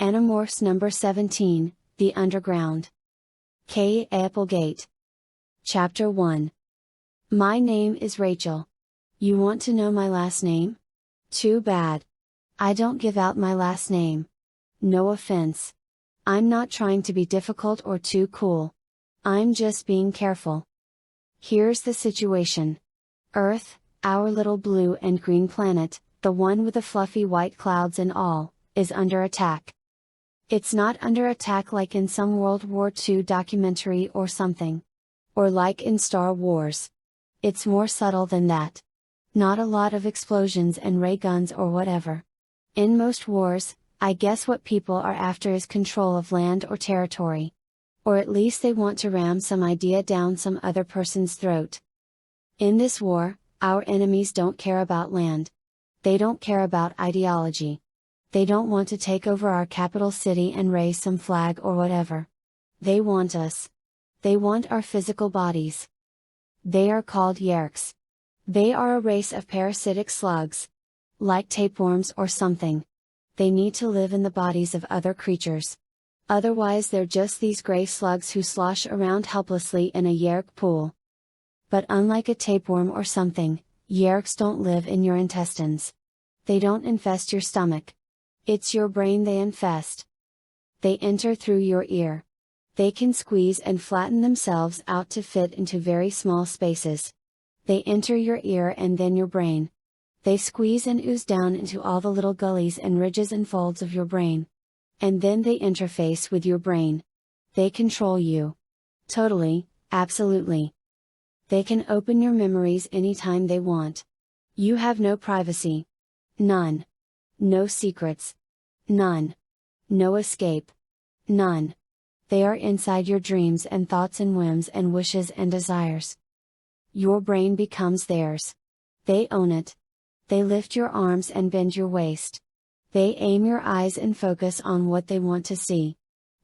Animorphs number 17, The Underground. K.A Applegate. Chapter 1. My name is Rachel. You want to know my last name? Too bad. I don't give out my last name. No offense. I'm not trying to be difficult or too cool. I'm just being careful. Here's the situation. Earth, our little blue and green planet, the one with the fluffy white clouds and all, is under attack. It's not under attack like in some World War II documentary or something. Or like in Star Wars. It's more subtle than that. Not a lot of explosions and ray guns or whatever. In most wars, I guess what people are after is control of land or territory. Or at least they want to ram some idea down some other person's throat. In this war, our enemies don't care about land. They don't care about ideology. They don't want to take over our capital city and raise some flag or whatever. They want us. They want our physical bodies. They are called Yeerks. They are a race of parasitic slugs. Like tapeworms or something. They need to live in the bodies of other creatures. Otherwise they're just these gray slugs who slosh around helplessly in a Yeerk pool. But unlike a tapeworm or something, Yeerks don't live in your intestines. They don't infest your stomach. It's your brain they infest. They enter through your ear. They can squeeze and flatten themselves out to fit into very small spaces. They enter your ear and then your brain. They squeeze and ooze down into all the little gullies and ridges and folds of your brain. And then they interface with your brain. They control you. Totally, absolutely. They can open your memories anytime they want. You have no privacy. None. No secrets. None. No escape. None. They are inside your dreams and thoughts and whims and wishes and desires. Your brain becomes theirs. They own it. They lift your arms and bend your waist. They aim your eyes and focus on what they want to see.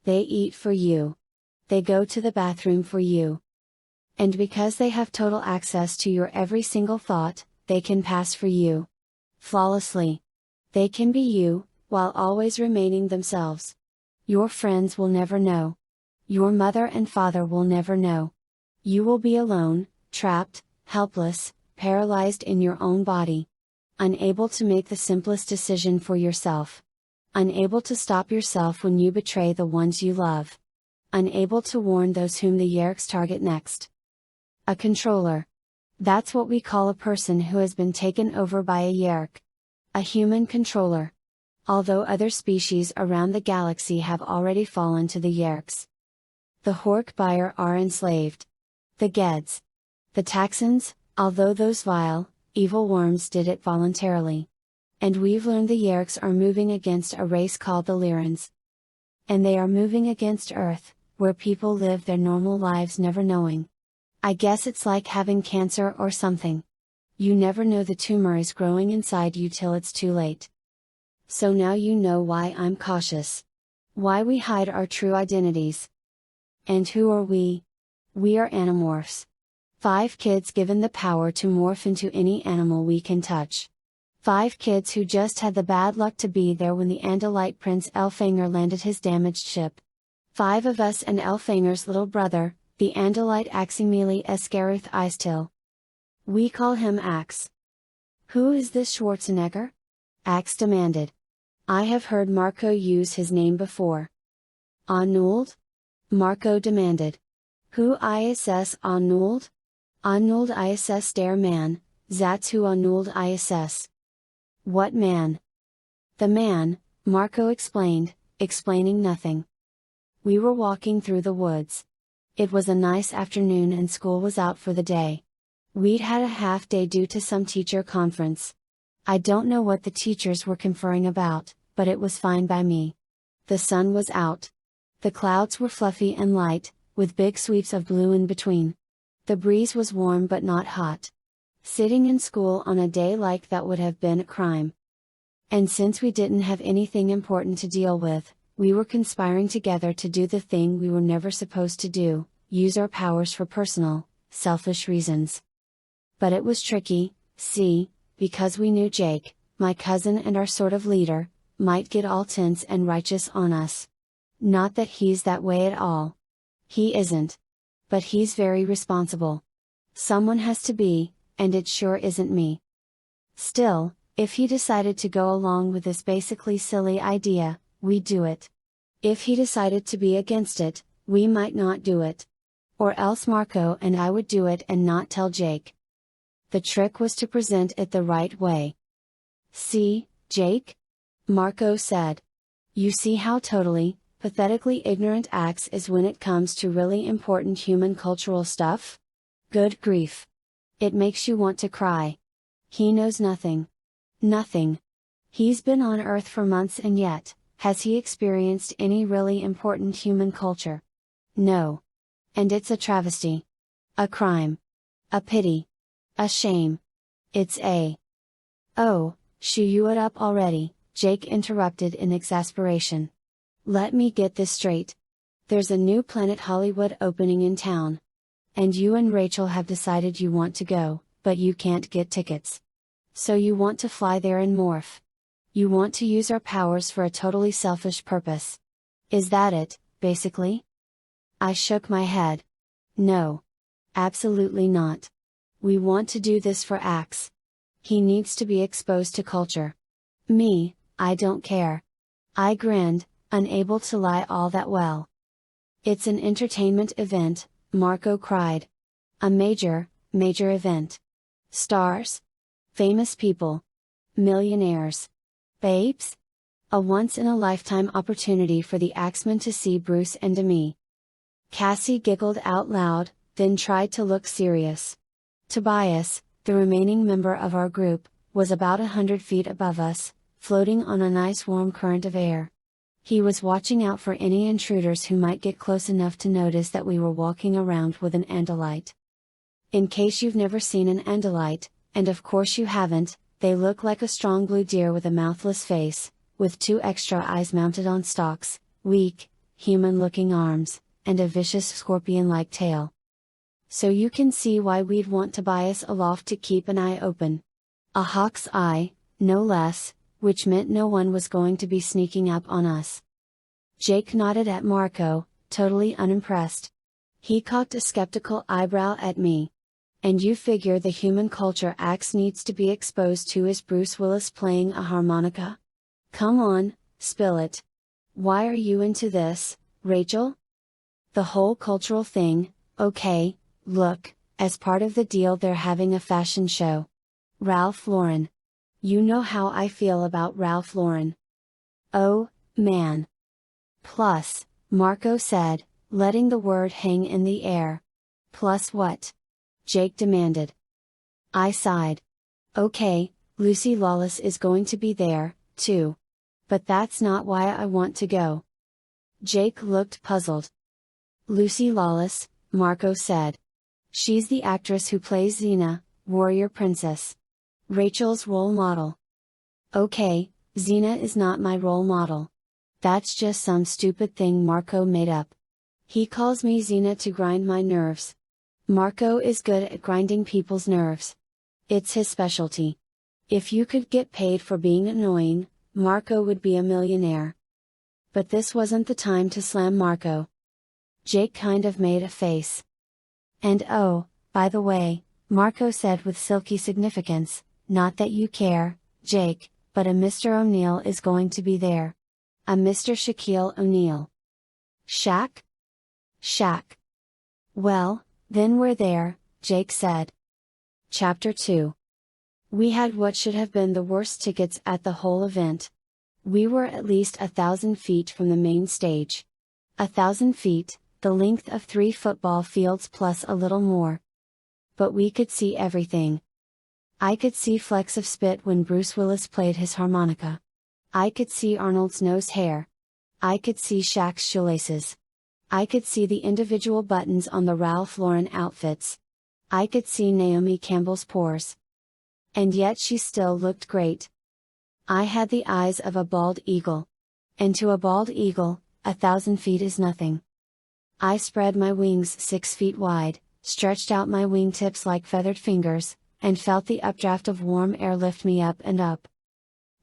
They eat for you. They go to the bathroom for you. And because they have total access to your every single thought, they can pass for you. Flawlessly. They can be you, while always remaining themselves. Your friends will never know. Your mother and father will never know. You will be alone, trapped, helpless, paralyzed in your own body. Unable to make the simplest decision for yourself. Unable to stop yourself when you betray the ones you love. Unable to warn those whom the Yeerks target next. A controller. That's what we call a person who has been taken over by a Yeerk. A human controller. Although other species around the galaxy have already fallen to the Yeerks. The Hork-Buyer are enslaved. The Geds. The Taxons, although those vile, evil worms did it voluntarily. And we've learned the Yeerks are moving against a race called the Lyrans. And they are moving against Earth, where people live their normal lives never knowing. I guess it's like having cancer or something. You never know the tumor is growing inside you till it's too late. So now you know why I'm cautious. Why we hide our true identities. And who are we? We are Animorphs. 5 kids given the power to morph into any animal we can touch. 5 kids who just had the bad luck to be there when the Andalite Prince Elfangor landed his damaged ship. 5 of us and Elfangor's little brother, the Andalite Aximili Escaruth Eistil. We call him Ax. Who is this Schwarzenegger? Ax demanded. I have heard Marco use his name before. Arnold? Marco demanded. Who is Arnold? Arnold is der man, that's who Arnold is. What man? The man, Marco explained, explaining nothing. We were walking through the woods. It was a nice afternoon and school was out for the day. We'd had a half day due to some teacher conference. I don't know what the teachers were conferring about, but it was fine by me. The sun was out. The clouds were fluffy and light, with big sweeps of blue in between. The breeze was warm but not hot. Sitting in school on a day like that would have been a crime. And since we didn't have anything important to deal with, we were conspiring together to do the thing we were never supposed to do, use our powers for personal, selfish reasons. But it was tricky, see, because we knew Jake, my cousin and our sort of leader, might get all tense and righteous on us. Not that he's that way at all. He isn't. But he's very responsible. Someone has to be, and it sure isn't me. Still, if he decided to go along with this basically silly idea, we'd do it. If he decided to be against it, we might not do it. Or else Marco and I would do it and not tell Jake. The trick was to present it the right way. "See, Jake?" Marco said. "You see how totally, pathetically ignorant Ax is when it comes to really important human cultural stuff? Good grief. It makes you want to cry. He knows nothing. Nothing. He's been on Earth for months and yet, has he experienced any really important human culture? No. And it's a travesty. A crime. A pity. A shame. It's a... Oh, shoo you it up already," Jake interrupted in exasperation. "Let me get this straight. There's a new Planet Hollywood opening in town. And you and Rachel have decided you want to go, but you can't get tickets. So you want to fly there and morph. You want to use our powers for a totally selfish purpose. Is that it, basically?" I shook my head. "No. Absolutely not. We want to do this for Ax. He needs to be exposed to culture. Me, I don't care." I grinned, unable to lie all that well. "It's an entertainment event," Marco cried. "A major, major event. Stars? Famous people? Millionaires? Babes? A once-in-a-lifetime opportunity for the Axemen to see Bruce and me." Cassie giggled out loud, then tried to look serious. Tobias, the remaining member of our group, was about 100 feet above us, floating on a nice warm current of air. He was watching out for any intruders who might get close enough to notice that we were walking around with an Andalite. In case you've never seen an Andalite, and of course you haven't, they look like a strong blue deer with a mouthless face, with 2 extra eyes mounted on stalks, weak, human-looking arms, and a vicious scorpion-like tail. So you can see why we'd want Tobias aloft to keep an eye open. A hawk's eye, no less, which meant no one was going to be sneaking up on us. Jake nodded at Marco, totally unimpressed. He cocked a skeptical eyebrow at me. "And you figure the human culture Ax needs to be exposed to is Bruce Willis playing a harmonica? Come on, spill it. Why are you into this, Rachel?" "The whole cultural thing, okay, look, as part of the deal they're having a fashion show. Ralph Lauren. You know how I feel about Ralph Lauren. Oh, man. Plus," Marco said, letting the word hang in the air. "Plus what?" Jake demanded. I sighed. "Okay, Lucy Lawless is going to be there, too. But that's not why I want to go." Jake looked puzzled. "Lucy Lawless," Marco said. "She's the actress who plays Xena, warrior princess. Rachel's role model." "Okay, Xena is not my role model. That's just some stupid thing Marco made up. He calls me Xena to grind my nerves. Marco is good at grinding people's nerves. It's his specialty. If you could get paid for being annoying, Marco would be a millionaire." But this wasn't the time to slam Marco. Jake kind of made a face. "And oh, by the way," Marco said with silky significance, "not that you care, Jake, but a Mr. O'Neill is going to be there. A Mr. Shaquille O'Neal." "Shaq?" "Shaq." "Well, then we're there," Jake said. Chapter 2. We had what should have been the worst tickets at the whole event. We were at least 1,000 feet from the main stage. 1,000 feet, the length of 3 football fields plus a little more. But we could see everything. I could see flecks of spit when Bruce Willis played his harmonica. I could see Arnold's nose hair. I could see Shaq's shoelaces. I could see the individual buttons on the Ralph Lauren outfits. I could see Naomi Campbell's pores. And yet she still looked great. I had the eyes of a bald eagle. And to a bald eagle, 1,000 feet is nothing. I spread my wings 6 feet wide, stretched out my wingtips like feathered fingers, and felt the updraft of warm air lift me up and up.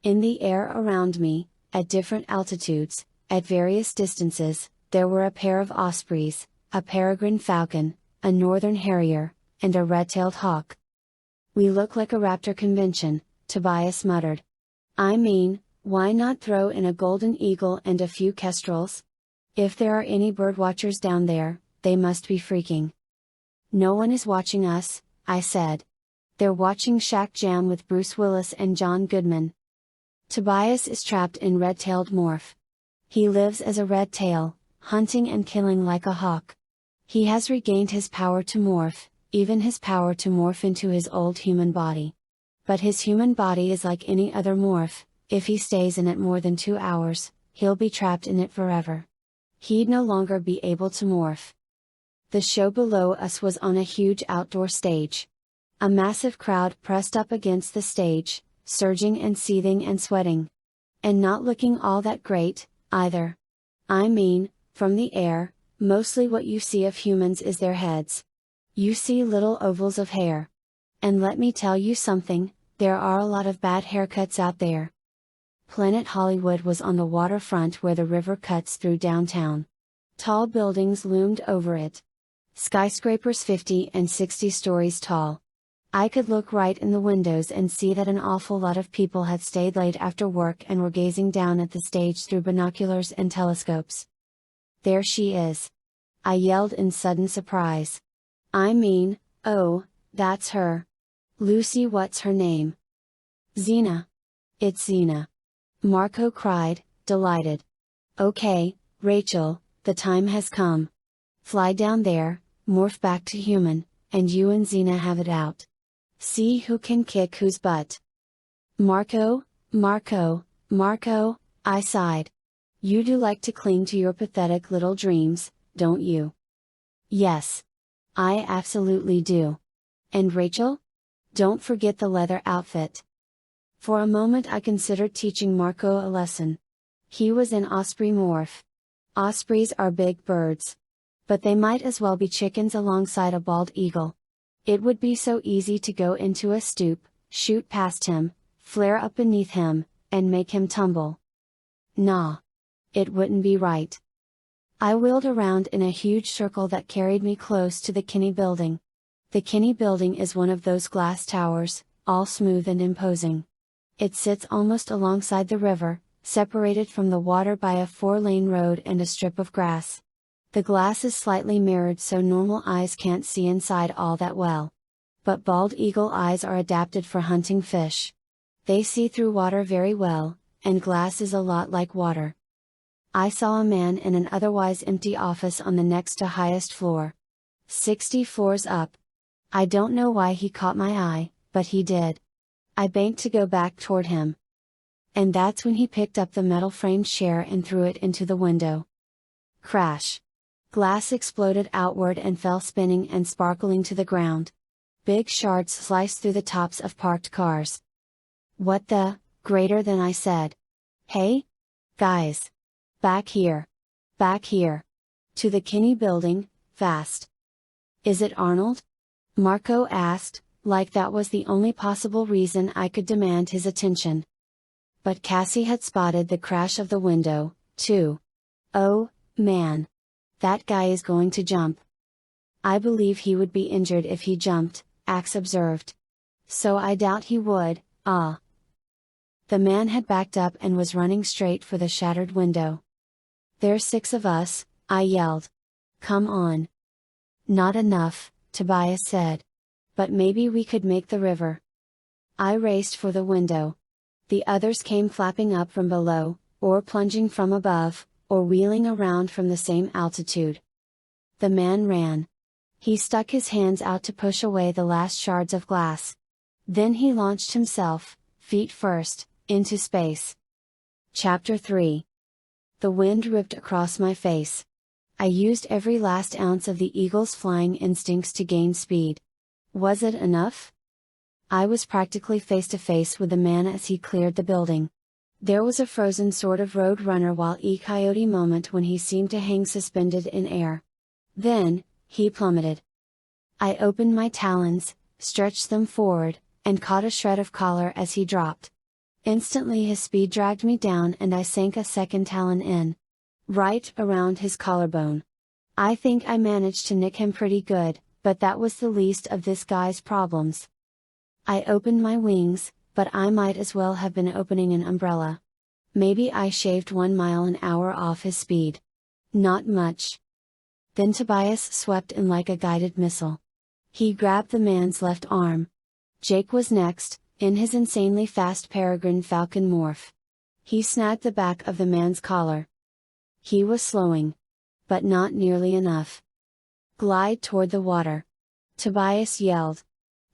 In the air around me, at different altitudes, at various distances, there were a pair of ospreys, a peregrine falcon, a northern harrier, and a red-tailed hawk. "We look like a raptor convention," Tobias muttered. "I mean, why not throw in a golden eagle and a few kestrels? If there are any birdwatchers down there, they must be freaking." "No one is watching us," I said. "They're watching Shack Jam with Bruce Willis and John Goodman." Tobias is trapped in red-tailed morph. He lives as a red tail, hunting and killing like a hawk. He has regained his power to morph, even his power to morph into his old human body. But his human body is like any other morph, if he stays in it more than 2 hours, he'll be trapped in it forever. He'd no longer be able to morph. The show below us was on a huge outdoor stage. A massive crowd pressed up against the stage, surging and seething and sweating. And not looking all that great, either. I mean, from the air, mostly what you see of humans is their heads. You see little ovals of hair. And let me tell you something, there are a lot of bad haircuts out there. Planet Hollywood was on the waterfront where the river cuts through downtown. Tall buildings loomed over it. Skyscrapers 50 and 60 stories tall. I could look right in the windows and see that an awful lot of people had stayed late after work and were gazing down at the stage through binoculars and telescopes. "There she is!" I yelled in sudden surprise. "I mean, oh, that's her. Lucy, what's her name?" "Xena. It's Xena!" Marco cried, delighted. "Okay, Rachel, the time has come. Fly down there, morph back to human, and you and Xena have it out. See who can kick whose butt." "Marco, Marco, Marco," I sighed. "You do like to cling to your pathetic little dreams, don't you?" "Yes. I absolutely do. And Rachel? Don't forget the leather outfit." For a moment I considered teaching Marco a lesson. He was in osprey morph. Ospreys are big birds. But they might as well be chickens alongside a bald eagle. It would be so easy to go into a stoop, shoot past him, flare up beneath him, and make him tumble. Nah. It wouldn't be right. I wheeled around in a huge circle that carried me close to the Kinney Building. The Kinney Building is one of those glass towers, all smooth and imposing. It sits almost alongside the river, separated from the water by a 4-lane road and a strip of grass. The glass is slightly mirrored so normal eyes can't see inside all that well. But bald eagle eyes are adapted for hunting fish. They see through water very well, and glass is a lot like water. I saw a man in an otherwise empty office on the next to highest floor. 60 floors up. I don't know why he caught my eye, but he did. I banked to go back toward him. And that's when he picked up the metal-framed chair and threw it into the window. Crash! Glass exploded outward and fell spinning and sparkling to the ground. Big shards sliced through the tops of parked cars. "What the, greater than," I said. "Hey? Guys! Back here! Back here! To the Kinney Building, fast!" "Is it Arnold?" Marco asked, like that was the only possible reason I could demand his attention. But Cassie had spotted the crash of the window, too. "Oh, man! That guy is going to jump." "I believe he would be injured if he jumped," Ax observed. "So I doubt he would, ah." The man had backed up and was running straight for the shattered window. "There's 6 of us," I yelled. "Come on." "Not enough," Tobias said. "But maybe we could make the river." I raced for the window. The others came flapping up from below, or plunging from above, or wheeling around from the same altitude. The man ran. He stuck his hands out to push away the last shards of glass. Then he launched himself, feet first, into space. Chapter 3. The wind ripped across my face. I used every last ounce of the eagle's flying instincts to gain speed. Was it enough? I was practically face to face with the man as he cleared the building. There was a frozen sort of road runner Wile-E. Coyote moment when he seemed to hang suspended in air. Then, he plummeted. I opened my talons, stretched them forward, and caught a shred of collar as he dropped. Instantly his speed dragged me down and I sank a second talon in. Right around his collarbone. I think I managed to nick him pretty good, but that was the least of this guy's problems. I opened my wings, but I might as well have been opening an umbrella. Maybe I shaved 1 mile an hour off his speed. Not much. Then Tobias swept in like a guided missile. He grabbed the man's left arm. Jake was next, in his insanely fast peregrine falcon morph. He snagged the back of the man's collar. He was slowing. But not nearly enough. Glide toward the water. Tobias yelled.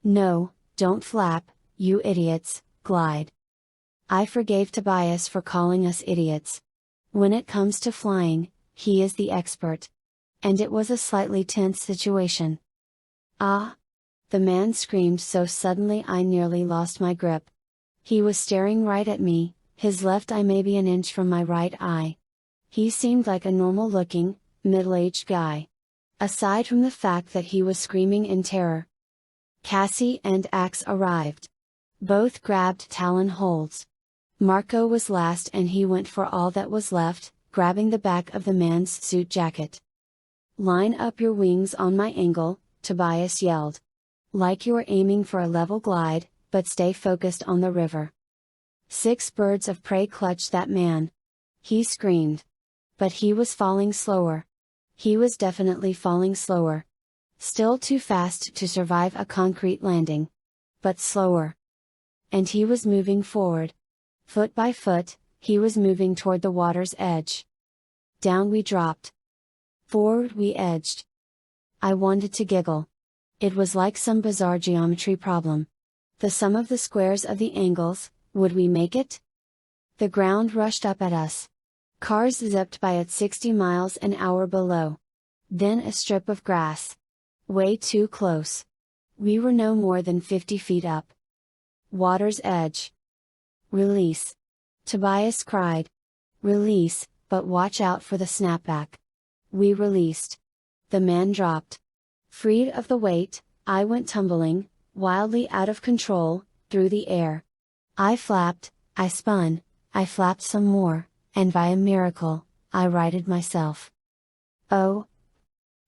No, don't flap, you idiots, glide. I forgave Tobias for calling us idiots. When it comes to flying, he is the expert. And it was a slightly tense situation. Ah! The man screamed so suddenly I nearly lost my grip. He was staring right at me, his left eye maybe an inch from my right eye. He seemed like a normal-looking, middle-aged guy. Aside from the fact that he was screaming in terror. K.A and Ax arrived. Both grabbed talon holds. Marco was last and he went for all that was left, grabbing the back of the man's suit jacket. Line up your wings on my angle, Tobias yelled. Like you were aiming for a level glide, but stay focused on the river. 6 birds of prey clutched that man. He screamed. But he was falling slower. He was definitely falling slower. Still too fast to survive a concrete landing. But slower. And he was moving forward. Foot by foot, he was moving toward the water's edge. Down we dropped. Forward we edged. I wanted to giggle. It was like some bizarre geometry problem. The sum of the squares of the angles, would we make it? The ground rushed up at us. Cars zipped by at 60 miles an hour below. Then a strip of grass. Way too close. We were no more than 50 feet up. Water's edge. Release. Tobias cried. Release, but watch out for the snapback. We released. The man dropped. Freed of the weight, I went tumbling, wildly out of control, through the air. I flapped, I spun, I flapped some more, and by a miracle, I righted myself. Oh!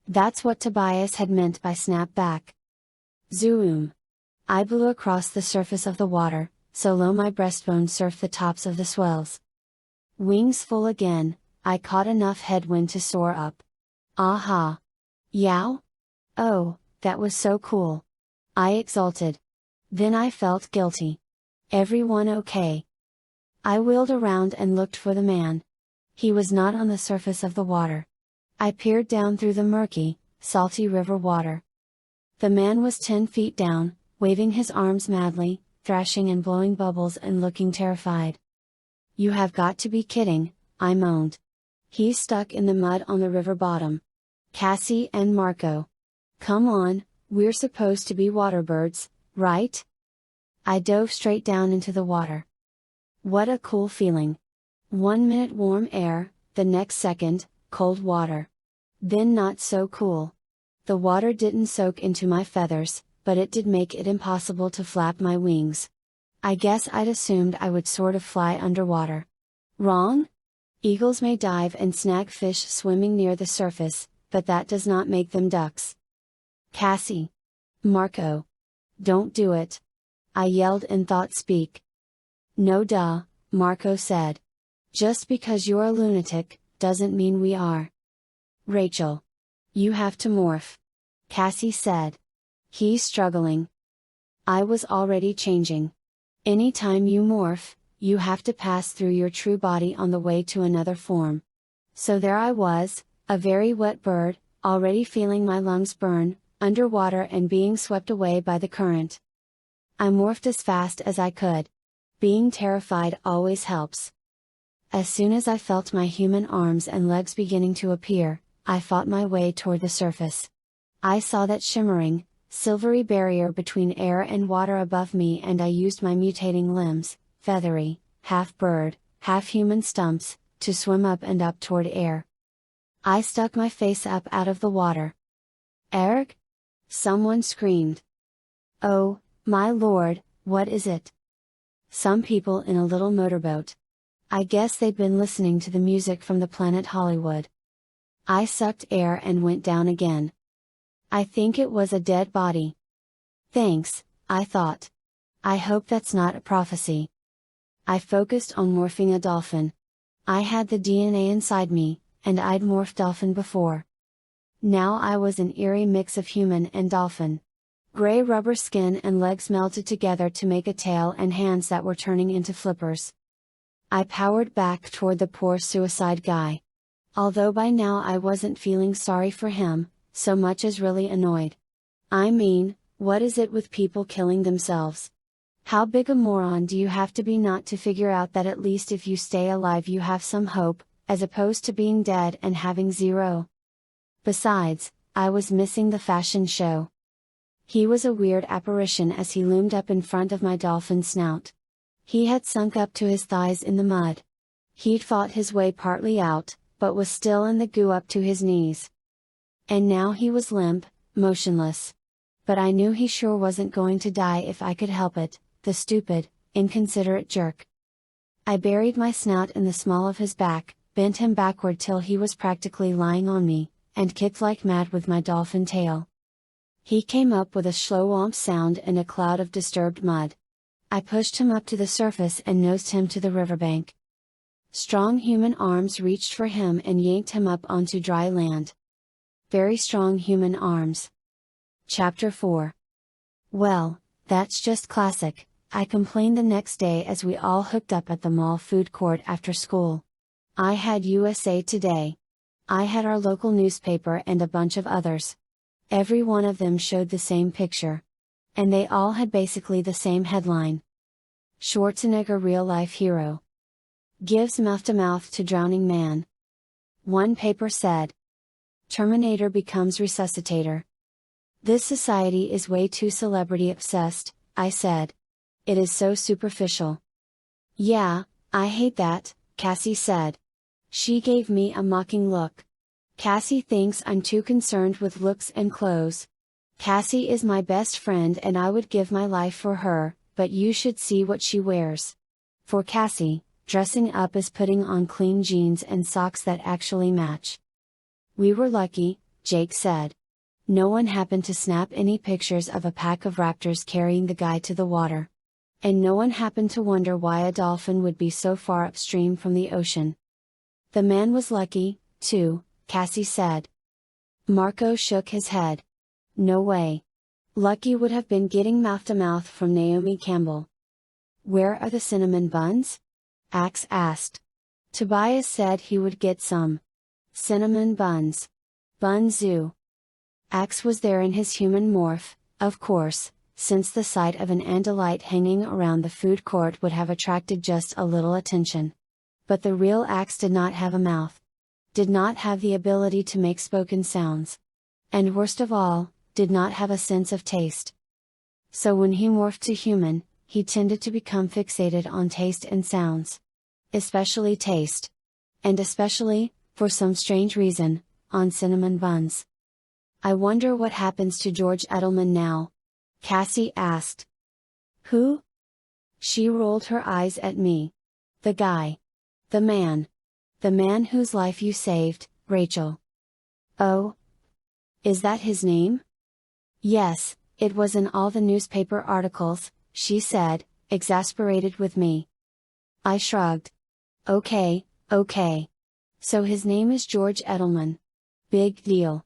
That's what Tobias had meant by snap back. Zoom! I blew across the surface of the water, so low my breastbone surfed the tops of the swells. Wings full again, I caught enough headwind to soar up. Aha! Yow! Oh, that was so cool! I exulted. Then I felt guilty. Everyone okay? I wheeled around and looked for the man. He was not on the surface of the water. I peered down through the murky, salty river water. The man was 10 feet down, waving his arms madly, thrashing and blowing bubbles and looking terrified. You have got to be kidding, I moaned. He's stuck in the mud on the river bottom. K.A and Marco. Come on, we're supposed to be waterbirds, right? I dove straight down into the water. What a cool feeling. 1 minute warm air, the next second, cold water. Then not so cool. The water didn't soak into my feathers, but it did make it impossible to flap my wings. I guess I'd assumed I would sort of fly underwater. Wrong? Eagles may dive and snag fish swimming near the surface, but that does not make them ducks. K.A. Marco. Don't do it. I yelled in thought speak. No duh, Marco said. Just because you're a lunatic, doesn't mean we are. Rachel. You have to morph. K.A. said. He's struggling. I was already changing. Anytime you morph, you have to pass through your true body on the way to another form. So there I was, a very wet bird, already feeling my lungs burn, underwater and being swept away by the current. I morphed as fast as I could. Being terrified always helps. As soon as I felt my human arms and legs beginning to appear, I fought my way toward the surface. I saw that shimmering, silvery barrier between air and water above me and I used my mutating limbs, feathery, half bird, half human stumps, to swim up and up toward air. I stuck my face up out of the water. Erg? Someone screamed. Oh, my lord, what is it? Some people in a little motorboat. I guess they'd been listening to the music from the planet Hollywood. I sucked air and went down again. I think it was a dead body. Thanks, I thought. I hope that's not a prophecy. I focused on morphing a dolphin. I had the DNA inside me, and I'd morphed dolphin before. Now I was an eerie mix of human and dolphin. Gray rubber skin and legs melted together to make a tail and hands that were turning into flippers. I powered back toward the poor suicide guy. Although by now I wasn't feeling sorry for him, so much as really annoyed. I mean, what is it with people killing themselves? How big a moron do you have to be not to figure out that at least if you stay alive you have some hope, as opposed to being dead and having zero? Besides, I was missing the fashion show. He was a weird apparition as he loomed up in front of my dolphin snout. He had sunk up to his thighs in the mud. He'd fought his way partly out, but was still in the goo up to his knees. And now he was limp, motionless. But I knew he sure wasn't going to die if I could help it, the stupid, inconsiderate jerk. I buried my snout in the small of his back, bent him backward till he was practically lying on me, and kicked like mad with my dolphin tail. He came up with a slow whomp sound and a cloud of disturbed mud. I pushed him up to the surface and nosed him to the riverbank. Strong human arms reached for him and yanked him up onto dry land. Very strong human arms. Chapter 4. Well, that's just classic, I complained the next day as we all hooked up at the mall food court after school. I had USA Today. I had our local newspaper and a bunch of others. Every one of them showed the same picture. And they all had basically the same headline. Schwarzenegger real-life hero. Gives mouth-to-mouth to drowning man. One paper said. Terminator becomes resuscitator. This society is way too celebrity-obsessed, I said. It is so superficial. Yeah, I hate that, Cassie said. She gave me a mocking look. Cassie thinks I'm too concerned with looks and clothes. Cassie is my best friend and I would give my life for her, but you should see what she wears. For Cassie, dressing up is putting on clean jeans and socks that actually match. We were lucky, Jake said. No one happened to snap any pictures of a pack of raptors carrying the guy to the water. And no one happened to wonder why a dolphin would be so far upstream from the ocean. The man was lucky, too, Cassie said. Marco shook his head. No way. Lucky would have been getting mouth-to-mouth from Naomi Campbell. Where are the cinnamon buns? Ax asked. Tobias said he would get some. Cinnamon buns. Bunzu. Ax was there in his human morph, of course, since the sight of an Andalite hanging around the food court would have attracted just a little attention. But the real Ax did not have a mouth. Did not have the ability to make spoken sounds. And worst of all, did not have a sense of taste. So when he morphed to human, he tended to become fixated on taste and sounds. Especially taste. And especially, for some strange reason, on cinnamon buns. I wonder what happens to George Edelman now? Cassie asked. Who? She rolled her eyes at me. The guy. The man. The man whose life you saved, Rachel. Oh? Is that his name? Yes, it was in all the newspaper articles, she said, exasperated with me. I shrugged. Okay. So his name is George Edelman. Big deal.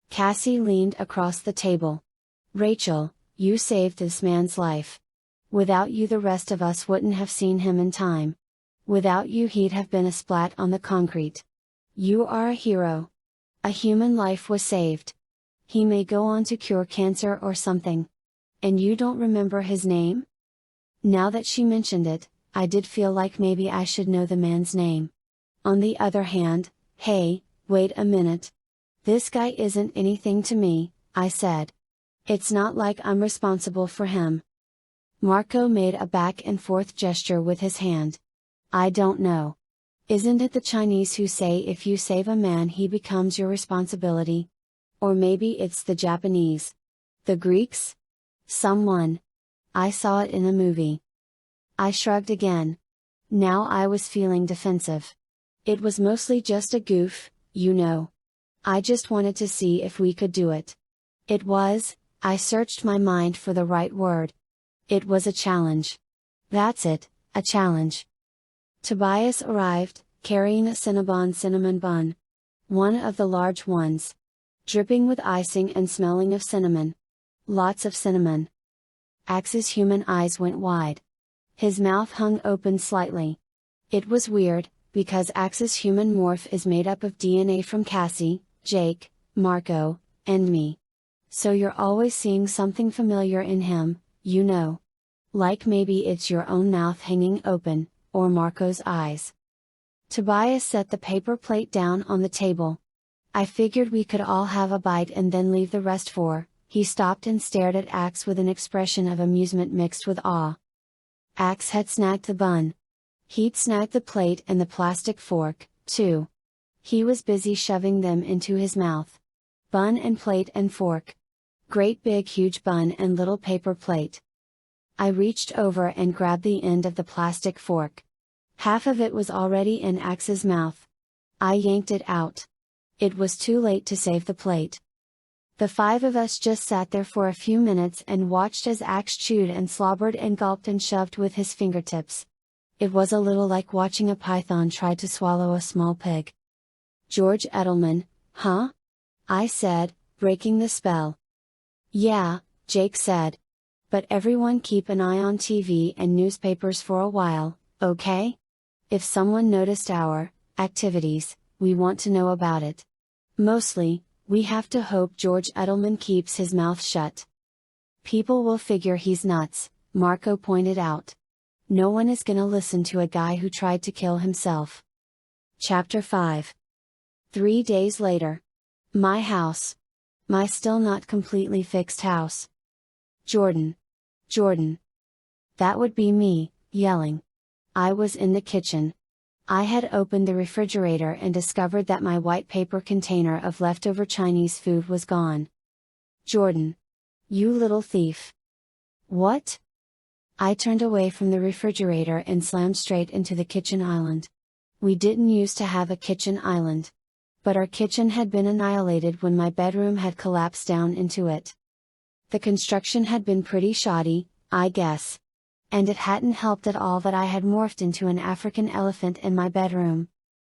Cassie leaned across the table. Rachel, you saved this man's life. Without you the rest of us wouldn't have seen him in time. Without you he'd have been a splat on the concrete. You are a hero. A human life was saved. He may go on to cure cancer or something. And you don't remember his name? Now that she mentioned it, I did feel like maybe I should know the man's name. On the other hand, hey, wait a minute. This guy isn't anything to me, I said. It's not like I'm responsible for him. Marco made a back and forth gesture with his hand. I don't know. Isn't it the Chinese who say if you save a man he becomes your responsibility? Or maybe it's the Japanese. The Greeks? Someone. I saw it in a movie. I shrugged again. Now I was feeling defensive. It was mostly just a goof, you know. I just wanted to see if we could do it. It was, I searched my mind for the right word. It was a challenge. That's it, a challenge. Tobias arrived, carrying a Cinnabon cinnamon bun. One of the large ones. Dripping with icing and smelling of cinnamon. Lots of cinnamon. Ax's human eyes went wide. His mouth hung open slightly. It was weird, because Ax's human morph is made up of DNA from Cassie, Jake, Marco, and me. So you're always seeing something familiar in him, you know. Like maybe it's your own mouth hanging open, or Marco's eyes. Tobias set the paper plate down on the table. I figured we could all have a bite and then leave the rest for. He stopped and stared at Ax with an expression of amusement mixed with awe. Ax had snagged the bun. He'd snagged the plate and the plastic fork, too. He was busy shoving them into his mouth. Bun and plate and fork. Great big huge bun and little paper plate. I reached over and grabbed the end of the plastic fork. Half of it was already in Ax's mouth. I yanked it out. It was too late to save the plate. The five of us just sat there for a few minutes and watched as Ax chewed and slobbered and gulped and shoved with his fingertips. It was a little like watching a python try to swallow a small pig. George Edelman, huh? I said, breaking the spell. Yeah, Jake said. But everyone keep an eye on TV and newspapers for a while, okay? If someone noticed our activities, we want to know about it. Mostly, we have to hope George Edelman keeps his mouth shut. People will figure he's nuts, Marco pointed out. No one is gonna listen to a guy who tried to kill himself. Chapter 5. 3 days later. My house. My still not completely fixed house. Jordan. Jordan. That would be me, yelling. I was in the kitchen. I had opened the refrigerator and discovered that my white paper container of leftover Chinese food was gone. Jordan. You little thief. What? I turned away from the refrigerator and slammed straight into the kitchen island. We didn't used to have a kitchen island. But our kitchen had been annihilated when my bedroom had collapsed down into it. The construction had been pretty shoddy, I guess. And it hadn't helped at all that I had morphed into an African elephant in my bedroom.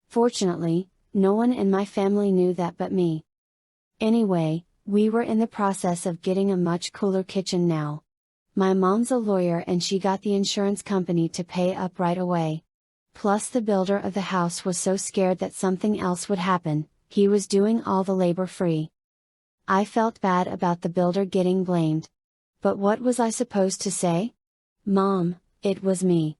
Fortunately, no one in my family knew that but me. Anyway, we were in the process of getting a much cooler kitchen now. My mom's a lawyer and she got the insurance company to pay up right away. Plus the builder of the house was so scared that something else would happen, he was doing all the labor free. I felt bad about the builder getting blamed. But what was I supposed to say? Mom, it was me.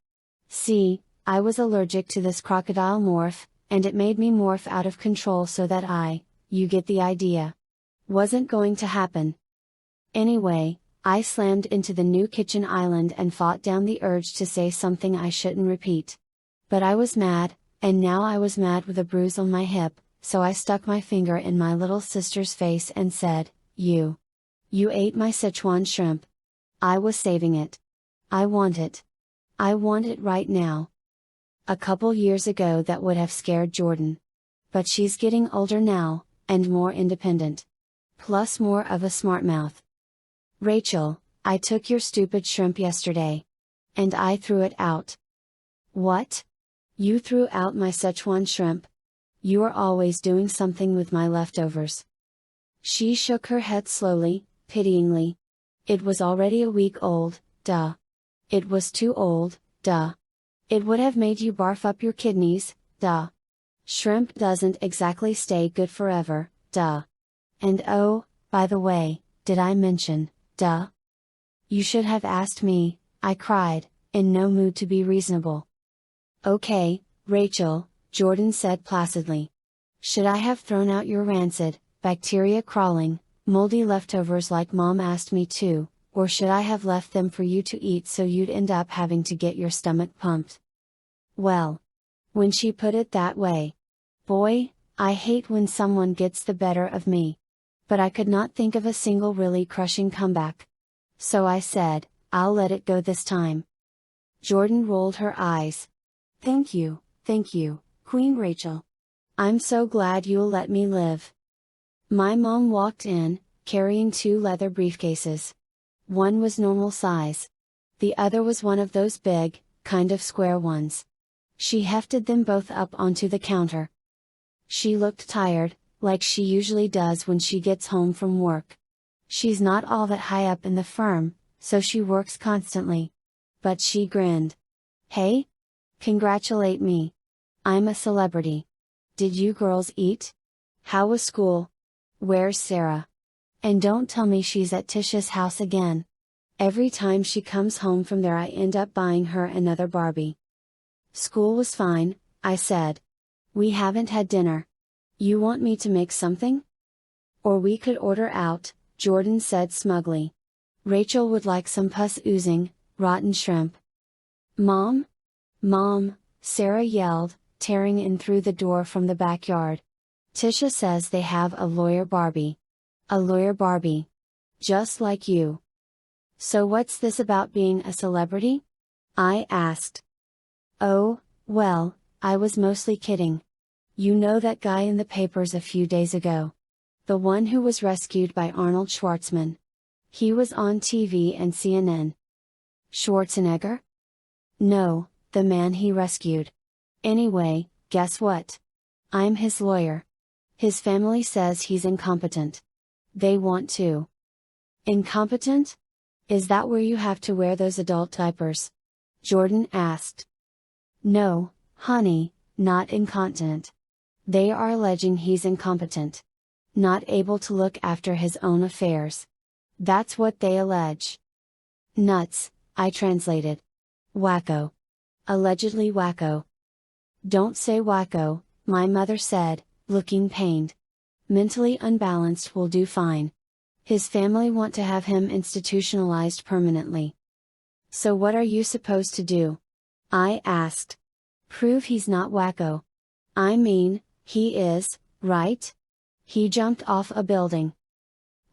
See, I was allergic to this crocodile morph, and it made me morph out of control so that you get the idea. Wasn't going to happen. Anyway, I slammed into the new kitchen island and fought down the urge to say something I shouldn't repeat. But I was mad, and now I was mad with a bruise on my hip, so I stuck my finger in my little sister's face and said, You ate my Sichuan shrimp. I was saving it. I want it. I want it right now. A couple years ago that would have scared Jordan. But she's getting older now, and more independent. Plus more of a smart mouth. Rachel, I took your stupid shrimp yesterday. And I threw it out. What? You threw out my Sichuan shrimp? You are always doing something with my leftovers. She shook her head slowly, pityingly. It was already a week old, duh. It was too old, duh. It would have made you barf up your kidneys, duh. Shrimp doesn't exactly stay good forever, duh. And oh, by the way, did I mention, duh? You should have asked me, I cried, in no mood to be reasonable. Okay, Rachel, Jordan said placidly. Should I have thrown out your rancid, bacteria-crawling, moldy leftovers like Mom asked me to, or should I have left them for you to eat so you'd end up having to get your stomach pumped? Well, when she put it that way. Boy, I hate when someone gets the better of me. But I could not think of a single really crushing comeback. So I said, I'll let it go this time. Jordan rolled her eyes. Thank you, Queen Rachel. I'm so glad you'll let me live. My mom walked in, carrying 2 leather briefcases. One was normal size. The other was one of those big, kind of square ones. She hefted them both up onto the counter. She looked tired, like she usually does when she gets home from work. She's not all that high up in the firm, so she works constantly. But she grinned. Hey? Congratulate me. I'm a celebrity. Did you girls eat? How was school? Where's Sarah? And don't tell me she's at Tisha's house again. Every time she comes home from there I end up buying her another Barbie. School was fine, I said. We haven't had dinner. You want me to make something? Or we could order out, Jordan said smugly. Rachel would like some pus oozing, rotten shrimp. Mom? Mom, Sarah yelled, tearing in through the door from the backyard. Tisha says they have a lawyer Barbie. A lawyer Barbie. Just like you. So what's this about being a celebrity? I asked. Oh, well, I was mostly kidding. You know that guy in the papers a few days ago? The one who was rescued by Arnold Schwartzman. He was on TV and CNN. Schwarzenegger? No, the man he rescued. Anyway, guess what? I'm his lawyer. His family says he's incompetent. They want to. Incompetent? Is that where you have to wear those adult diapers? Jordan asked. No, honey, not incontinent. They are alleging he's incompetent. Not able to look after his own affairs. That's what they allege. Nuts, I translated. Wacko. Allegedly wacko. Don't say wacko, my mother said, looking pained. Mentally unbalanced will do fine. His family want to have him institutionalized permanently. So what are you supposed to do? I asked. Prove he's not wacko. I mean, he is, right? He jumped off a building.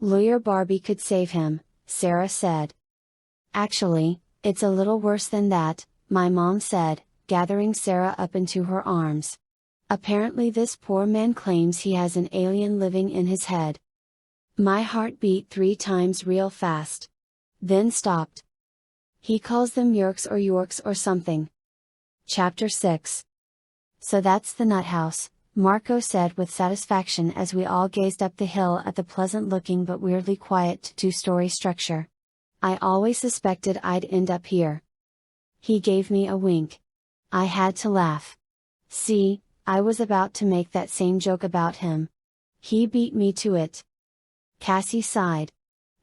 Lawyer Barbie could save him, Sarah said. Actually, it's a little worse than that, my mom said, gathering Sarah up into her arms. Apparently this poor man claims he has an alien living in his head. My heart beat 3 times real fast. Then stopped. He calls them Yeerks or Yorks or something. Chapter 6. So that's the nut house, Marco said with satisfaction as we all gazed up the hill at the pleasant-looking but weirdly quiet 2-story structure. I always suspected I'd end up here. He gave me a wink. I had to laugh. See, I was about to make that same joke about him. He beat me to it. Cassie sighed.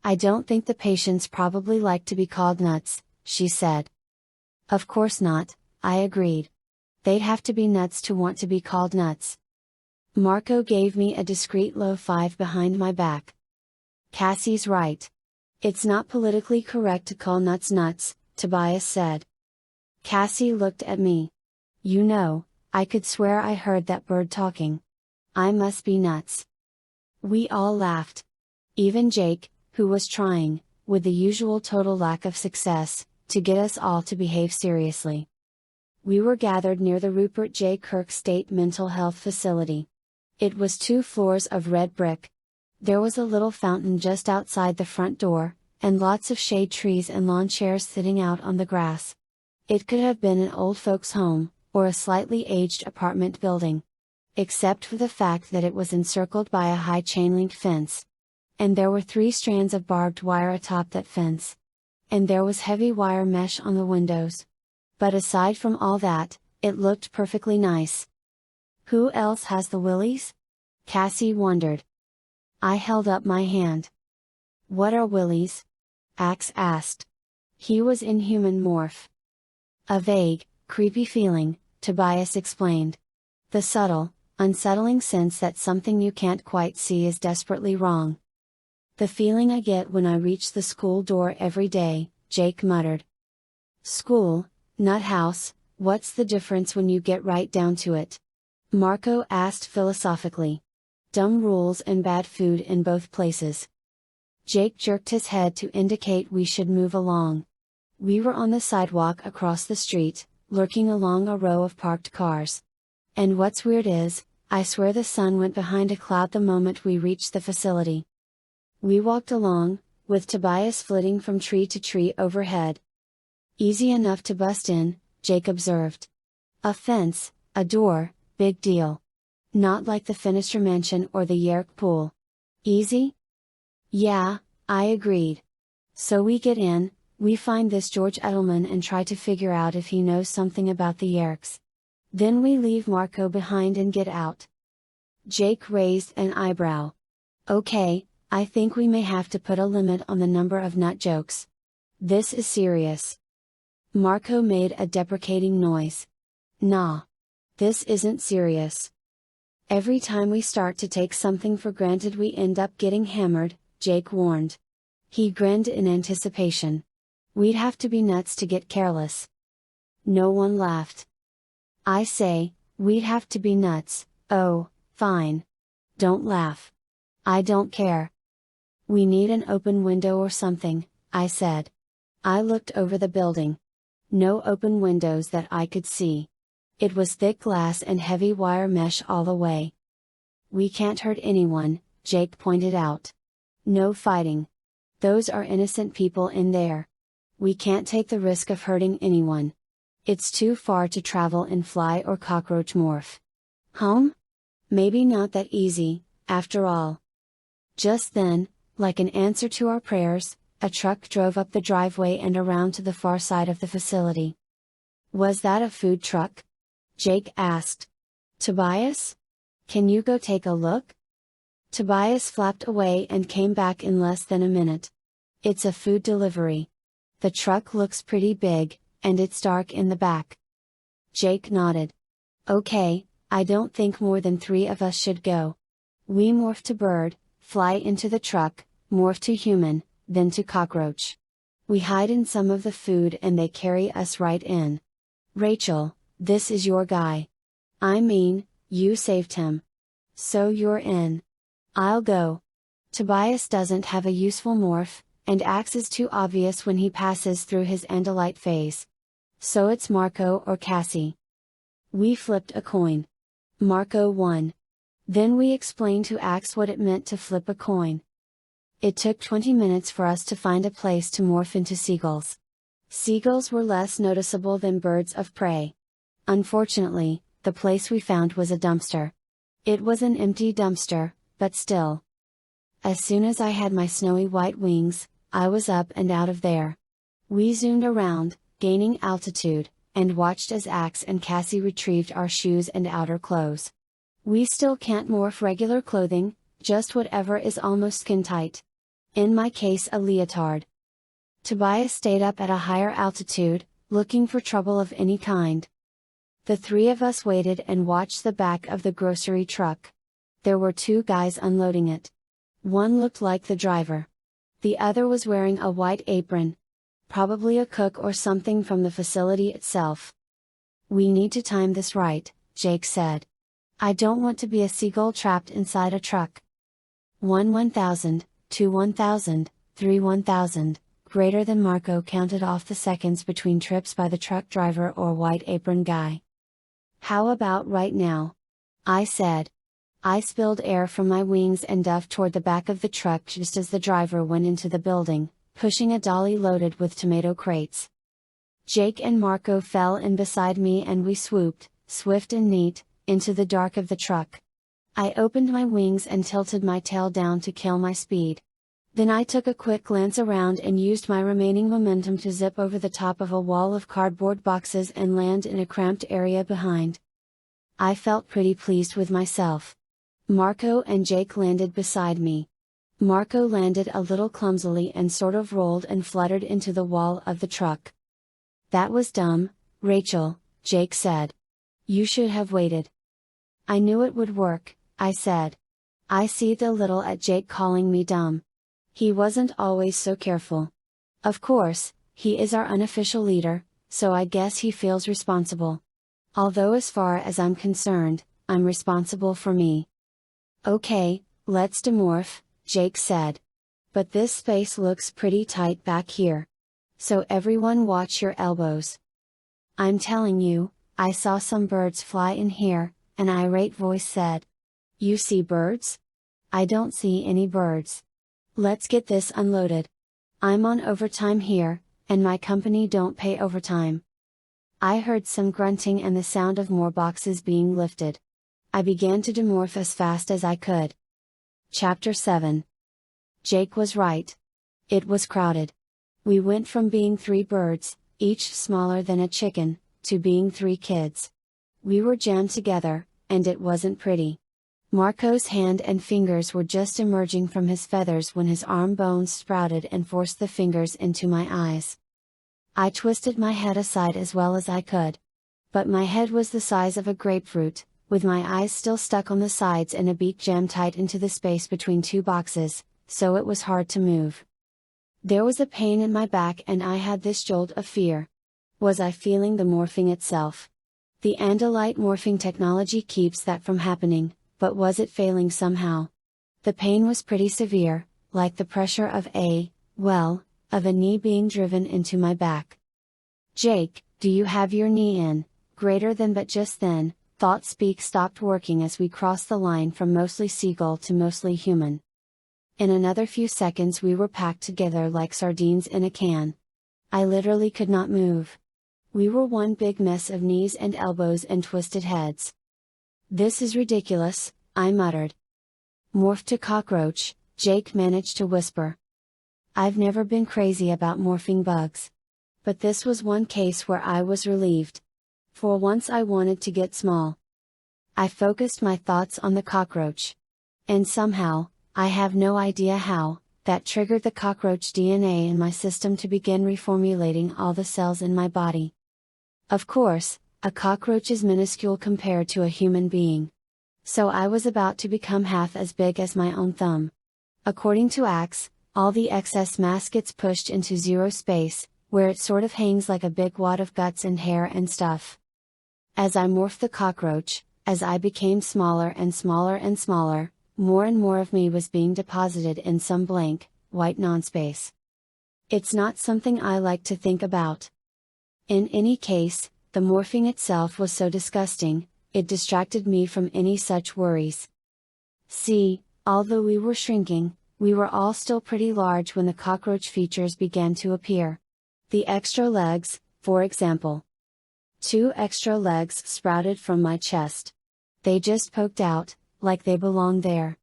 I don't think the patients probably like to be called nuts, she said. Of course not, I agreed. They'd have to be nuts to want to be called nuts. Marco gave me a discreet low 5 behind my back. Cassie's right. It's not politically correct to call nuts nuts, Tobias said. Cassie looked at me. You know, I could swear I heard that bird talking. I must be nuts. We all laughed. Even Jake, who was trying, with the usual total lack of success, to get us all to behave seriously. We were gathered near the Rupert J. Kirk State Mental Health Facility. It was 2 floors of red brick. There was a little fountain just outside the front door, and lots of shade trees and lawn chairs sitting out on the grass. It could have been an old folks' home, or a slightly aged apartment building. Except for the fact that it was encircled by a high chain-link fence. And there were 3 strands of barbed wire atop that fence. And there was heavy wire mesh on the windows. But aside from all that, it looked perfectly nice. Who else has the willies? Cassie wondered. I held up my hand. What are willies? Ax asked. He was inhuman morph. A vague, creepy feeling, Tobias explained. The subtle, unsettling sense that something you can't quite see is desperately wrong. The feeling I get when I reach the school door every day, Jake muttered. School, nut house, what's the difference when you get right down to it? Marco asked philosophically. Dumb rules and bad food in both places. Jake jerked his head to indicate we should move along. We were on the sidewalk across the street, lurking along a row of parked cars. And what's weird is, I swear the sun went behind a cloud the moment we reached the facility. We walked along, with Tobias flitting from tree to tree overhead. Easy enough to bust in, Jake observed. A fence, a door, big deal. Not like the Finister Mansion or the Yeerk pool. Easy? Yeah, I agreed. So we get in, we find this George Edelman and try to figure out if he knows something about the Yeerks. Then we leave Marco behind and get out. Jake raised an eyebrow. Okay, I think we may have to put a limit on the number of nut jokes. This is serious. Marco made a deprecating noise. Nah. This isn't serious. Every time we start to take something for granted we end up getting hammered, Jake warned. He grinned in anticipation. We'd have to be nuts to get careless. No one laughed. I say, we'd have to be nuts. Oh, fine. Don't laugh. I don't care. We need an open window or something, I said. I looked over the building. No open windows that I could see. It was thick glass and heavy wire mesh all the way. We can't hurt anyone, Jake pointed out. No fighting. Those are innocent people in there. We can't take the risk of hurting anyone. It's too far to travel in fly or cockroach morph. Home? Maybe not that easy, after all. Just then, like an answer to our prayers, a truck drove up the driveway and around to the far side of the facility. Was that a food truck? Jake asked. Tobias? Can you go take a look? Tobias flapped away and came back in less than a minute. It's a food delivery. The truck looks pretty big, and it's dark in the back. Jake nodded. Okay, I don't think more than 3 of us should go. We morph to bird, fly into the truck, morph to human, then to cockroach. We hide in some of the food and they carry us right in. Rachel, this is your guy. I mean, you saved him. So you're in. I'll go. Tobias doesn't have a useful morph, and Ax is too obvious when he passes through his Andalite phase. So it's Marco or Cassie. We flipped a coin. Marco won. Then we explained to Ax what it meant to flip a coin. It took 20 minutes for us to find a place to morph into seagulls. Seagulls were less noticeable than birds of prey. Unfortunately, the place we found was a dumpster. It was an empty dumpster, but still. As soon as I had my snowy white wings, I was up and out of there. We zoomed around, gaining altitude, and watched as Ax and Cassie retrieved our shoes and outer clothes. We still can't morph regular clothing, just whatever is almost skin tight. In my case, a leotard. Tobias stayed up at a higher altitude, looking for trouble of any kind. The 3 of us waited and watched the back of the grocery truck. There were 2 guys unloading it. One looked like the driver. The other was wearing a white apron. Probably a cook or something from the facility itself. We need to time this right, Jake said. I don't want to be a seagull trapped inside a truck. 1 1000, 2 1000, 3 1000, greater than Marco counted off the seconds between trips by the truck driver or white apron guy. How about right now? I said. I spilled air from my wings and duffed toward the back of the truck just as the driver went into the building, pushing a dolly loaded with tomato crates. Jake and Marco fell in beside me and we swooped, swift and neat, into the dark of the truck. I opened my wings and tilted my tail down to kill my speed. Then I took a quick glance around and used my remaining momentum to zip over the top of a wall of cardboard boxes and land in a cramped area behind. I felt pretty pleased with myself. Marco and Jake landed beside me. Marco landed a little clumsily and sort of rolled and fluttered into the wall of the truck. That was dumb, Rachel, Jake said. You should have waited. I knew it would work, I said. I seethed a little at Jake calling me dumb. He wasn't always so careful. Of course, he is our unofficial leader, so I guess he feels responsible. Although as far as I'm concerned, I'm responsible for me. Okay, let's demorph, Jake said. But this space looks pretty tight back here. So everyone watch your elbows. I'm telling you, I saw some birds fly in here, an irate voice said. You see birds? I don't see any birds. Let's get this unloaded. I'm on overtime here, and my company don't pay overtime. I heard some grunting and the sound of more boxes being lifted. I began to demorph as fast as I could. Chapter 7. Jake was right. It was crowded. We went from being 3 birds, each smaller than a chicken, to being 3 kids. We were jammed together, and it wasn't pretty. Marco's hand and fingers were just emerging from his feathers when his arm bones sprouted and forced the fingers into my eyes. I twisted my head aside as well as I could. But my head was the size of a grapefruit, with my eyes still stuck on the sides and a beak jammed tight into the space between 2 boxes, so it was hard to move. There was a pain in my back and I had this jolt of fear. Was I feeling the morphing itself? The Andalite morphing technology keeps that from happening, but was it failing somehow? The pain was pretty severe, like the pressure of a knee being driven into my back. Jake, do you have your knee in? Greater than. But just then, thought speak stopped working as we crossed the line from mostly seagull to mostly human. In another few seconds we were packed together like sardines in a can. I literally could not move. We were one big mess of knees and elbows and twisted heads. This is ridiculous, I muttered. Morph to cockroach, Jake managed to whisper. I've never been crazy about morphing bugs. But this was one case where I was relieved. For once I wanted to get small. I focused my thoughts on the cockroach. And somehow, I have no idea how, that triggered the cockroach DNA in my system to begin reformulating all the cells in my body. Of course, a cockroach is minuscule compared to a human being. So I was about to become half as big as my own thumb. According to Ax, all the excess mass gets pushed into zero space, where it sort of hangs like a big wad of guts and hair and stuff. As I morphed the cockroach, as I became smaller and smaller and smaller, more and more of me was being deposited in some blank, white non-space. It's not something I like to think about. In any case, the morphing itself was so disgusting, it distracted me from any such worries. See, although we were shrinking, we were all still pretty large when the cockroach features began to appear. The extra legs, for example. 2 extra legs sprouted from my chest. They just poked out, like they belonged there.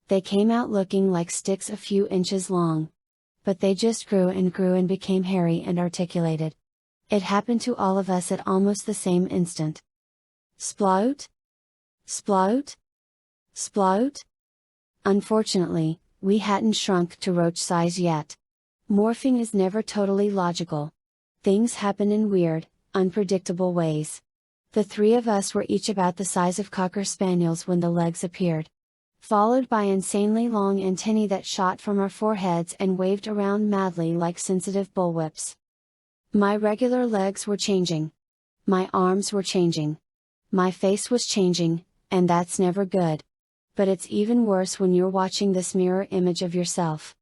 They came out looking like sticks a few inches long. But they just grew and became hairy and articulated. It happened to all of us at almost the same instant. Splout? Splout? Splout? Unfortunately, we hadn't shrunk to roach size yet. Morphing is never totally logical. Things happen in weird, unpredictable ways. The 3 of us were each about the size of cocker spaniels when the legs appeared. Followed by insanely long antennae that shot from our foreheads and waved around madly like sensitive bullwhips. My regular legs were changing. My arms were changing. My face was changing, and that's never good. But it's even worse when you're watching this mirror image of yourself.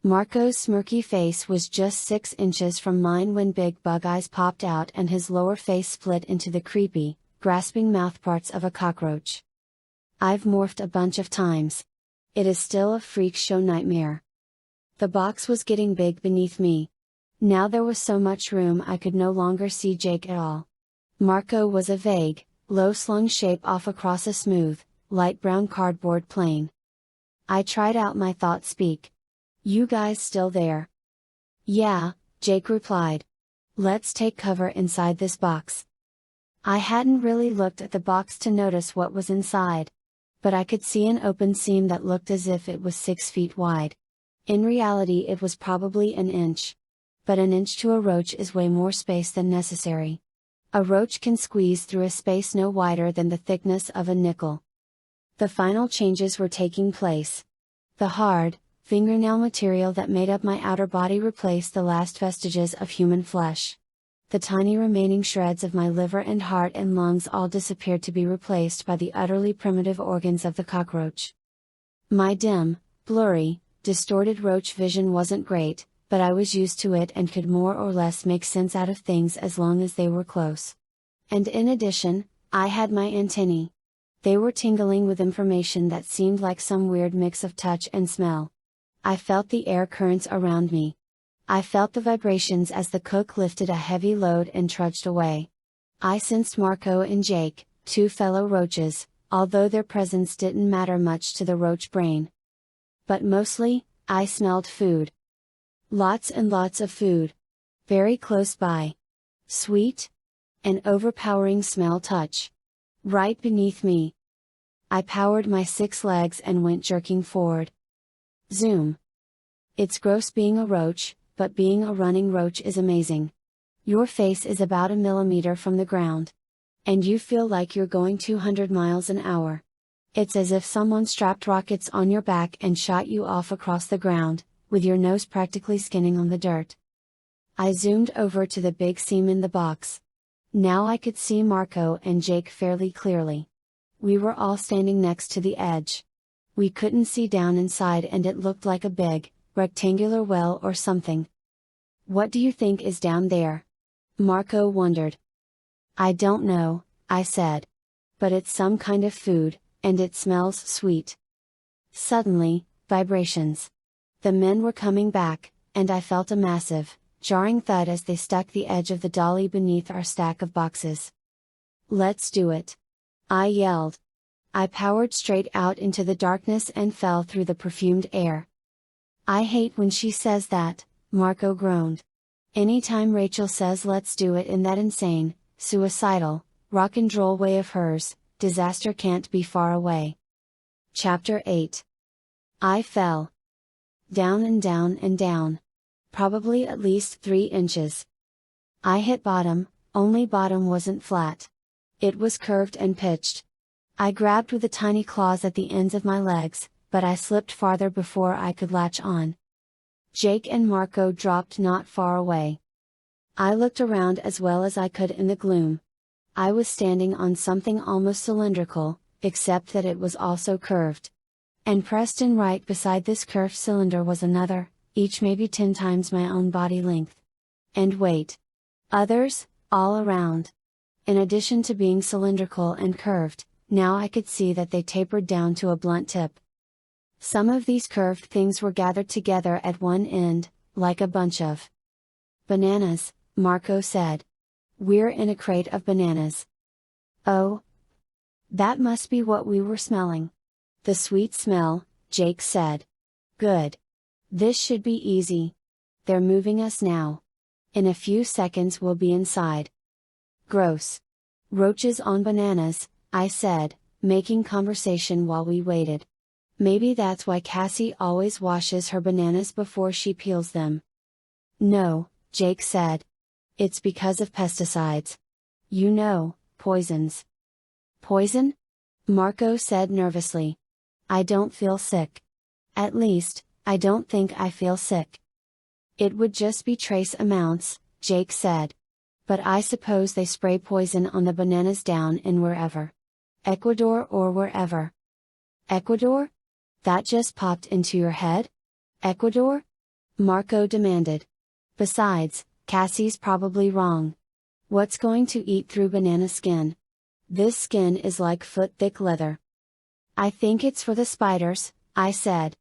Marco's smirky face was just 6 inches from mine when big bug eyes popped out and his lower face split into the creepy, grasping mouthparts of a cockroach. I've morphed a bunch of times. It is still a freak show nightmare. The box was getting big beneath me. Now there was so much room I could no longer see Jake at all. Marco was a vague, low-slung shape off across a smooth, light brown cardboard plane. I tried out my thought speak. You guys still there? Yeah, Jake replied. Let's take cover inside this box. I hadn't really looked at the box to notice what was inside. But I could see an open seam that looked as if it was 6 feet wide. In reality it was probably an inch. But an inch to a roach is way more space than necessary. A roach can squeeze through a space no wider than the thickness of a nickel. The final changes were taking place. The hard, fingernail material that made up my outer body replaced the last vestiges of human flesh. The tiny remaining shreds of my liver and heart and lungs all disappeared to be replaced by the utterly primitive organs of the cockroach. My dim, blurry, distorted roach vision wasn't great, but I was used to it and could more or less make sense out of things as long as they were close. And in addition, I had my antennae. They were tingling with information that seemed like some weird mix of touch and smell. I felt the air currents around me. I felt the vibrations as the cook lifted a heavy load and trudged away. I sensed Marco and Jake, two fellow roaches, although their presence didn't matter much to the roach brain. But mostly, I smelled food. Lots and lots of food. Very close by. Sweet? An overpowering smell touch. Right beneath me. I powered my 6 legs and went jerking forward. Zoom. It's gross being a roach, but being a running roach is amazing. Your face is about a millimeter from the ground. And you feel like you're going 200 miles an hour. It's as if someone strapped rockets on your back and shot you off across the ground, with your nose practically skinning on the dirt. I zoomed over to the big seam in the box. Now I could see Marco and Jake fairly clearly. We were all standing next to the edge. We couldn't see down inside and it looked like a big, rectangular well or something. What do you think is down there? Marco wondered. I don't know, I said. But it's some kind of food, and it smells sweet. Suddenly, vibrations. The men were coming back, and I felt a massive, jarring thud as they stuck the edge of the dolly beneath our stack of boxes. Let's do it! I yelled. I powered straight out into the darkness and fell through the perfumed air. I hate when she says that, Marco groaned. Anytime Rachel says let's do it in that insane, suicidal, rock and roll way of hers, disaster can't be far away. Chapter 8. I fell. Down and down and down. Probably at least 3 inches. I hit bottom, only bottom wasn't flat. It was curved and pitched. I grabbed with the tiny claws at the ends of my legs, but I slipped farther before I could latch on. Jake and Marco dropped not far away. I looked around as well as I could in the gloom. I was standing on something almost cylindrical, except that it was also curved. And pressed in right beside this curved cylinder was another, each maybe 10 times my own body length. And wait. Others, all around. In addition to being cylindrical and curved, now I could see that they tapered down to a blunt tip. Some of these curved things were gathered together at one end, like a bunch of bananas, Marco said. We're in a crate of bananas. Oh. That must be what we were smelling. The sweet smell, Jake said. Good. This should be easy. They're moving us now. In a few seconds we'll be inside. Gross. Roaches on bananas, I said, making conversation while we waited. Maybe that's why Cassie always washes her bananas before she peels them. No, Jake said. It's because of pesticides. You know, poisons. Poison? Marco said nervously. I don't feel sick. At least, I don't think I feel sick. It would just be trace amounts, Jake said. But I suppose they spray poison on the bananas down in wherever. Ecuador or wherever. Ecuador? That just popped into your head? Ecuador? Marco demanded. Besides, Cassie's probably wrong. What's going to eat through banana skin? This skin is like foot-thick leather. I think it's for the spiders, I said.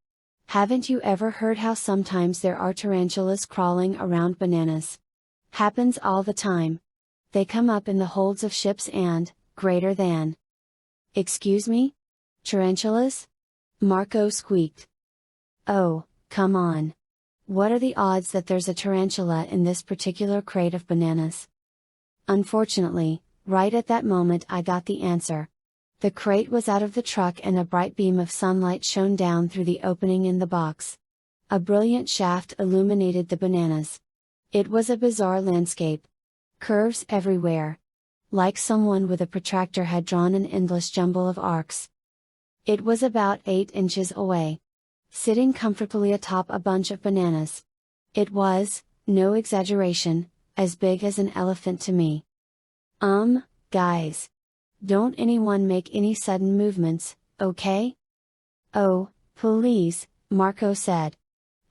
Haven't you ever heard how sometimes there are tarantulas crawling around bananas? Happens all the time. They come up in the holds of ships and, greater than. Excuse me? Tarantulas? Marco squeaked. Oh, come on. What are the odds that there's a tarantula in this particular crate of bananas? Unfortunately, right at that moment I got the answer. The crate was out of the truck and a bright beam of sunlight shone down through the opening in the box. A brilliant shaft illuminated the bananas. It was a bizarre landscape. Curves everywhere. Like someone with a protractor had drawn an endless jumble of arcs. It was about 8 inches away. Sitting comfortably atop a bunch of bananas. It was, no exaggeration, as big as an elephant to me. Guys. Don't anyone make any sudden movements, okay? Oh, please, Marco said.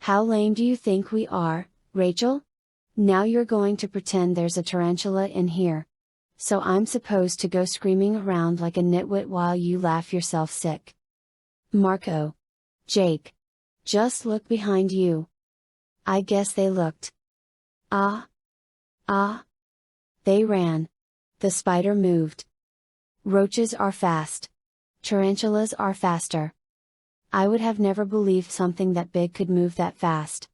How lame do you think we are, Rachel? Now you're going to pretend there's a tarantula in here. So I'm supposed to go screaming around like a nitwit while you laugh yourself sick. Marco. Jake. Just look behind you. I guess they looked. Ah. They ran. The spider moved. Roaches are fast. Tarantulas are faster. I would have never believed something that big could move that fast.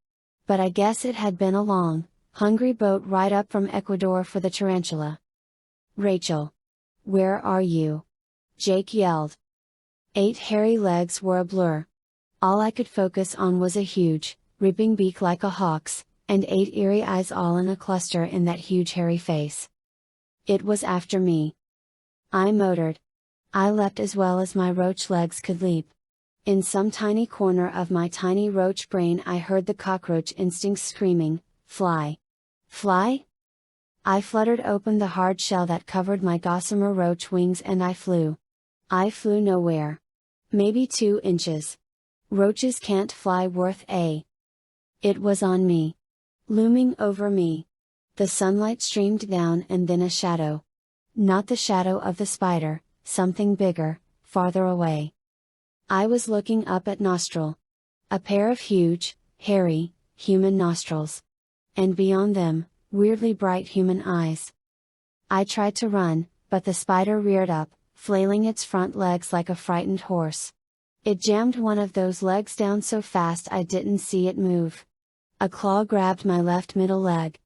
But I guess it had been a long, hungry boat ride up from Ecuador for the tarantula. Rachel. Where are you? Jake yelled. 8 hairy legs were a blur. All I could focus on was a huge, ripping beak like a hawk's, and 8 eerie eyes all in a cluster in that huge hairy face. It was after me. I motored. I leapt as well as my roach legs could leap. In some tiny corner of my tiny roach brain I heard the cockroach instincts screaming, "Fly! Fly!" I fluttered open the hard shell that covered my gossamer roach wings and I flew. I flew nowhere. Maybe 2 inches. Roaches can't fly worth a. It was on me. Looming over me. The sunlight streamed down and then a shadow. Not the shadow of the spider, something bigger, farther away. I was looking up at nostril. A pair of huge, hairy, human nostrils. And beyond them, weirdly bright human eyes. I tried to run, but the spider reared up, flailing its front legs like a frightened horse. It jammed one of those legs down so fast I didn't see it move. A claw grabbed my left middle leg.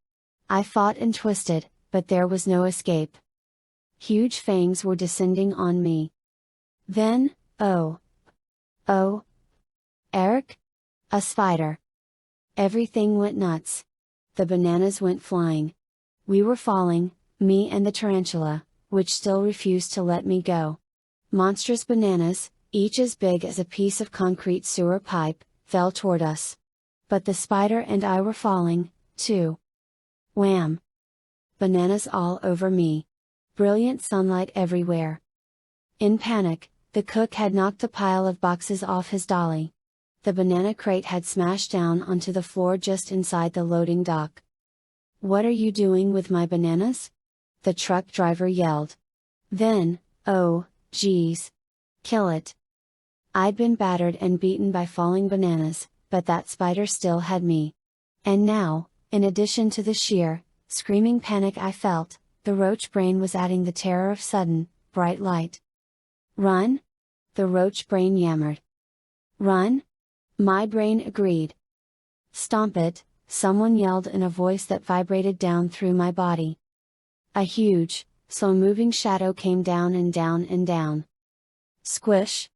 I fought and twisted, but there was no escape. Huge fangs were descending on me. Then, oh, Yeerk? A spider. Everything went nuts. The bananas went flying. We were falling, me and the tarantula, which still refused to let me go. Monstrous bananas, each as big as a piece of concrete sewer pipe, fell toward us. But the spider and I were falling, too. Wham! Bananas all over me. Brilliant sunlight everywhere. In panic, the cook had knocked the pile of boxes off his dolly. The banana crate had smashed down onto the floor just inside the loading dock. "What are you doing with my bananas?" the truck driver yelled. Then, oh, geez. Kill it. I'd been battered and beaten by falling bananas, but that spider still had me. And now, in addition to the sheer, screaming panic I felt, the roach brain was adding the terror of sudden, bright light. "Run?" the roach brain yammered. "Run?" my brain agreed. "Stomp it," someone yelled in a voice that vibrated down through my body. A huge, slow-moving shadow came down and down and down. Squish!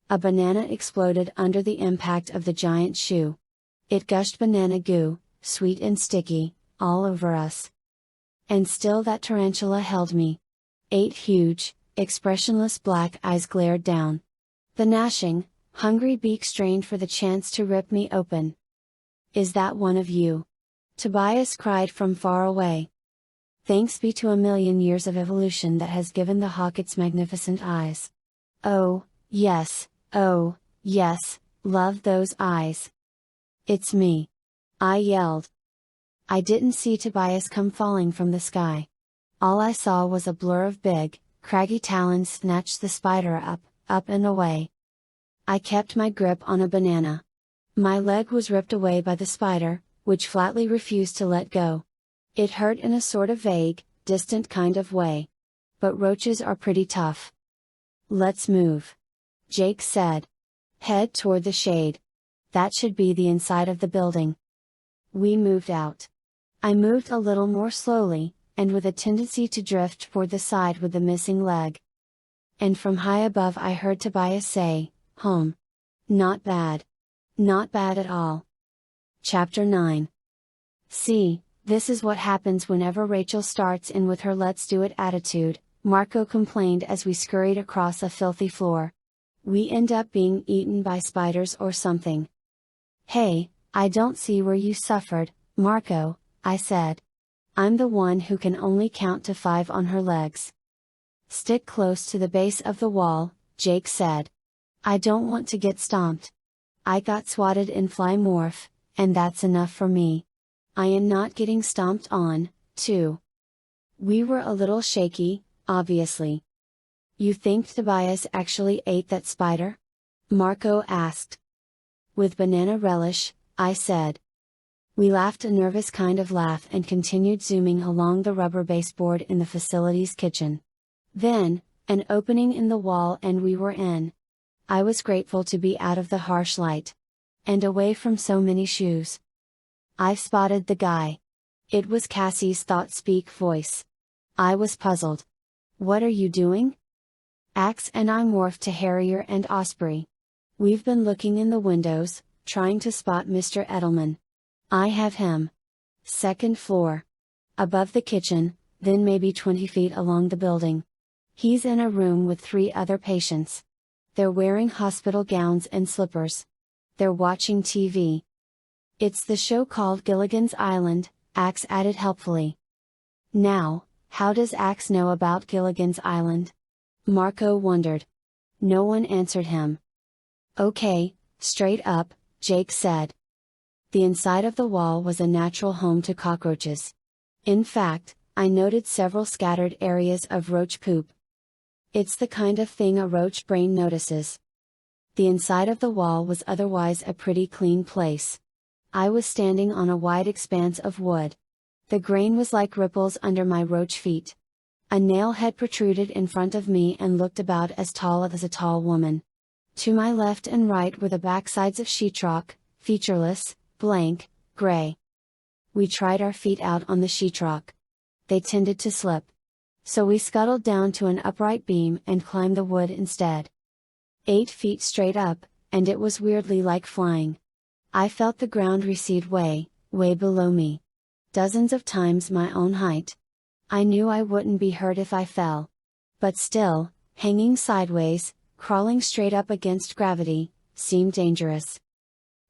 A banana exploded under the impact of the giant shoe. It gushed banana goo, sweet and sticky, all over us. And still that tarantula held me. 8 huge, expressionless black eyes glared down. The gnashing, hungry beak strained for the chance to rip me open. "Is that one of you?" Tobias cried from far away. Thanks be to a million years of evolution that has given the hawk its magnificent eyes. Oh, yes, love those eyes. "It's me!" I yelled. I didn't see Tobias come falling from the sky. All I saw was a blur of big, craggy talons snatch the spider up and away. I kept my grip on a banana. My leg was ripped away by the spider, which flatly refused to let go. It hurt in a sort of vague, distant kind of way. But roaches are pretty tough. "Let's move," Jake said. "Head toward the shade. That should be the inside of the building." We moved out. I moved a little more slowly, and with a tendency to drift toward the side with the missing leg. And from high above I heard Tobias say, "Home. Not bad. Not bad at all." Chapter 9. "See, this is what happens whenever Rachel starts in with her let's do it attitude," Marco complained as we scurried across a filthy floor. "We end up being eaten by spiders or something." "Hey, I don't see where you suffered, Marco," I said. "I'm the one who can only count to 5 on her legs." "Stick close to the base of the wall," Jake said. "I don't want to get stomped. I got swatted in fly morph, and that's enough for me. I am not getting stomped on, too. We were a little shaky, obviously. You think Tobias actually ate that spider? Marco asked. With banana relish, I said. We laughed a nervous kind of laugh and continued zooming along the rubber baseboard in the facility's kitchen. Then, an opening in the wall and we were in. I was grateful to be out of the harsh light. And away from so many shoes. I've spotted the guy. It was Cassie's thought-speak voice. I was puzzled. What are you doing? Ax and I morphed to Harrier and Osprey. We've been looking in the windows, trying to spot Mr. Edelman. I have him. Second floor. Above the kitchen, then maybe 20 feet along the building. He's in a room with 3 other patients. They're wearing hospital gowns and slippers. They're watching TV. It's the show called Gilligan's Island, Ax added helpfully. Now, how does Ax know about Gilligan's Island? Marco wondered. No one answered him. Okay, straight up, Jake said. The inside of the wall was a natural home to cockroaches. In fact, I noted several scattered areas of roach poop. It's the kind of thing a roach brain notices. The inside of the wall was otherwise a pretty clean place. I was standing on a wide expanse of wood. The grain was like ripples under my roach feet. A nail head protruded in front of me and looked about as tall as a tall woman. To my left and right were the backsides of sheetrock, featureless, blank, gray. We tried our feet out on the sheetrock. They tended to slip. So we scuttled down to an upright beam and climbed the wood instead. 8 feet straight up, and it was weirdly like flying. I felt the ground recede way, way below me. Dozens of times my own height. I knew I wouldn't be hurt if I fell. But still, hanging sideways, crawling straight up against gravity, seemed dangerous.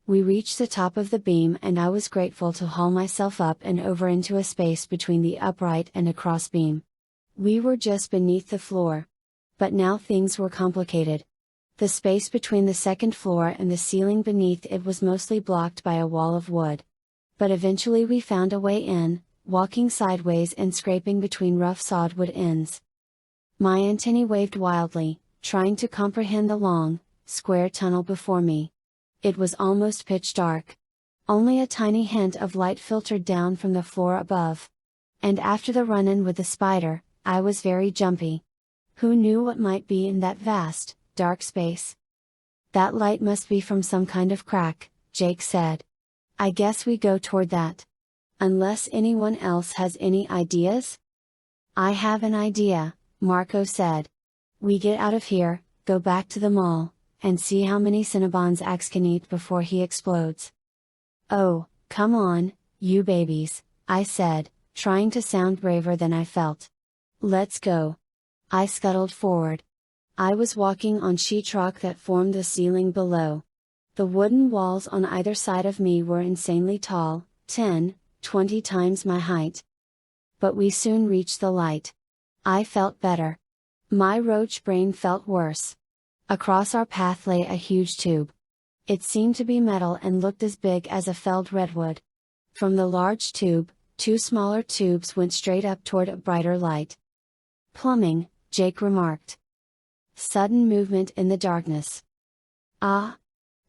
We reached the top of the beam and I was grateful to haul myself up and over into a space between the upright and a cross beam. We were just beneath the floor. But now things were complicated. The space between the second floor and the ceiling beneath it was mostly blocked by a wall of wood. But eventually we found a way in, walking sideways and scraping between rough sawed-wood ends. My antennae waved wildly, trying to comprehend the long, square tunnel before me. It was almost pitch dark. Only a tiny hint of light filtered down from the floor above. And after the run-in with the spider, I was very jumpy. Who knew what might be in that vast, dark space? That light must be from some kind of crack, Jake said. I guess we go toward that. Unless anyone else has any ideas? I have an idea, Marco said. We get out of here, go back to the mall, and see how many Cinnabons Ax can eat before he explodes. Oh, come on, you babies, I said, trying to sound braver than I felt. Let's go. I scuttled forward. I was walking on sheetrock that formed the ceiling below. The wooden walls on either side of me were insanely tall, 10, 20 times my height. But we soon reached the light. I felt better. My roach brain felt worse. Across our path lay a huge tube. It seemed to be metal and looked as big as a felled redwood. From the large tube, 2 smaller tubes went straight up toward a brighter light. Plumbing, Jake remarked. Sudden movement in the darkness. Ah!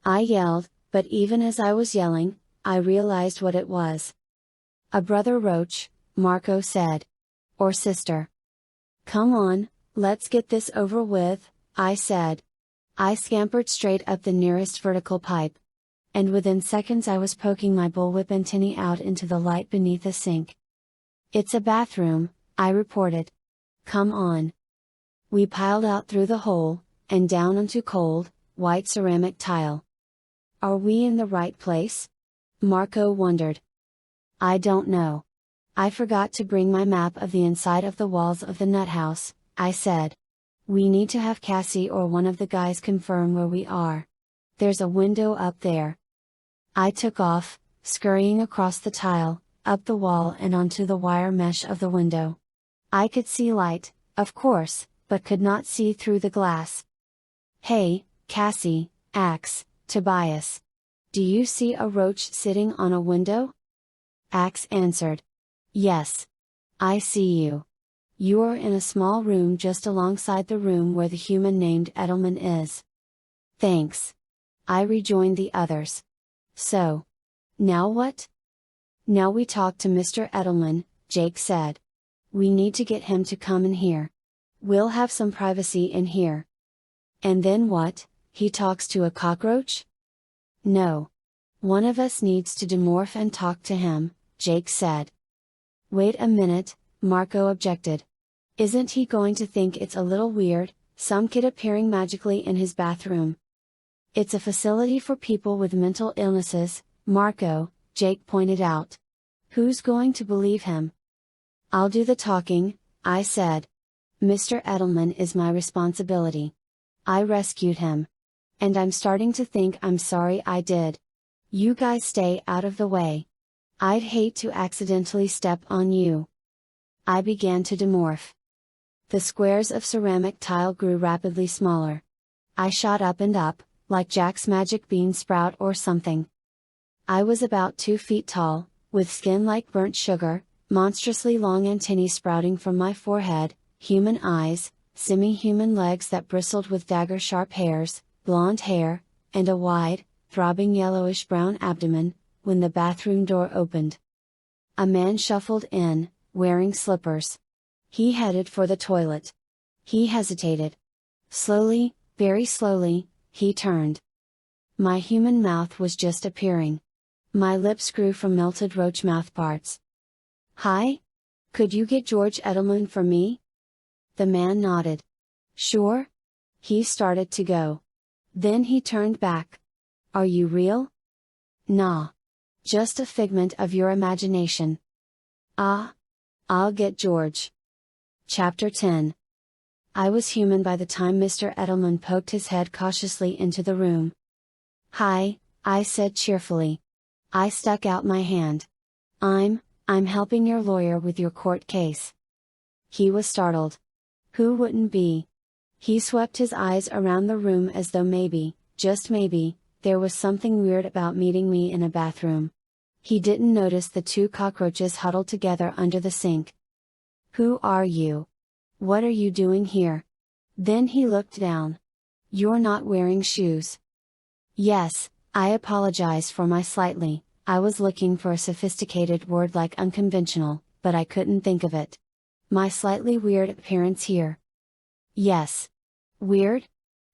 I yelled, but even as I was yelling, I realized what it was. A brother roach, Marco said. Or sister. Come on, let's get this over with, I said. I scampered straight up the nearest vertical pipe. And within seconds I was poking my bullwhip antennae out into the light beneath the sink. It's a bathroom, I reported. Come on. We piled out through the hole, and down onto cold, white ceramic tile. Are we in the right place? Marco wondered. I don't know. I forgot to bring my map of the inside of the walls of the nut house, I said. We need to have Cassie or one of the guys confirm where we are. There's a window up there. I took off, scurrying across the tile, up the wall and onto the wire mesh of the window. I could see light, of course, but could not see through the glass. Hey, Cassie, Ax, Tobias. Do you see a roach sitting on a window? Ax answered. Yes. I see you. You are in a small room just alongside the room where the human named Edelman is. Thanks. I rejoined the others. So. Now what? Now we talk to Mr. Edelman, Jake said. We need to get him to come in here. We'll have some privacy in here. And then what? He talks to a cockroach? No. One of us needs to demorph and talk to him, Jake said. Wait a minute, Marco objected. Isn't he going to think it's a little weird, some kid appearing magically in his bathroom? It's a facility for people with mental illnesses, Marco, Jake pointed out. Who's going to believe him? I'll do the talking, I said. Mr. Edelman is my responsibility. I rescued him. And I'm starting to think I'm sorry I did. You guys stay out of the way. I'd hate to accidentally step on you. I began to demorph. The squares of ceramic tile grew rapidly smaller. I shot up and up, like Jack's magic bean sprout or something. I was about 2 feet tall, with skin like burnt sugar, monstrously long antennae sprouting from my forehead, human eyes, semi-human legs that bristled with dagger-sharp hairs, blonde hair, and a wide, throbbing yellowish-brown abdomen, when the bathroom door opened. A man shuffled in, wearing slippers. He headed for the toilet. He hesitated. Slowly, very slowly, he turned. My human mouth was just appearing. My lips grew from melted roach mouth parts. Hi? Could you get George Edelman for me? The man nodded. Sure? He started to go. Then he turned back. Are you real? Nah. Just a figment of your imagination. Ah. I'll get George. Chapter 10. I was human by the time Mr. Edelman poked his head cautiously into the room. Hi, I said cheerfully. I stuck out my hand. I'm helping your lawyer with your court case. He was startled. Who wouldn't be? He swept his eyes around the room as though maybe, just maybe, there was something weird about meeting me in a bathroom. He didn't notice the 2 cockroaches huddled together under the sink. Who are you? What are you doing here? Then he looked down. You're not wearing shoes. Yes, I apologize for my slightly, I was looking for a sophisticated word like unconventional, but I couldn't think of it. My slightly weird appearance here. Yes. Weird?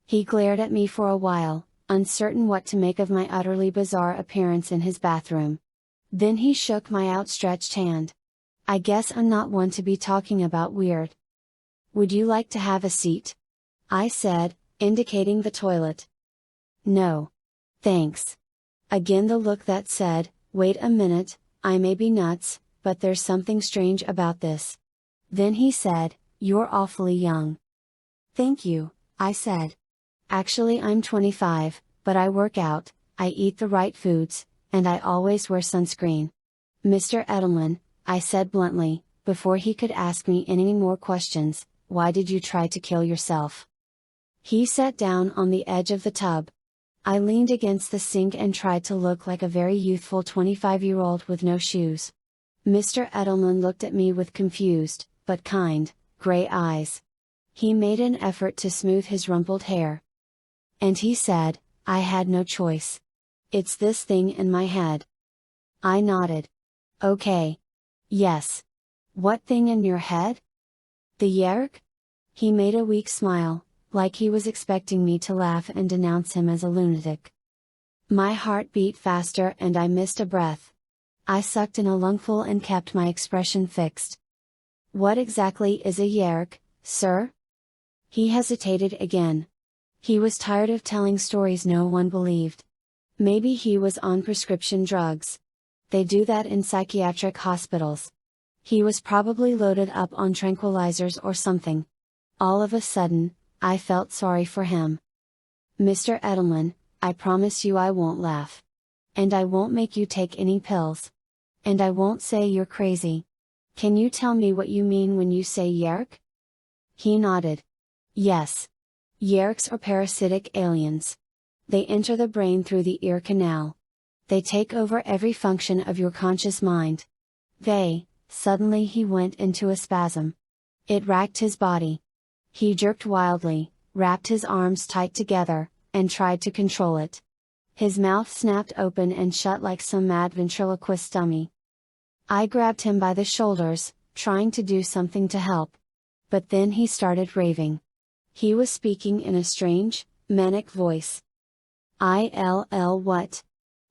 He glared at me for a while, uncertain what to make of my utterly bizarre appearance in his bathroom. Then he shook my outstretched hand. I guess I'm not one to be talking about weird. Would you like to have a seat? I said, indicating the toilet. No. Thanks. Again the look that said, wait a minute, I may be nuts, but there's something strange about this. Then he said, you're awfully young. Thank you, I said. Actually I'm 25, but I work out, I eat the right foods, and I always wear sunscreen. Mr. Edelman, I said bluntly, before he could ask me any more questions, why did you try to kill yourself? He sat down on the edge of the tub. I leaned against the sink and tried to look like a very youthful 25-year-old with no shoes. Mr. Edelman looked at me with confused, but kind, gray eyes. He made an effort to smooth his rumpled hair. And he said, I had no choice. It's this thing in my head. I nodded. Okay. Yes. What thing in your head? The Yeerk? He made a weak smile, like he was expecting me to laugh and denounce him as a lunatic. My heart beat faster and I missed a breath. I sucked in a lungful and kept my expression fixed. What exactly is a Yeerk, sir? He hesitated again. He was tired of telling stories no one believed. Maybe he was on prescription drugs. They do that in psychiatric hospitals. He was probably loaded up on tranquilizers or something. All of a sudden, I felt sorry for him. Mr. Edelman, I promise you I won't laugh. And I won't make you take any pills. And I won't say you're crazy. Can you tell me what you mean when you say Yeerk? He nodded. Yes. Yeerks are parasitic aliens. They enter the brain through the ear canal, They take over every function of your conscious mind. Suddenly he went into a spasm. It racked his body. He jerked wildly, wrapped his arms tight together, and tried to control it. His mouth snapped open and shut like some mad ventriloquist dummy. I grabbed him by the shoulders, trying to do something to help. But then he started raving. He was speaking in a strange, manic voice. What?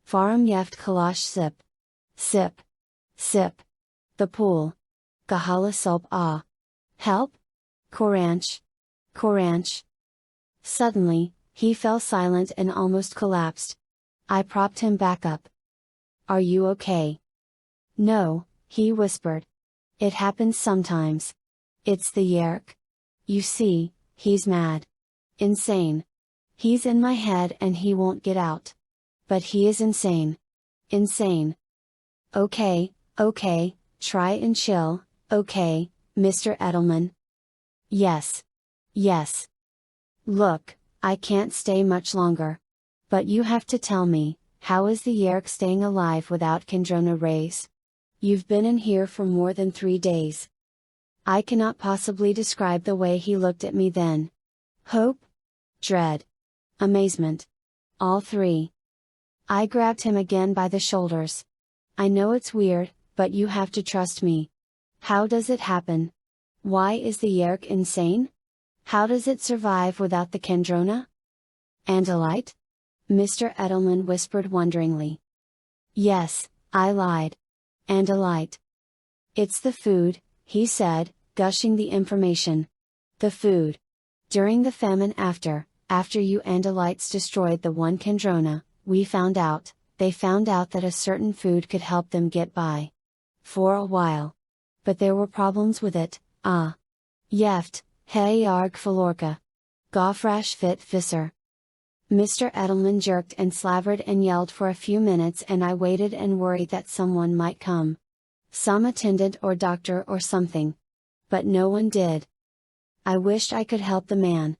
Farum yeft kalash sip. Sip. Sip. The pool. Gahala sulp ah. Help? Koranch. Koranch. Suddenly, he fell silent and almost collapsed. I propped him back up. Are you okay? No, he whispered. It happens sometimes. It's the Yeerk. You see, he's mad. Insane. He's in my head and he won't get out. But he is insane. Insane. Okay, try and chill, okay, Mr. Edelman. Yes. Yes. Look, I can't stay much longer. But you have to tell me, how is the Yeerk staying alive without Kendrona rays? You've been in here for more than 3 days. I cannot possibly describe the way he looked at me then. Hope? Dread. Amazement. All three. I grabbed him again by the shoulders. I know it's weird, but you have to trust me. How does it happen? Why is the Yeerk insane? How does it survive without the Kendrona? Andalite? Mr. Edelman whispered wonderingly. Yes, I lied. Andalite. It's the food, he said, gushing the information. The food. During the famine after you Andalites destroyed the one Kendrona, they found out that a certain food could help them get by. For a while. But there were problems with it, Yeft, Heyarg Falorka. Gofrash fit Visser. Mr. Edelman jerked and slavered and yelled for a few minutes and I waited and worried that someone might come. Some attendant or doctor or something. But no one did. I wished I could help the man.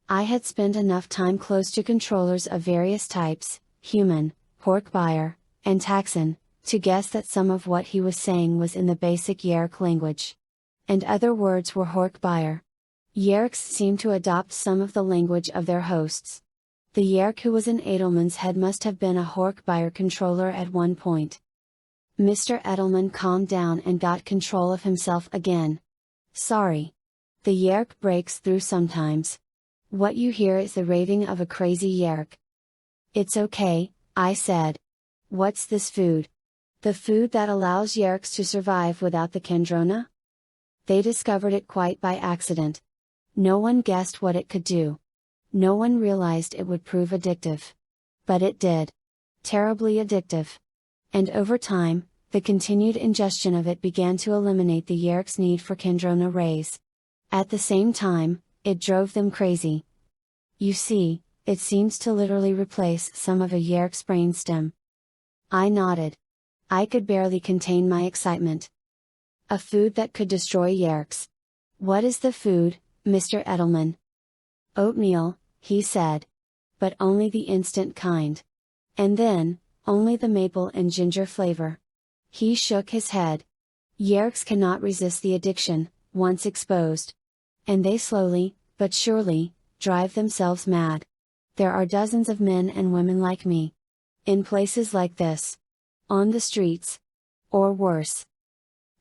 I had spent enough time close to controllers of various types, human, Hork-Buyer, and Taxon, to guess that some of what he was saying was in the basic Yeerk language. And other words were Hork-Buyer. Yeerks seemed to adopt some of the language of their hosts. The Yeerk who was in Edelman's head must have been a Hork-Buyer controller at one point. Mr. Edelman calmed down and got control of himself again. Sorry. The Yeerk breaks through sometimes. What you hear is the raving of a crazy Yeerk. It's okay, I said. What's this food? The food that allows Yeerks to survive without the Kendrona? They discovered it quite by accident. No one guessed what it could do. No one realized it would prove addictive. But it did. Terribly addictive. And over time, the continued ingestion of it began to eliminate the Yeerk's need for Kendrona rays. At the same time, it drove them crazy. You see, it seems to literally replace some of a Yeerk's brainstem. I nodded. I could barely contain my excitement. A food that could destroy Yeerks. What is the food, Mr. Edelman? Oatmeal, he said. But only the instant kind. And then, only the maple and ginger flavor. He shook his head. Yeerks cannot resist the addiction, once exposed. And they slowly, but surely, drive themselves mad. There are dozens of men and women like me. In places like this. On the streets. Or worse.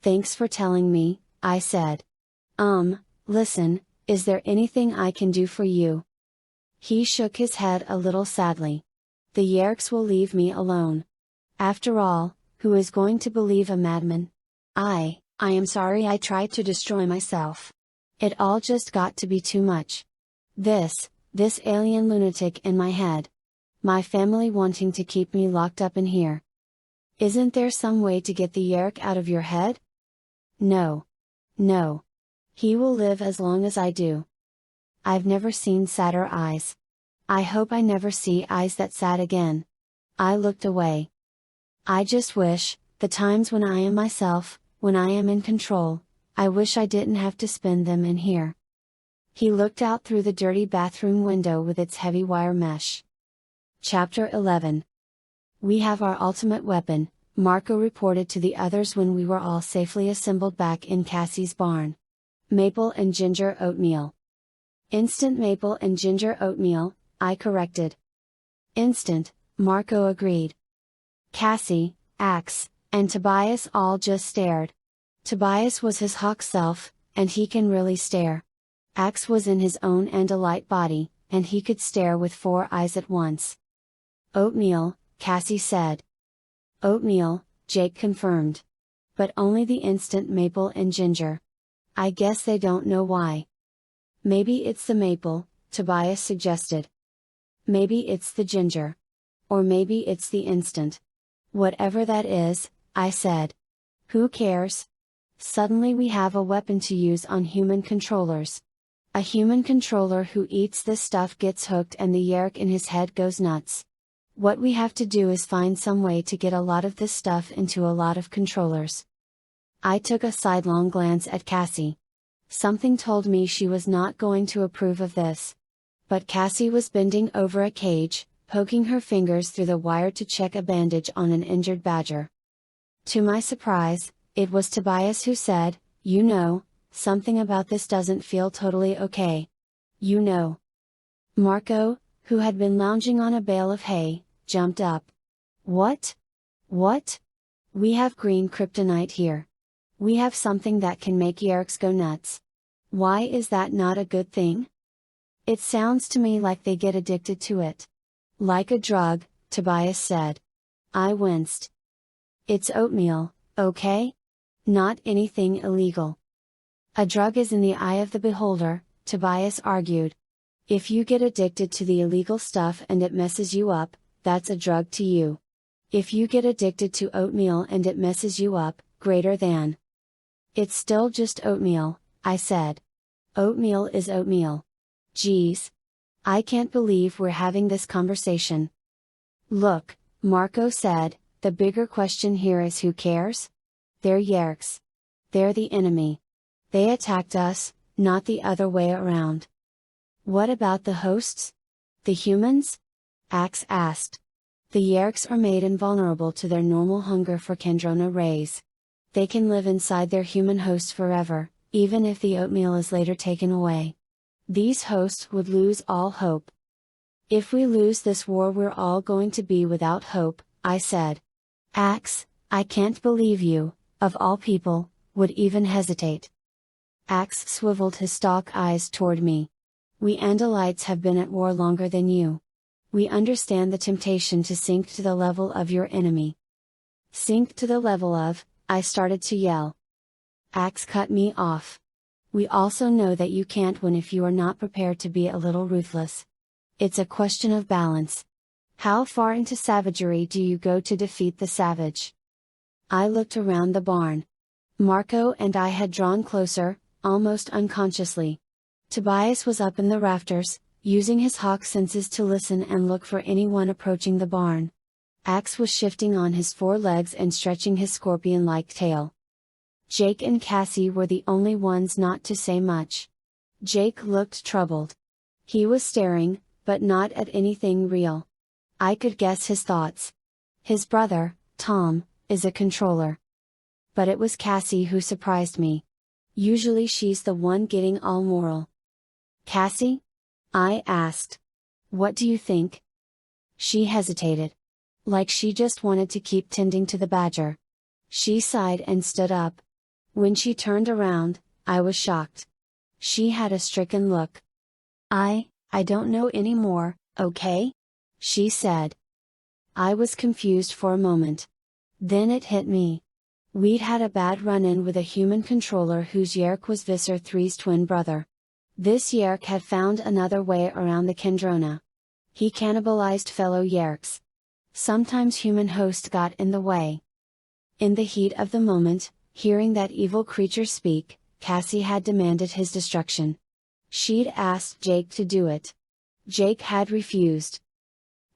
Thanks for telling me, I said. Listen, is there anything I can do for you? He shook his head a little sadly. The Yeerks will leave me alone. After all, who is going to believe a madman? I am sorry I tried to destroy myself. It all just got to be too much. This alien lunatic in my head. My family wanting to keep me locked up in here. Isn't there some way to get the Yeerk out of your head? No. No. He will live as long as I do. I've never seen sadder eyes. I hope I never see eyes that sad again. I looked away. I just wish, the times when I am myself, when I am in control, I wish I didn't have to spend them in here. He looked out through the dirty bathroom window with its heavy wire mesh. Chapter 11. We have our ultimate weapon, Marco reported to the others when we were all safely assembled back in Cassie's barn. Maple and ginger oatmeal. Instant maple and ginger oatmeal, I corrected. Instant, Marco agreed. Cassie, Ax, and Tobias all just stared. Tobias was his hawk self, and he can really stare. Ax was in his own Andalite body, and he could stare with 4 eyes at once. Oatmeal, Cassie said. Oatmeal, Jake confirmed. But only the instant maple and ginger. I guess they don't know why. Maybe it's the maple, Tobias suggested. Maybe it's the ginger. Or maybe it's the instant. Whatever that is, I said. Who cares? Suddenly we have a weapon to use on human controllers. A human controller who eats this stuff gets hooked and the Yeerk in his head goes nuts. What we have to do is find some way to get a lot of this stuff into a lot of controllers. I took a sidelong glance at Cassie. Something told me she was not going to approve of this. But Cassie was bending over a cage, poking her fingers through the wire to check a bandage on an injured badger. To my surprise, it was Tobias who said, "You know, something about this doesn't feel totally okay. You know." Marco, who had been lounging on a bale of hay, jumped up. What? What? We have green kryptonite here. We have something that can make Yeerks go nuts. Why is that not a good thing? It sounds to me like they get addicted to it. Like a drug, Tobias said. I winced. It's oatmeal, okay? Not anything illegal. A drug is in the eye of the beholder, Tobias argued. If you get addicted to the illegal stuff and it messes you up, that's a drug to you. If you get addicted to oatmeal and it messes you up, greater than. It's still just oatmeal, I said. Oatmeal is oatmeal. Geez. I can't believe we're having this conversation. Look, Marco said, the bigger question here is who cares? They're Yeerks. They're the enemy. They attacked us, not the other way around. What about the hosts? The humans? Ax asked. The Yeerks are made invulnerable to their normal hunger for Kandrona rays. They can live inside their human hosts forever, even if the oatmeal is later taken away. These hosts would lose all hope. If we lose this war, we're all going to be without hope, I said. Ax, I can't believe you, of all people, would even hesitate. Ax swiveled his stalk eyes toward me. We Andalites have been at war longer than you. We understand the temptation to sink to the level of your enemy. Sink to the level of, I started to yell. Ax cut me off. We also know that you can't win if you are not prepared to be a little ruthless. It's a question of balance. How far into savagery do you go to defeat the savage? I looked around the barn. Marco and I had drawn closer, almost unconsciously. Tobias was up in the rafters, using his hawk senses to listen and look for anyone approaching the barn. Ax was shifting on his 4 legs and stretching his scorpion-like tail. Jake and Cassie were the only ones not to say much. Jake looked troubled. He was staring, but not at anything real. I could guess his thoughts. His brother, Tom, is a controller. But it was Cassie who surprised me. Usually she's the one getting all moral. Cassie? I asked. What do you think? She hesitated. Like she just wanted to keep tending to the badger. She sighed and stood up. When she turned around, I was shocked. She had a stricken look. I don't know anymore, okay? She said. I was confused for a moment. Then it hit me. We'd had a bad run-in with a human controller whose Yeerk was Visser Three's twin brother. This Yeerk had found another way around the Kandrona. He cannibalized fellow Yeerks. Sometimes human host got in the way. In the heat of the moment, hearing that evil creature speak, Cassie had demanded his destruction. She'd asked Jake to do it. Jake had refused.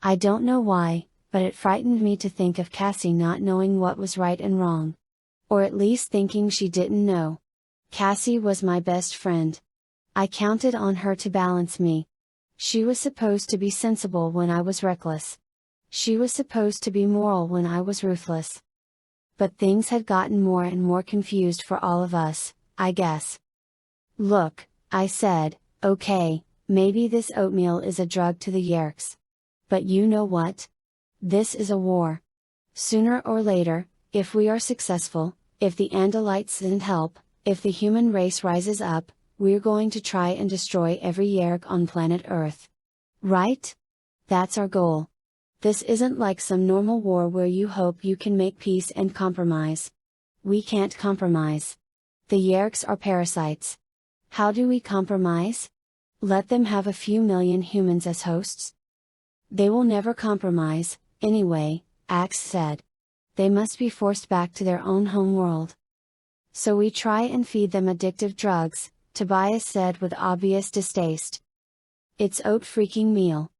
I don't know why, but it frightened me to think of Cassie not knowing what was right and wrong. Or at least thinking she didn't know. Cassie was my best friend. I counted on her to balance me. She was supposed to be sensible when I was reckless. She was supposed to be moral when I was ruthless. But things had gotten more and more confused for all of us, I guess. Look, I said, okay, maybe this oatmeal is a drug to the Yeerks. But you know what? This is a war. Sooner or later, if we are successful, if the Andalites send help, if the human race rises up, we're going to try and destroy every Yeerk on planet Earth. Right? That's our goal. This isn't like some normal war where you hope you can make peace and compromise. We can't compromise. The Yeerks are parasites. How do we compromise? Let them have a few million humans as hosts? They will never compromise, anyway, Ax said. They must be forced back to their own home world. So we try and feed them addictive drugs, Tobias said with obvious distaste. It's oat freaking meal.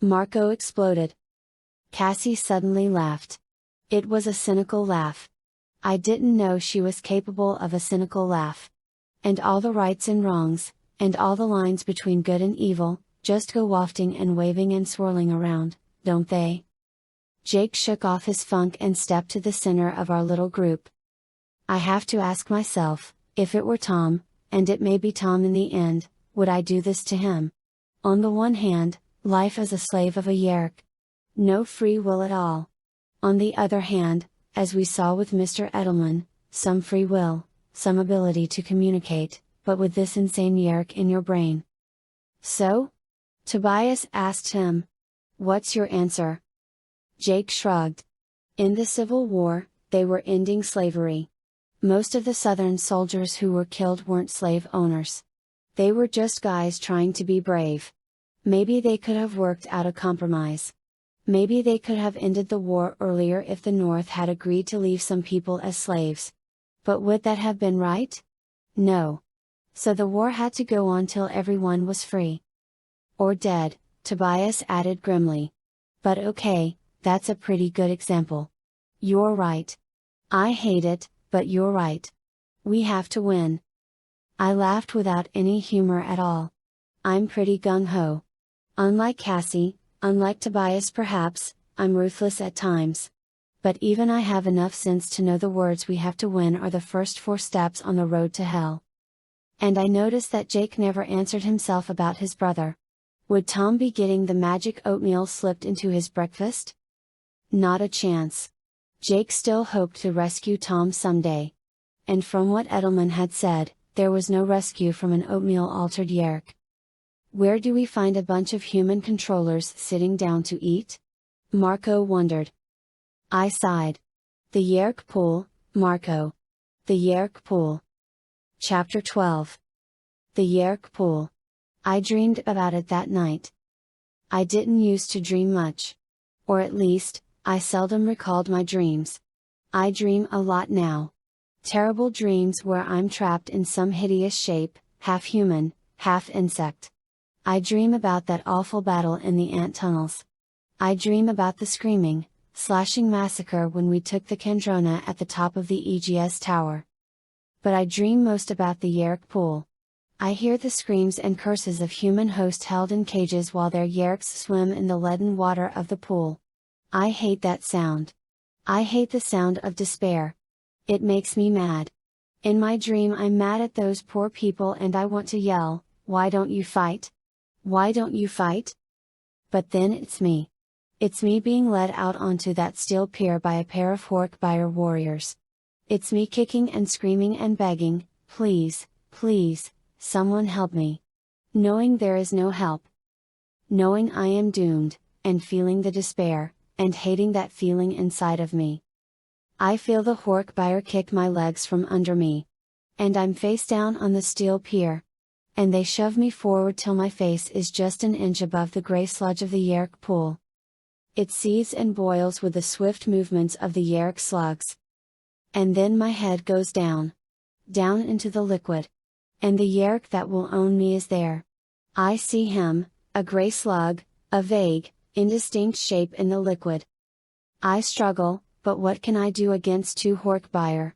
Marco exploded. Cassie suddenly laughed. It was a cynical laugh. I didn't know she was capable of a cynical laugh. And all the rights and wrongs, and all the lines between good and evil, just go wafting and waving and swirling around, don't they? Jake shook off his funk and stepped to the center of our little group. I have to ask myself, if it were Tom, and it may be Tom in the end, would I do this to him? On the one hand, life as a slave of a Yeerk. No free will at all. On the other hand, as we saw with Mr. Edelman, some free will, some ability to communicate, but with this insane Yeerk in your brain. So? Tobias asked him. What's your answer? Jake shrugged. In the Civil War, they were ending slavery. Most of the Southern soldiers who were killed weren't slave owners. They were just guys trying to be brave. Maybe they could have worked out a compromise. Maybe they could have ended the war earlier if the North had agreed to leave some people as slaves. But would that have been right? No. So the war had to go on till everyone was free. Or dead, Tobias added grimly. But okay, that's a pretty good example. You're right. I hate it, but you're right. We have to win. I laughed without any humor at all. I'm pretty gung-ho. Unlike Cassie, unlike Tobias perhaps, I'm ruthless at times. But even I have enough sense to know the words we have to win are the first 4 steps on the road to hell. And I noticed that Jake never answered himself about his brother. Would Tom be getting the magic oatmeal slipped into his breakfast? Not a chance. Jake still hoped to rescue Tom someday. And from what Edelman had said, there was no rescue from an oatmeal-altered Yeerk. Where do we find a bunch of human controllers sitting down to eat? Marco wondered. I sighed. The Yeerk pool, Marco. The Yeerk pool. Chapter 12. The Yeerk pool. I dreamed about it that night. I didn't used to dream much. Or at least, I seldom recalled my dreams. I dream a lot now. Terrible dreams where I'm trapped in some hideous shape, half human, half insect. I dream about that awful battle in the ant tunnels. I dream about the screaming, slashing massacre when we took the Kandrona at the top of the EGS tower. But I dream most about the Yeerk pool. I hear the screams and curses of human hosts held in cages while their Yeerks swim in the leaden water of the pool. I hate that sound. I hate the sound of despair. It makes me mad. In my dream I'm mad at those poor people and I want to yell, why don't you fight? Why don't you fight? But then it's me. It's me being led out onto that steel pier by a pair of Hork-Buyer warriors. It's me kicking and screaming and begging, please, please, someone help me. Knowing there is no help. Knowing I am doomed, and feeling the despair, and hating that feeling inside of me. I feel the Hork-Buyer kick my legs from under me. And I'm face down on the steel pier. And they shove me forward till my face is just an inch above the gray sludge of the Yeerk pool. It seethes and boils with the swift movements of the Yeerk slugs. And then my head goes down. Down into the liquid. And the Yeerk that will own me is there. I see him, a gray slug, a vague, indistinct shape in the liquid. I struggle, but what can I do against 2 Hork-Buyer?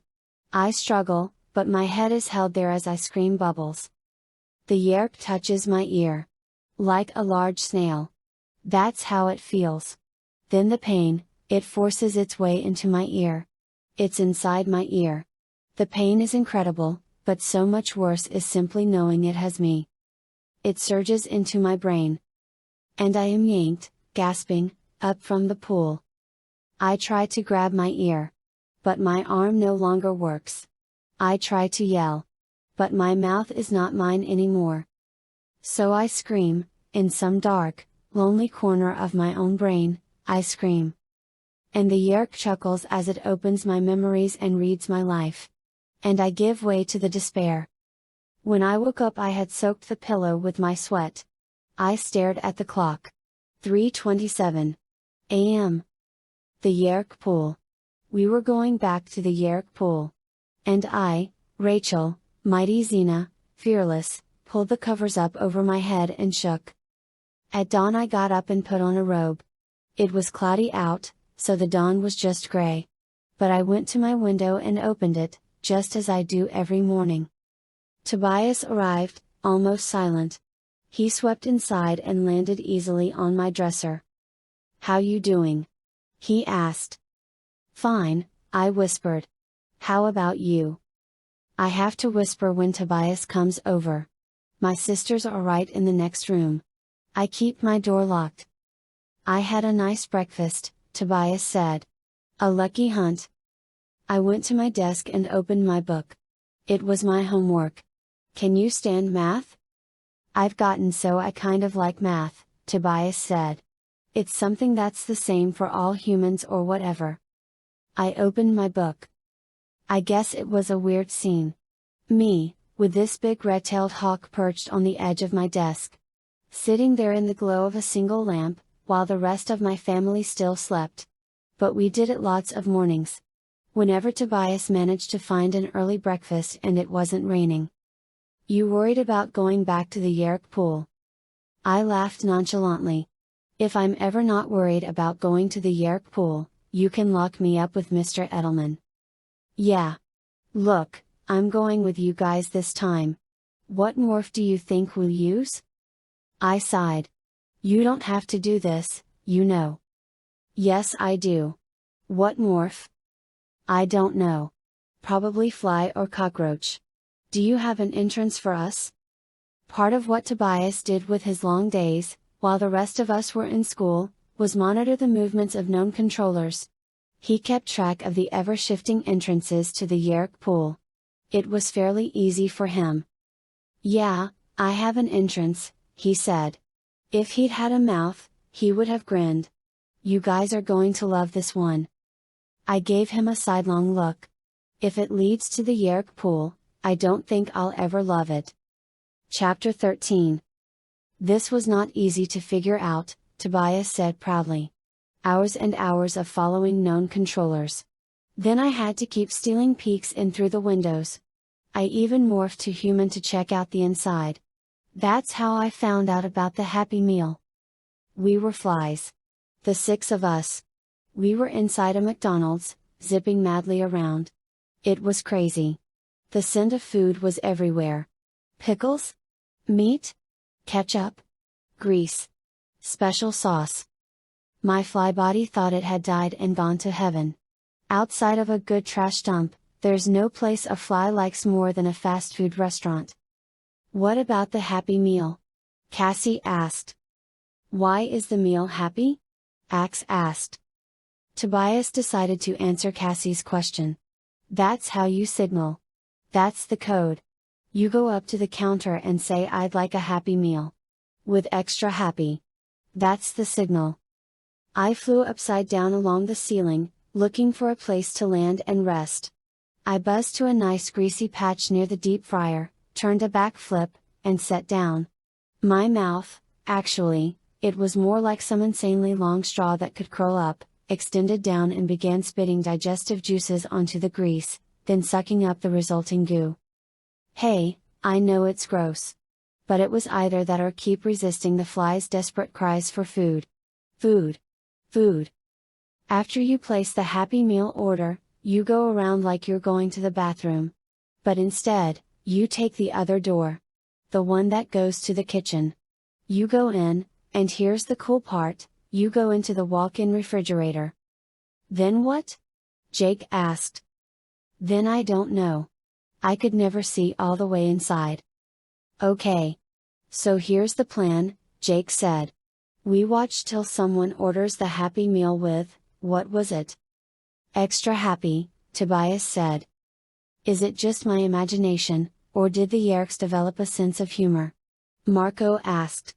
I struggle, but my head is held there as I scream bubbles. The Yeerk touches my ear. Like a large snail. That's how it feels. Then the pain, it forces its way into my ear. It's inside my ear. The pain is incredible, but so much worse is simply knowing it has me. It surges into my brain. And I am yanked, gasping, up from the pool. I try to grab my ear. But my arm no longer works. I try to yell. But my mouth is not mine anymore. So I scream, in some dark, lonely corner of my own brain, I scream. And the Yeerk chuckles as it opens my memories and reads my life. And I give way to the despair. When I woke up I had soaked the pillow with my sweat. I stared at the clock. 3:27 a.m. The Yeerk pool. We were going back to the Yeerk pool. And I, Rachel, mighty Xena, fearless, pulled the covers up over my head and shook. At dawn I got up and put on a robe. It was cloudy out, so the dawn was just gray. But I went to my window and opened it, just as I do every morning. Tobias arrived, almost silent. He swept inside and landed easily on my dresser. "How you doing?" he asked. "Fine," I whispered. "How about you?" I have to whisper when Tobias comes over. My sisters are right in the next room. I keep my door locked. "I had a nice breakfast," Tobias said. "A lucky hunt." I went to my desk and opened my book. It was my homework. "Can you stand math?" "I've gotten so I kind of like math," Tobias said. "It's something that's the same for all humans or whatever." I opened my book. I guess it was a weird scene. Me, with this big red-tailed hawk perched on the edge of my desk. Sitting there in the glow of a single lamp, while the rest of my family still slept. But we did it lots of mornings. Whenever Tobias managed to find an early breakfast and it wasn't raining. "You worried about going back to the Yeerk pool?" I laughed nonchalantly. "If I'm ever not worried about going to the Yeerk pool, you can lock me up with Mr. Edelman." "Yeah. Look, I'm going with you guys this time. What morph do you think we'll use?" I sighed. "You don't have to do this, you know." "Yes I do." "What morph?" "I don't know. Probably fly or cockroach. Do you have an entrance for us?" Part of what Tobias did with his long days, while the rest of us were in school, was monitor the movements of known controllers. He kept track of the ever-shifting entrances to the Yeerk pool. It was fairly easy for him. "Yeah, I have an entrance," he said. If he'd had a mouth, he would have grinned. "You guys are going to love this one." I gave him a sidelong look. If it leads to the Yeerk pool, I don't think I'll ever love it. Chapter 13. This was not easy to figure out, Tobias said proudly. Hours and hours of following known controllers. Then I had to keep stealing peeks in through the windows. I even morphed to human to check out the inside. That's how I found out about the Happy Meal. We were flies. The 6 of us. We were inside a McDonald's, zipping madly around. It was crazy. The scent of food was everywhere. Pickles? Meat? Ketchup? Grease? Special sauce. My fly body thought it had died and gone to heaven. Outside of a good trash dump, there's no place a fly likes more than a fast food restaurant. "What about the Happy Meal?" Cassie asked. "Why is the meal happy?" Ax asked. Tobias decided to answer Cassie's question. "That's how you signal. That's the code. You go up to the counter and say I'd like a Happy Meal. With extra happy. That's the signal." I flew upside down along the ceiling, looking for a place to land and rest. I buzzed to a nice greasy patch near the deep fryer, turned a back flip, and sat down. My mouth, actually, it was more like some insanely long straw that could curl up, extended down and began spitting digestive juices onto the grease, then sucking up the resulting goo. Hey, I know it's gross. But it was either that or keep resisting the flies' desperate cries for food. Food. Food. After you place the Happy Meal order, you go around like you're going to the bathroom. But instead, you take the other door. The one that goes to the kitchen. You go in, and here's the cool part, You go into the walk-in refrigerator. Then what? Jake asked. Then I don't know. I could never see all the way inside. Okay. So here's the plan, Jake said. We watch till someone orders the Happy Meal with, what was it? Extra happy, Tobias said. Is it just my imagination, or did the Yeerks develop a sense of humor? Marco asked.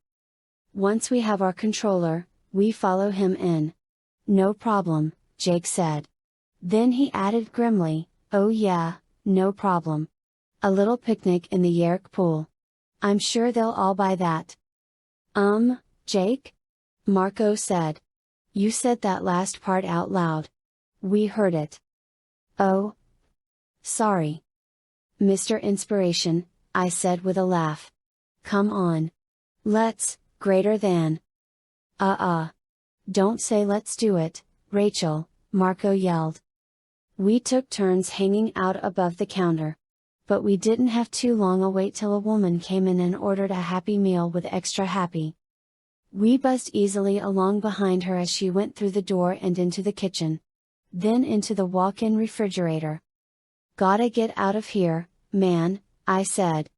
Once we have our controller, we follow him in. No problem, Jake said. Then he added grimly, oh yeah, no problem. A little picnic in the Yeerk pool. I'm sure they'll all buy that. Jake? Marco said. You said that last part out loud. We heard it. Oh. Sorry. Mr. Inspiration, I said with a laugh. Come on. Let's, greater than. Don't say let's do it, Rachel, Marco yelled. We took turns hanging out above the counter. But we didn't have too long a wait till a woman came in and ordered a Happy Meal with extra happy. We buzzed easily along behind her as she went through the door and into the kitchen. Then into the walk-in refrigerator. Gotta get out of here, man, I said.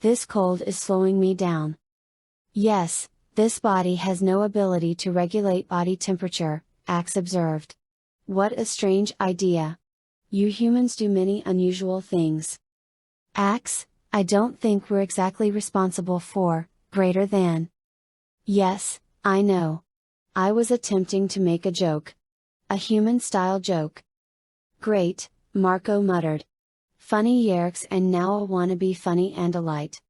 This cold is slowing me down. Yes, this body has no ability to regulate body temperature, Ax observed. What a strange idea. You humans do many unusual things. Ax, I don't think we're exactly responsible for, greater than. Yes, I know. I was attempting to make a joke. A human-style joke. Great, Marco muttered. Funny Yeerks and now a wannabe funny Andalite.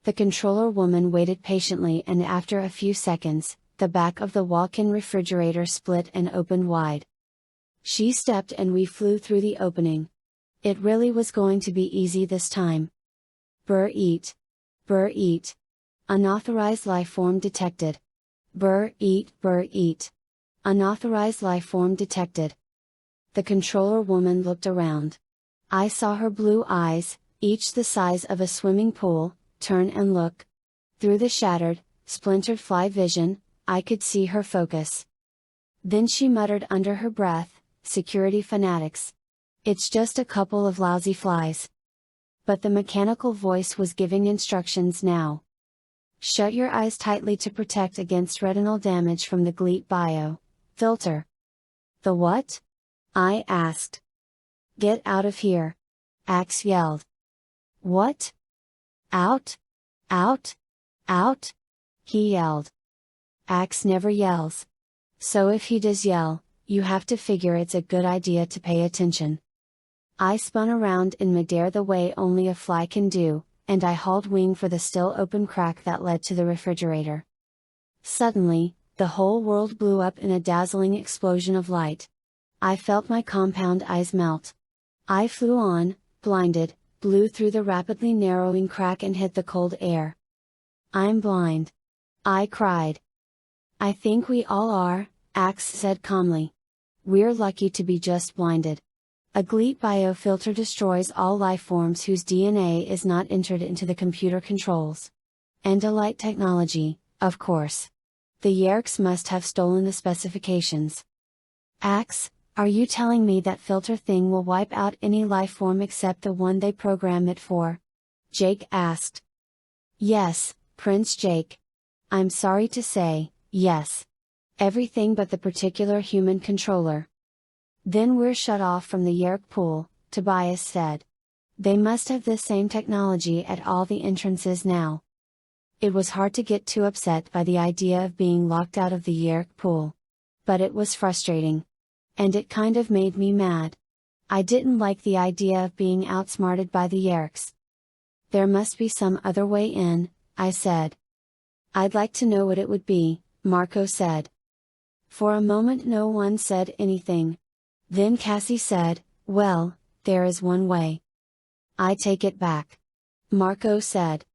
The controller woman waited patiently and after a few seconds, the back of the walk-in refrigerator split and opened wide. She stepped and we flew through the opening. It really was going to be easy this time. Burr eat. Burr eat. Unauthorized lifeform detected. Burr eat. Burr eat. Unauthorized lifeform detected. The controller woman looked around. I saw her blue eyes, each the size of a swimming pool, turn and look. Through the shattered, splintered fly vision, I could see her focus. Then she muttered under her breath, security fanatics. It's just a couple of lousy flies. But the mechanical voice was giving instructions now. Shut your eyes tightly to protect against retinal damage from the GLEAT bio filter. The what? I asked. Get out of here. Ax yelled. What? Out? Out? Out? He yelled. Ax never yells. So if he does yell, you have to figure it's a good idea to pay attention. I spun around in midair the way only a fly can do, and I hauled wing for the still open crack that led to the refrigerator. Suddenly, the whole world blew up in a dazzling explosion of light. I felt my compound eyes melt. I flew on, blinded, blew through the rapidly narrowing crack and hit the cold air. I'm blind. I cried. I think we all are, Ax said calmly. We're lucky to be just blinded. A GLEAT biofilter destroys all lifeforms whose DNA is not entered into the computer controls. Andalite technology, of course. The Yeerks must have stolen the specifications. Ax, are you telling me that filter thing will wipe out any lifeform except the one they program it for? Jake asked. Yes, Prince Jake. I'm sorry to say, yes. Everything but the particular human controller. Then we're shut off from the Yeerk pool, Tobias said. They must have this same technology at all the entrances now. It was hard to get too upset by the idea of being locked out of the Yeerk pool. But it was frustrating. And it kind of made me mad. I didn't like the idea of being outsmarted by the Yeerks. There must be some other way in, I said. I'd like to know what it would be, Marco said. For a moment no one said anything. Then Cassie said, well, there is one way. I take it back. Marco said.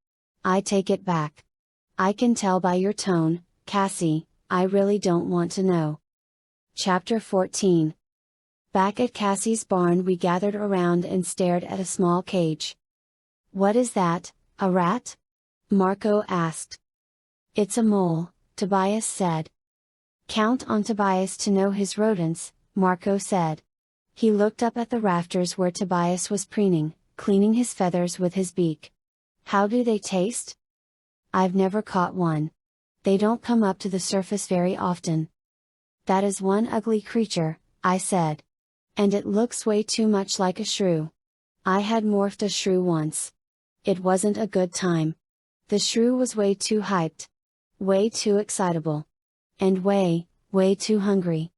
I take it back. I can tell by your tone, Cassie, I really don't want to know. Chapter 14. Back at Cassie's barn we gathered around and stared at a small cage. What is that, a rat? Marco asked. It's a mole, Tobias said. Count on Tobias to know his rodents, Marco said. He looked up at the rafters where Tobias was preening, cleaning his feathers with his beak. How do they taste? I've never caught one. They don't come up to the surface very often. That is one ugly creature, I said. And it looks way too much like a shrew. I had morphed a shrew once. It wasn't a good time. The shrew was way too hyped. Way too excitable. And way too hungry.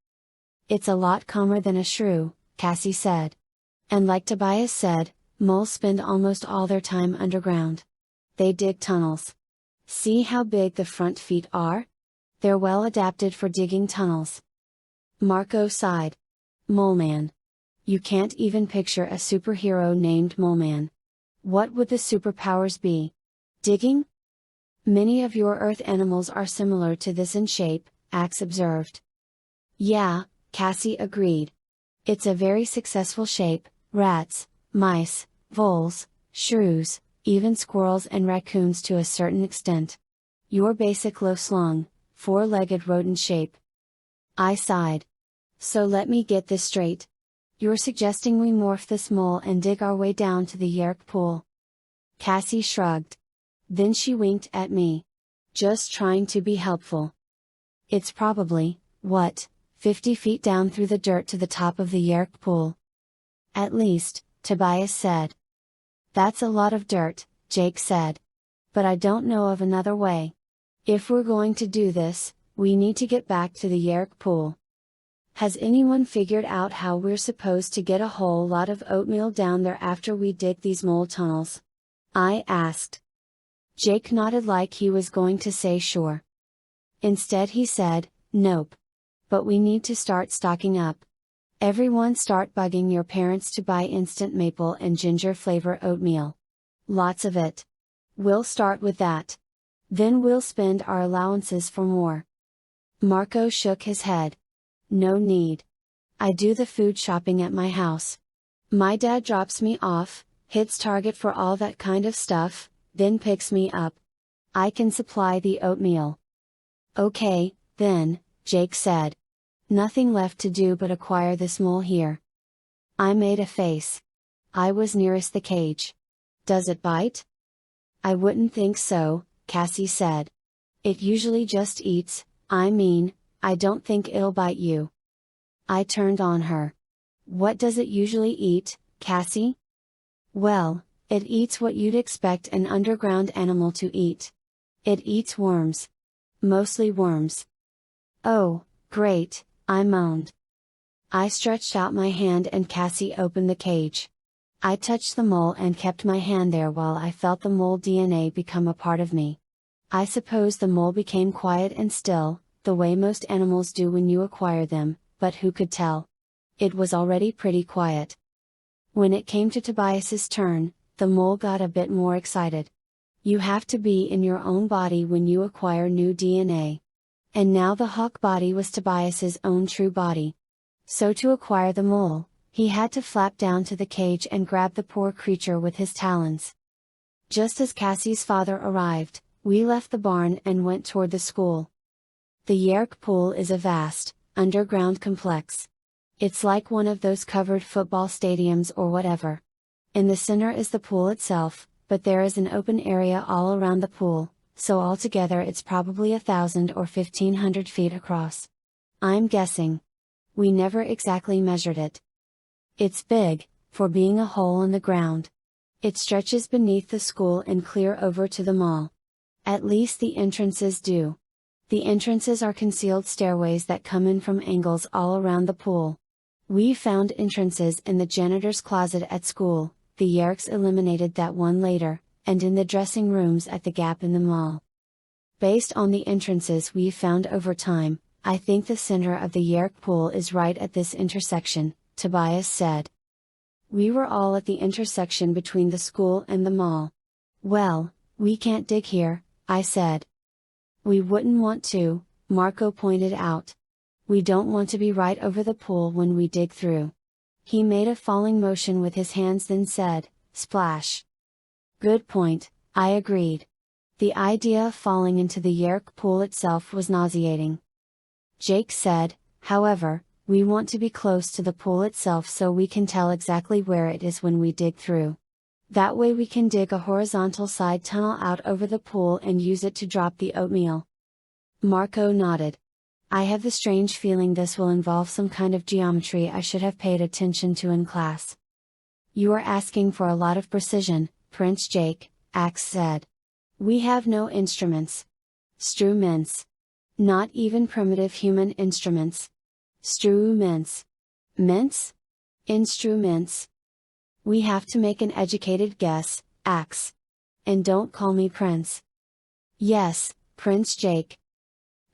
It's a lot calmer than a shrew, Cassie said. And like Tobias said, moles spend almost all their time underground. They dig tunnels. See how big the front feet are? They're well adapted for digging tunnels. Marco sighed. Moleman. You can't even picture a superhero named Moleman. What would the superpowers be? Digging? Many of your Earth animals are similar to this in shape, Ax observed. Yeah, Cassie agreed. It's a very successful shape: rats, mice, voles, shrews, even squirrels and raccoons to a certain extent. Your basic low-slung, four-legged rodent shape. I sighed. So let me get this straight. You're suggesting we morph this mole and dig our way down to the Yeerk pool? Cassie shrugged. Then she winked at me. Just trying to be helpful. It's probably, 50 feet down through the dirt to the top of the Yeerk pool. At least, Tobias said. That's a lot of dirt, Jake said. But I don't know of another way. If we're going to do this, we need to get back to the Yeerk pool. Has anyone figured out how we're supposed to get a whole lot of oatmeal down there after we dig these mole tunnels? I asked. Jake nodded like he was going to say sure. Instead he said, nope. But we need to start stocking up. Everyone start bugging your parents to buy instant maple and ginger flavor oatmeal. Lots of it. We'll start with that. Then we'll spend our allowances for more. Marco shook his head. No need. I do the food shopping at my house. My dad drops me off, hits Target for all that kind of stuff, then picks me up. I can supply the oatmeal. Okay, then, Jake said. Nothing left to do but acquire this mole here. I made a face. I was nearest the cage. Does it bite? I wouldn't think so, Cassie said. It usually just eats. I don't think it'll bite you. I turned on her. What does it usually eat, Cassie? Well, it eats what you'd expect an underground animal to eat. It eats worms. Mostly worms. Oh, great, I moaned. I stretched out my hand and Cassie opened the cage. I touched the mole and kept my hand there while I felt the mole DNA become a part of me. I suppose the mole became quiet and still, the way most animals do when you acquire them, but who could tell? It was already pretty quiet. When it came to Tobias's turn, the mole got a bit more excited. You have to be in your own body when you acquire new DNA. And now the hawk body was Tobias's own true body. So to acquire the mole, he had to flap down to the cage and grab the poor creature with his talons. Just as Cassie's father arrived, we left the barn and went toward the school. The Yeerk pool is a vast, underground complex. It's like one of those covered football stadiums or whatever. In the center is the pool itself, but there is an open area all around the pool, so altogether it's probably 1,000 or 1,500 feet across. I'm guessing. We never exactly measured it. It's big, for being a hole in the ground. It stretches beneath the school and clear over to the mall. At least the entrances do. The entrances are concealed stairways that come in from angles all around the pool. We found entrances in the janitor's closet at school, the Yeerks eliminated that one later, and in the dressing rooms at the Gap in the mall. Based on the entrances we found over time, I think the center of the Yeerk pool is right at this intersection, Tobias said. We were all at the intersection between the school and the mall. Well, we can't dig here, I said. We wouldn't want to, Marco pointed out. We don't want to be right over the pool when we dig through. He made a falling motion with his hands then said, splash. Good point, I agreed. The idea of falling into the Yeerk pool itself was nauseating. Jake said. However, we want to be close to the pool itself so we can tell exactly where it is when we dig through. That way we can dig a horizontal side tunnel out over the pool and use it to drop the oatmeal. Marco nodded. I have the strange feeling this will involve some kind of geometry I should have paid attention to in class. You are asking for a lot of precision, Prince Jake, Ax said. We have no instruments. Struments. Not even primitive human instruments. Struments. Mints? Instruments. We have to make an educated guess, Ax. And don't call me Prince. Yes, Prince Jake.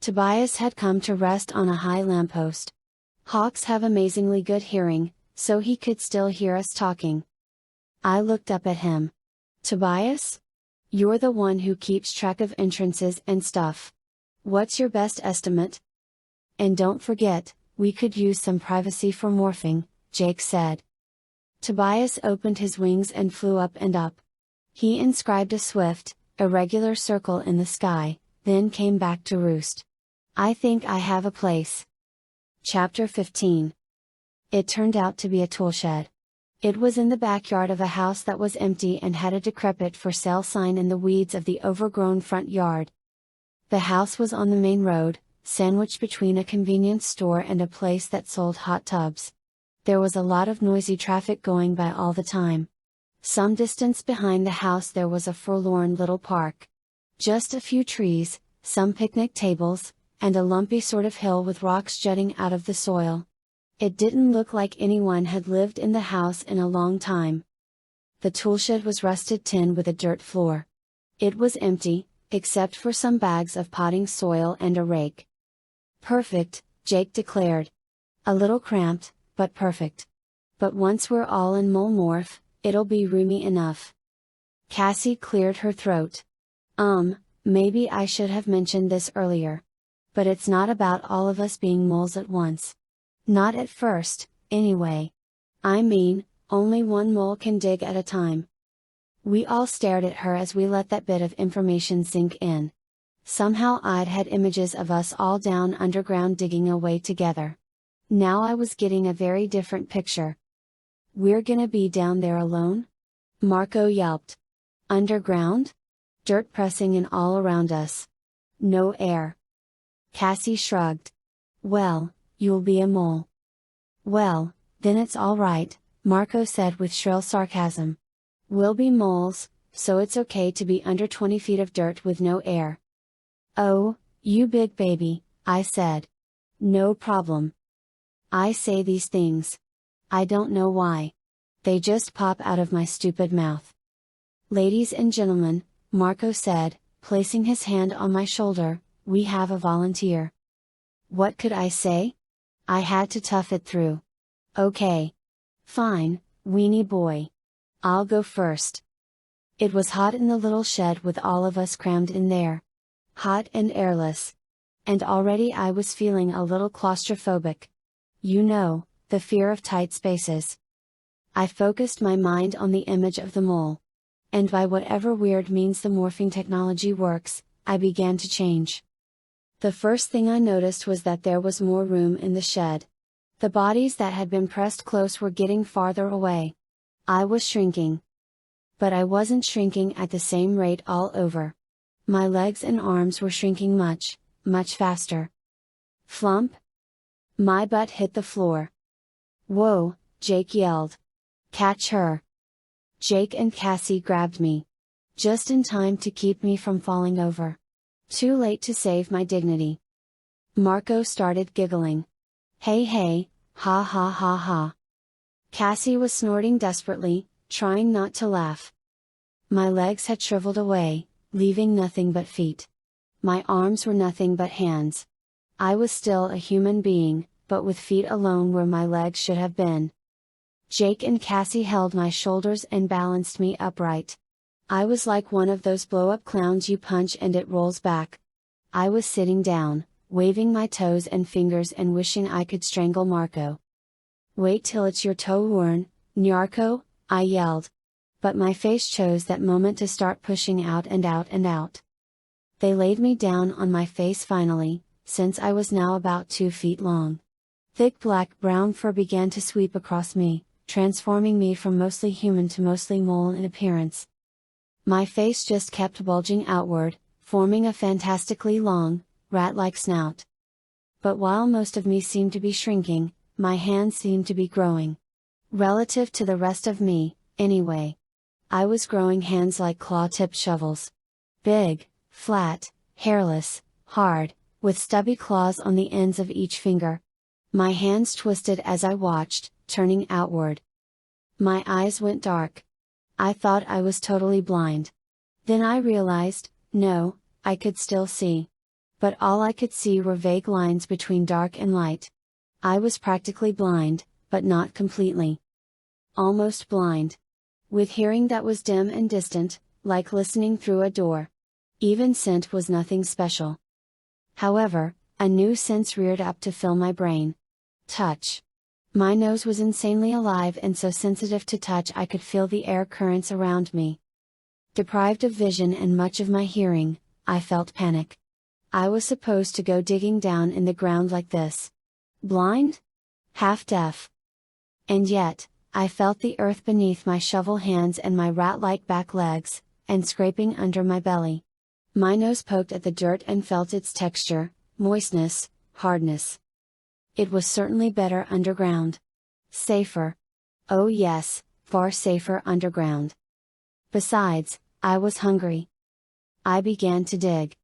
Tobias had come to rest on a high lamppost. Hawks have amazingly good hearing, so he could still hear us talking. I looked up at him. Tobias? You're the one who keeps track of entrances and stuff. What's your best estimate? And don't forget, we could use some privacy for morphing, Jake said. Tobias opened his wings and flew up and up. He inscribed a swift, irregular circle in the sky, then came back to roost. I think I have a place. Chapter 15. It turned out to be a toolshed. It was in the backyard of a house that was empty and had a decrepit for sale sign in the weeds of the overgrown front yard. The house was on the main road, sandwiched between a convenience store and a place that sold hot tubs. There was a lot of noisy traffic going by all the time. Some distance behind the house there was a forlorn little park. Just a few trees, some picnic tables, and a lumpy sort of hill with rocks jutting out of the soil. It didn't look like anyone had lived in the house in a long time. The toolshed was rusted tin with a dirt floor. It was empty, except for some bags of potting soil and a rake. Perfect, Jake declared. A little cramped, but perfect. But once we're all in mole morph, it'll be roomy enough. Cassie cleared her throat. Maybe I should have mentioned this earlier. But it's not about all of us being moles at once. Not at first, anyway. I mean, only one mole can dig at a time. We all stared at her as we let that bit of information sink in. Somehow I'd had images of us all down underground digging away together. Now I was getting a very different picture. We're gonna be down there alone? Marco yelped. Underground? Dirt pressing in all around us. No air. Cassie shrugged. Well, you'll be a mole. Well, then it's all right, Marco said with shrill sarcasm. We'll be moles, so it's okay to be under 20 feet of dirt with no air. Oh, you big baby, I said. No problem. I say these things. I don't know why. They just pop out of my stupid mouth. Ladies and gentlemen, Marco said, placing his hand on my shoulder, we have a volunteer. What could I say? I had to tough it through. Okay. Fine, weenie boy. I'll go first. It was hot in the little shed with all of us crammed in there. Hot and airless. And already I was feeling a little claustrophobic. You know, the fear of tight spaces. I focused my mind on the image of the mole. And by whatever weird means the morphing technology works, I began to change. The first thing I noticed was that there was more room in the shed. The bodies that had been pressed close were getting farther away. I was shrinking. But I wasn't shrinking at the same rate all over. My legs and arms were shrinking much, much faster. Flump! My butt hit the floor. Whoa, Jake yelled. Catch her! Jake and Cassie grabbed me. Just in time to keep me from falling over. Too late to save my dignity. Marco started giggling. Hey, ha ha ha ha. Cassie was snorting desperately, trying not to laugh. My legs had shriveled away, leaving nothing but feet. My arms were nothing but hands. I was still a human being, but with feet alone where my legs should have been. Jake and Cassie held my shoulders and balanced me upright. I was like one of those blow-up clowns you punch and it rolls back. I was sitting down, waving my toes and fingers and wishing I could strangle Marco. Wait till it's your turn, Nyarko, I yelled. But my face chose that moment to start pushing out and out and out. They laid me down on my face finally, since I was now about 2 feet long. Thick black-brown fur began to sweep across me, transforming me from mostly human to mostly mole in appearance. My face just kept bulging outward, forming a fantastically long, rat-like snout. But while most of me seemed to be shrinking, my hands seemed to be growing. Relative to the rest of me, anyway. I was growing hands like claw-tipped shovels. Big, flat, hairless, hard, with stubby claws on the ends of each finger. My hands twisted as I watched, turning outward. My eyes went dark. I thought I was totally blind. Then I realized, no, I could still see. But all I could see were vague lines between dark and light. I was practically blind, but not completely. Almost blind. With hearing that was dim and distant, like listening through a door. Even scent was nothing special. However, a new sense reared up to fill my brain. Touch. My nose was insanely alive and so sensitive to touch I could feel the air currents around me. Deprived of vision and much of my hearing, I felt panic. I was supposed to go digging down in the ground like this. Blind? Half deaf. And yet, I felt the earth beneath my shovel hands and my rat-like back legs, and scraping under my belly. My nose poked at the dirt and felt its texture, moistness, hardness. It was certainly better underground. Safer. Oh yes, far safer underground. Besides, I was hungry. I began to dig.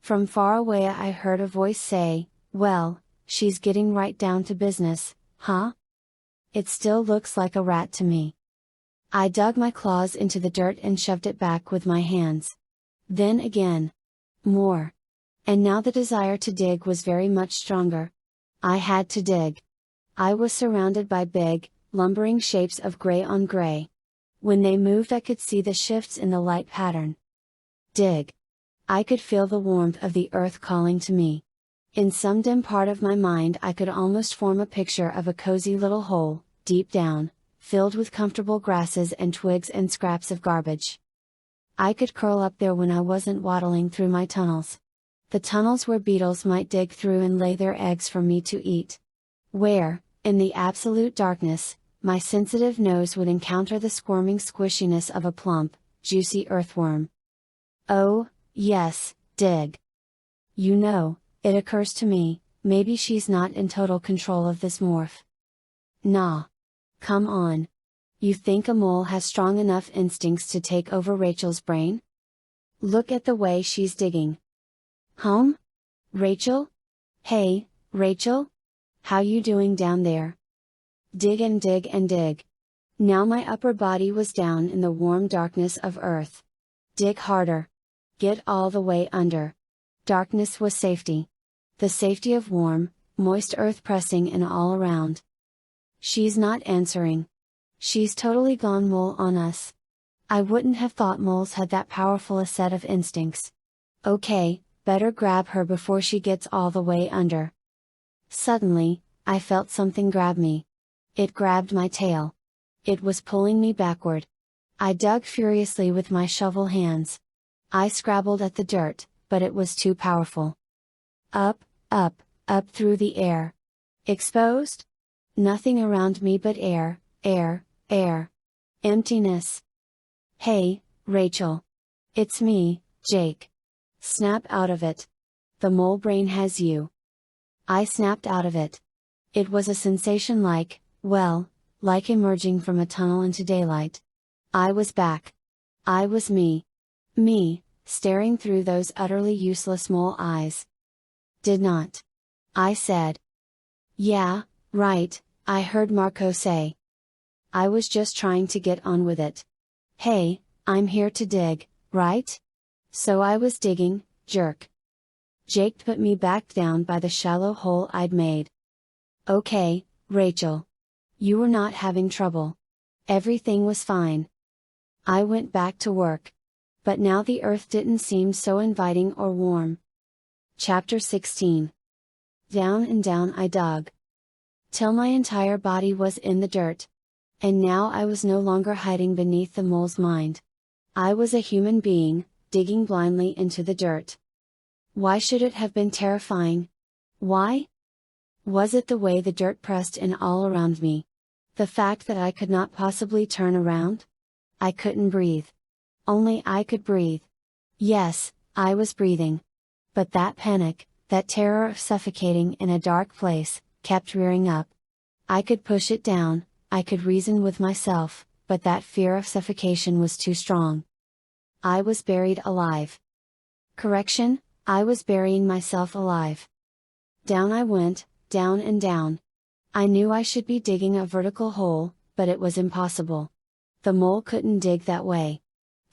From far away I heard a voice say, "Well, she's getting right down to business, huh?" It still looks like a rat to me. I dug my claws into the dirt and shoved it back with my hands. Then again. More. And now the desire to dig was very much stronger. I had to dig. I was surrounded by big, lumbering shapes of gray on gray. When they moved I could see the shifts in the light pattern. Dig. I could feel the warmth of the earth calling to me. In some dim part of my mind I could almost form a picture of a cozy little hole, deep down, filled with comfortable grasses and twigs and scraps of garbage. I could curl up there when I wasn't waddling through my tunnels. The tunnels where beetles might dig through and lay their eggs for me to eat. Where, in the absolute darkness, my sensitive nose would encounter the squirming squishiness of a plump, juicy earthworm. Oh, yes, dig. You know, it occurs to me, maybe she's not in total control of this morph. Nah. Come on. You think a mole has strong enough instincts to take over Rachel's brain? Look at the way she's digging. Home? Rachel? Hey, Rachel? How you doing down there? Dig and dig and dig. Now my upper body was down in the warm darkness of earth. Dig harder. Get all the way under. Darkness was safety. The safety of warm, moist earth pressing in all around. She's not answering. She's totally gone mole on us. I wouldn't have thought moles had that powerful a set of instincts. Okay, better grab her before she gets all the way under. Suddenly, I felt something grab me. It grabbed my tail. It was pulling me backward. I dug furiously with my shovel hands. I scrabbled at the dirt, but it was too powerful. Up, up, up through the air. Exposed? Nothing around me but air, air, air. Emptiness. Hey, Rachel. It's me, Jake. Snap out of it. The mole brain has you. I snapped out of it. It was a sensation like, well, like emerging from a tunnel into daylight. I was back. I was me. Me, staring through those utterly useless mole eyes. Did not. I said. Yeah, right, I heard Marco say. I was just trying to get on with it. Hey, I'm here to dig, right? So I was digging, jerk. Jake put me back down by the shallow hole I'd made. Okay, Rachel. You were not having trouble. Everything was fine. I went back to work. But now the earth didn't seem so inviting or warm. Chapter 16. Down and down I dug. Till my entire body was in the dirt. And now I was no longer hiding beneath the mole's mind. I was a human being, digging blindly into the dirt. Why should it have been terrifying? Why? Was it the way the dirt pressed in all around me? The fact that I could not possibly turn around? I couldn't breathe. Only I could breathe. Yes, I was breathing. But that panic, that terror of suffocating in a dark place, kept rearing up. I could push it down, I could reason with myself, but that fear of suffocation was too strong. I was buried alive. Correction, I was burying myself alive. Down I went, down and down. I knew I should be digging a vertical hole, but it was impossible. The mole couldn't dig that way.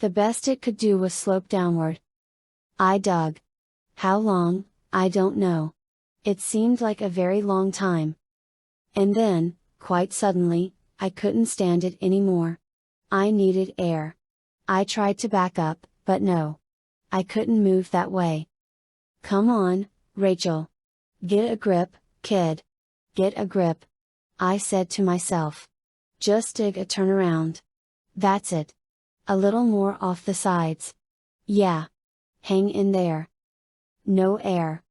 The best it could do was slope downward. I dug. How long, I don't know. It seemed like a very long time. And then, quite suddenly, I couldn't stand it anymore. I needed air. I tried to back up, but no. I couldn't move that way. Come on, Rachel. Get a grip, kid. Get a grip. I said to myself. Just dig a turnaround. That's it. A little more off the sides. Yeah. Hang in there. No air.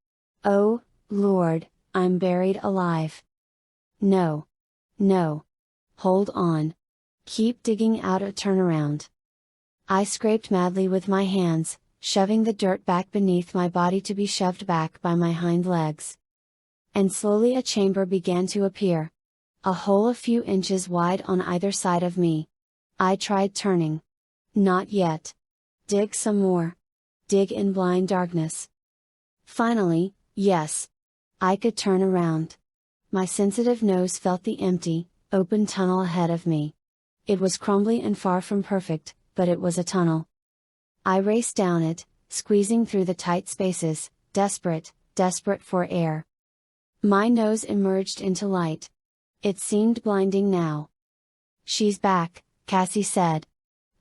Oh, Lord, I'm buried alive. No. No. Hold on. Keep digging out a turnaround. I scraped madly with my hands, shoving the dirt back beneath my body to be shoved back by my hind legs. And slowly a chamber began to appear. A hole a few inches wide on either side of me. I tried turning. Not yet. Dig some more. Dig in blind darkness. Finally, yes. I could turn around. My sensitive nose felt the empty, open tunnel ahead of me. It was crumbly and far from perfect, but it was a tunnel. I raced down it, squeezing through the tight spaces, desperate, desperate for air. My nose emerged into light. It seemed blinding now. She's back, Cassie said.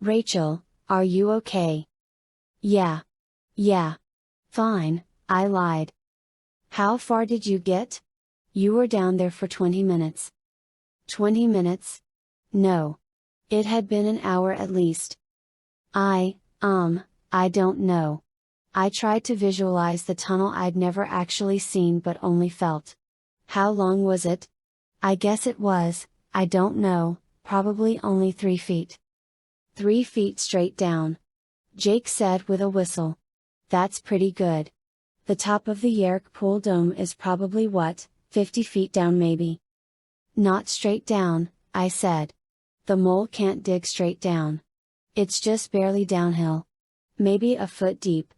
Rachel, are you okay? Yeah. Yeah. Fine, I lied. How far did you get? You were down there for 20 minutes. 20 minutes? No. It had been an hour at least. I don't know. I tried to visualize the tunnel I'd never actually seen but only felt. How long was it? I guess it was, I don't know, probably only 3 feet. 3 feet straight down. Jake said with a whistle. That's pretty good. The top of the Yeerk pool dome is probably what, 50 feet down maybe? Not straight down, I said. The mole can't dig straight down. It's just barely downhill. Maybe a foot deep.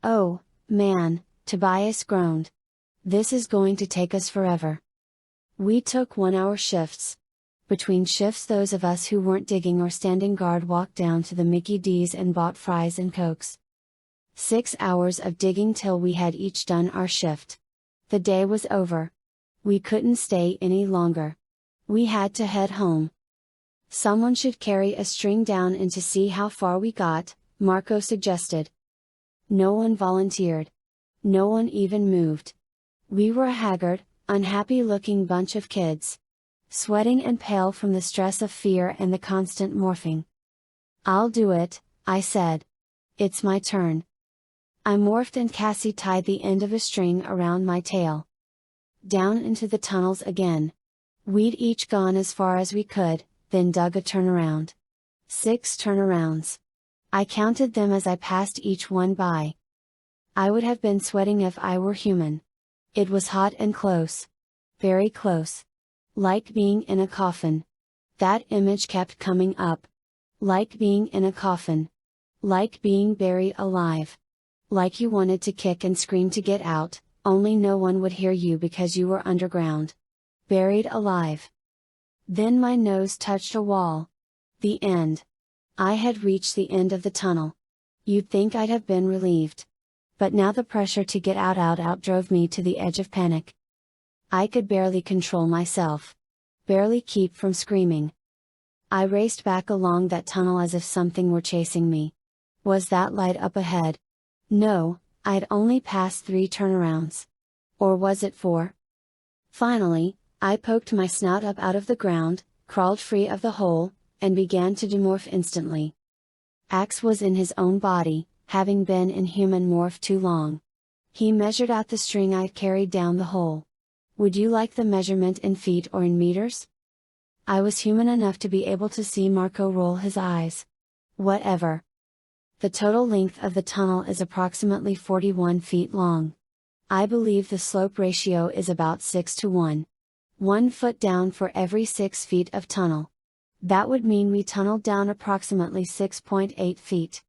Oh, man, Tobias groaned. This is going to take us forever. We took 1-hour shifts. Between shifts those of us who weren't digging or standing guard walked down to the Mickey D's and bought fries and cokes. 6 hours of digging till we had each done our shift. The day was over. We couldn't stay any longer. We had to head home. Someone should carry a string down and to see how far we got, Marco suggested. No one volunteered. No one even moved. We were a haggard, unhappy-looking bunch of kids. Sweating and pale from the stress of fear and the constant morphing. I'll do it, I said. It's my turn. I morphed and Cassie tied the end of a string around my tail. Down into the tunnels again. We'd each gone as far as we could, then dug a turnaround. 6 turnarounds. I counted them as I passed each one by. I would have been sweating if I were human. It was hot and close. Very close. Like being in a coffin. That image kept coming up. Like being in a coffin. Like being buried alive. Like you wanted to kick and scream to get out, only no one would hear you because you were underground. Buried alive. Then my nose touched a wall. The end. I had reached the end of the tunnel. You'd think I'd have been relieved. But now the pressure to get out drove me to the edge of panic. I could barely control myself. Barely keep from screaming. I raced back along that tunnel as if something were chasing me. Was that light up ahead? No, I had only passed 3 turnarounds. Or was it 4? Finally, I poked my snout up out of the ground, crawled free of the hole, and began to demorph instantly. Ax was in his own body, having been in human morph too long. He measured out the string I'd carried down the hole. Would you like the measurement in feet or in meters? I was human enough to be able to see Marco roll his eyes. Whatever. The total length of the tunnel is approximately 41 feet long. I believe the slope ratio is about 6 to 1. 1 foot down for every 6 feet of tunnel. That would mean we tunneled down approximately 6.8 feet.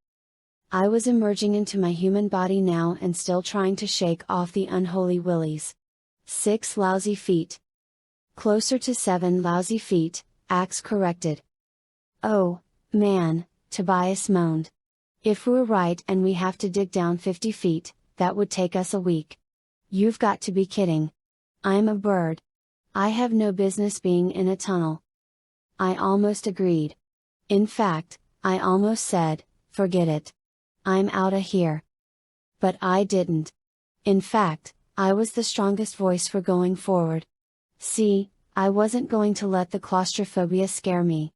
I was emerging into my human body now and still trying to shake off the unholy willies. 6 lousy feet. Closer to 7 lousy feet, Ax corrected. Oh, man, Tobias moaned. If we're right and we have to dig down 50 feet, that would take us a week. You've got to be kidding. I'm a bird. I have no business being in a tunnel. I almost agreed. In fact, I almost said, forget it. I'm outta here. But I didn't. In fact, I was the strongest voice for going forward. See, I wasn't going to let the claustrophobia scare me.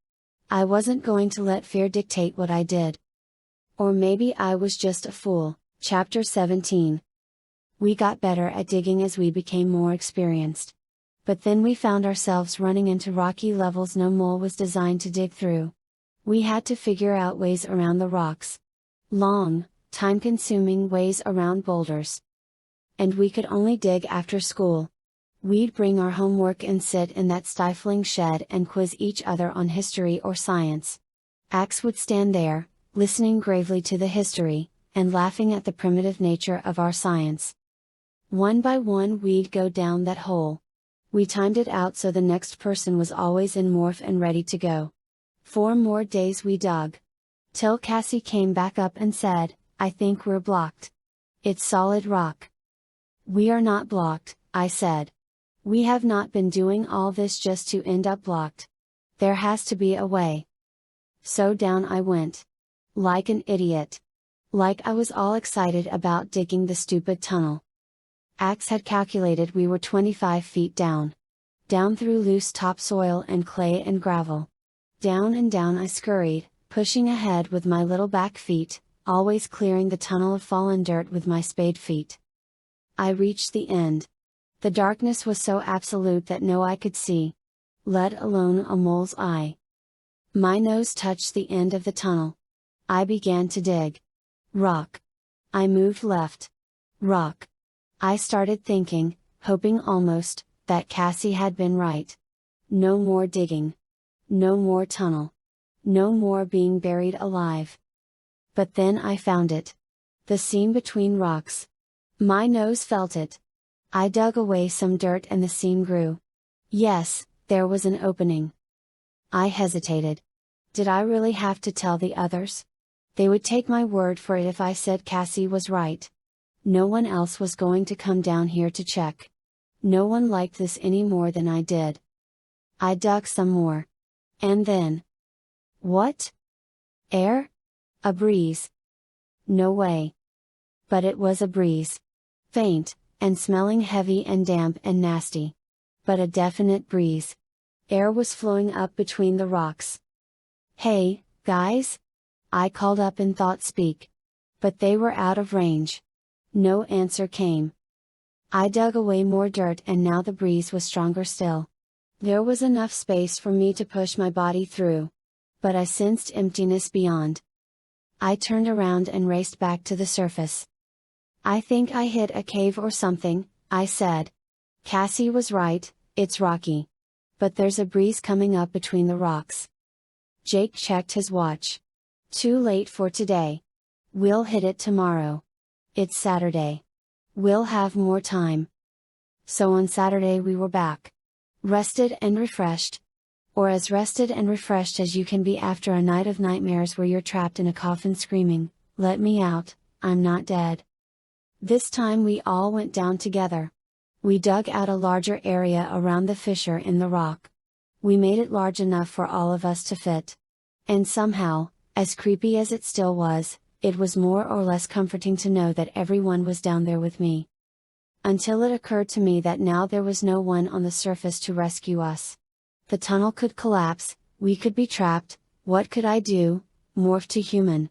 I wasn't going to let fear dictate what I did. Or maybe I was just a fool. Chapter 17. We got better at digging as we became more experienced. But then we found ourselves running into rocky levels no mole was designed to dig through. We had to figure out ways around the rocks. Long, time-consuming ways around boulders. And we could only dig after school. We'd bring our homework and sit in that stifling shed and quiz each other on history or science. Ax would stand there, listening gravely to the history, and laughing at the primitive nature of our science. One by one we'd go down that hole. We timed it out so the next person was always in morph and ready to go. 4 more days we dug. Till Cassie came back up and said, I think we're blocked. It's solid rock. We are not blocked, I said. We have not been doing all this just to end up blocked. There has to be a way. So down I went. Like an idiot. Like I was all excited about digging the stupid tunnel. Ax had calculated we were 25 feet down. Down through loose topsoil and clay and gravel. Down and down I scurried, pushing ahead with my little back feet, always clearing the tunnel of fallen dirt with my spade feet. I reached the end. The darkness was so absolute that no eye could see. Let alone a mole's eye. My nose touched the end of the tunnel. I began to dig. Rock. I moved left. Rock. I started thinking, hoping almost, that Cassie had been right. No more digging. No more tunnel. No more being buried alive. But then I found it. The seam between rocks. My nose felt it. I dug away some dirt and the seam grew. Yes, there was an opening. I hesitated. Did I really have to tell the others? They would take my word for it if I said Cassie was right. No one else was going to come down here to check. No one liked this any more than I did. I dug some more. And then. What? Air? A breeze. No way. But it was a breeze. Faint, and smelling heavy and damp and nasty. But a definite breeze. Air was flowing up between the rocks. Hey, guys? I called up in thought speak. But they were out of range. No answer came. I dug away more dirt and now the breeze was stronger still. There was enough space for me to push my body through. But I sensed emptiness beyond. I turned around and raced back to the surface. I think I hit a cave or something, I said. Cassie was right, it's rocky. But there's a breeze coming up between the rocks. Jake checked his watch. Too late for today. We'll hit it tomorrow. It's Saturday. We'll have more time. So on Saturday we were back. Rested and refreshed. Or as rested and refreshed as you can be after a night of nightmares where you're trapped in a coffin screaming, "Let me out, I'm not dead." This time we all went down together. We dug out a larger area around the fissure in the rock. We made it large enough for all of us to fit. And somehow, as creepy as it still was, it was more or less comforting to know that everyone was down there with me. Until it occurred to me that now there was no one on the surface to rescue us. The tunnel could collapse, we could be trapped, what could I do? Morph to human.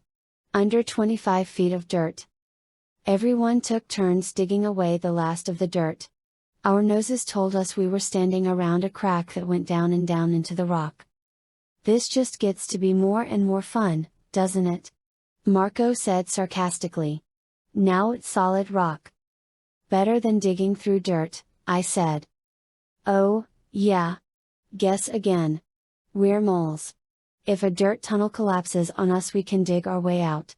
Under 25 feet of dirt. Everyone took turns digging away the last of the dirt. Our noses told us we were standing around a crack that went down and down into the rock. This just gets to be more and more fun, doesn't it? Marco said sarcastically. Now it's solid rock. Better than digging through dirt, I said. Oh, yeah. Guess again. We're moles. If a dirt tunnel collapses on us, we can dig our way out.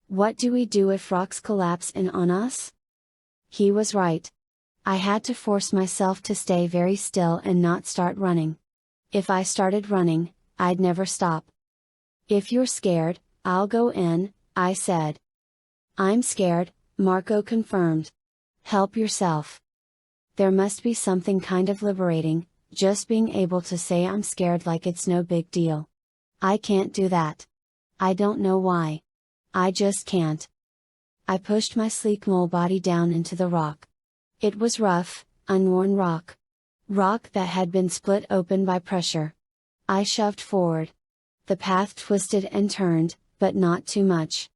What do we do if rocks collapse in on us? He was right. I had to force myself to stay very still and not start running. If I started running, I'd never stop. If you're scared, I'll go in, I said. I'm scared, Marco confirmed. Help yourself. There must be something kind of liberating, just being able to say I'm scared like it's no big deal. I can't do that. I don't know why. I just can't. I pushed my sleek mole body down into the rock. It was rough, unworn rock. Rock that had been split open by pressure. I shoved forward. The path twisted and turned, but not too much.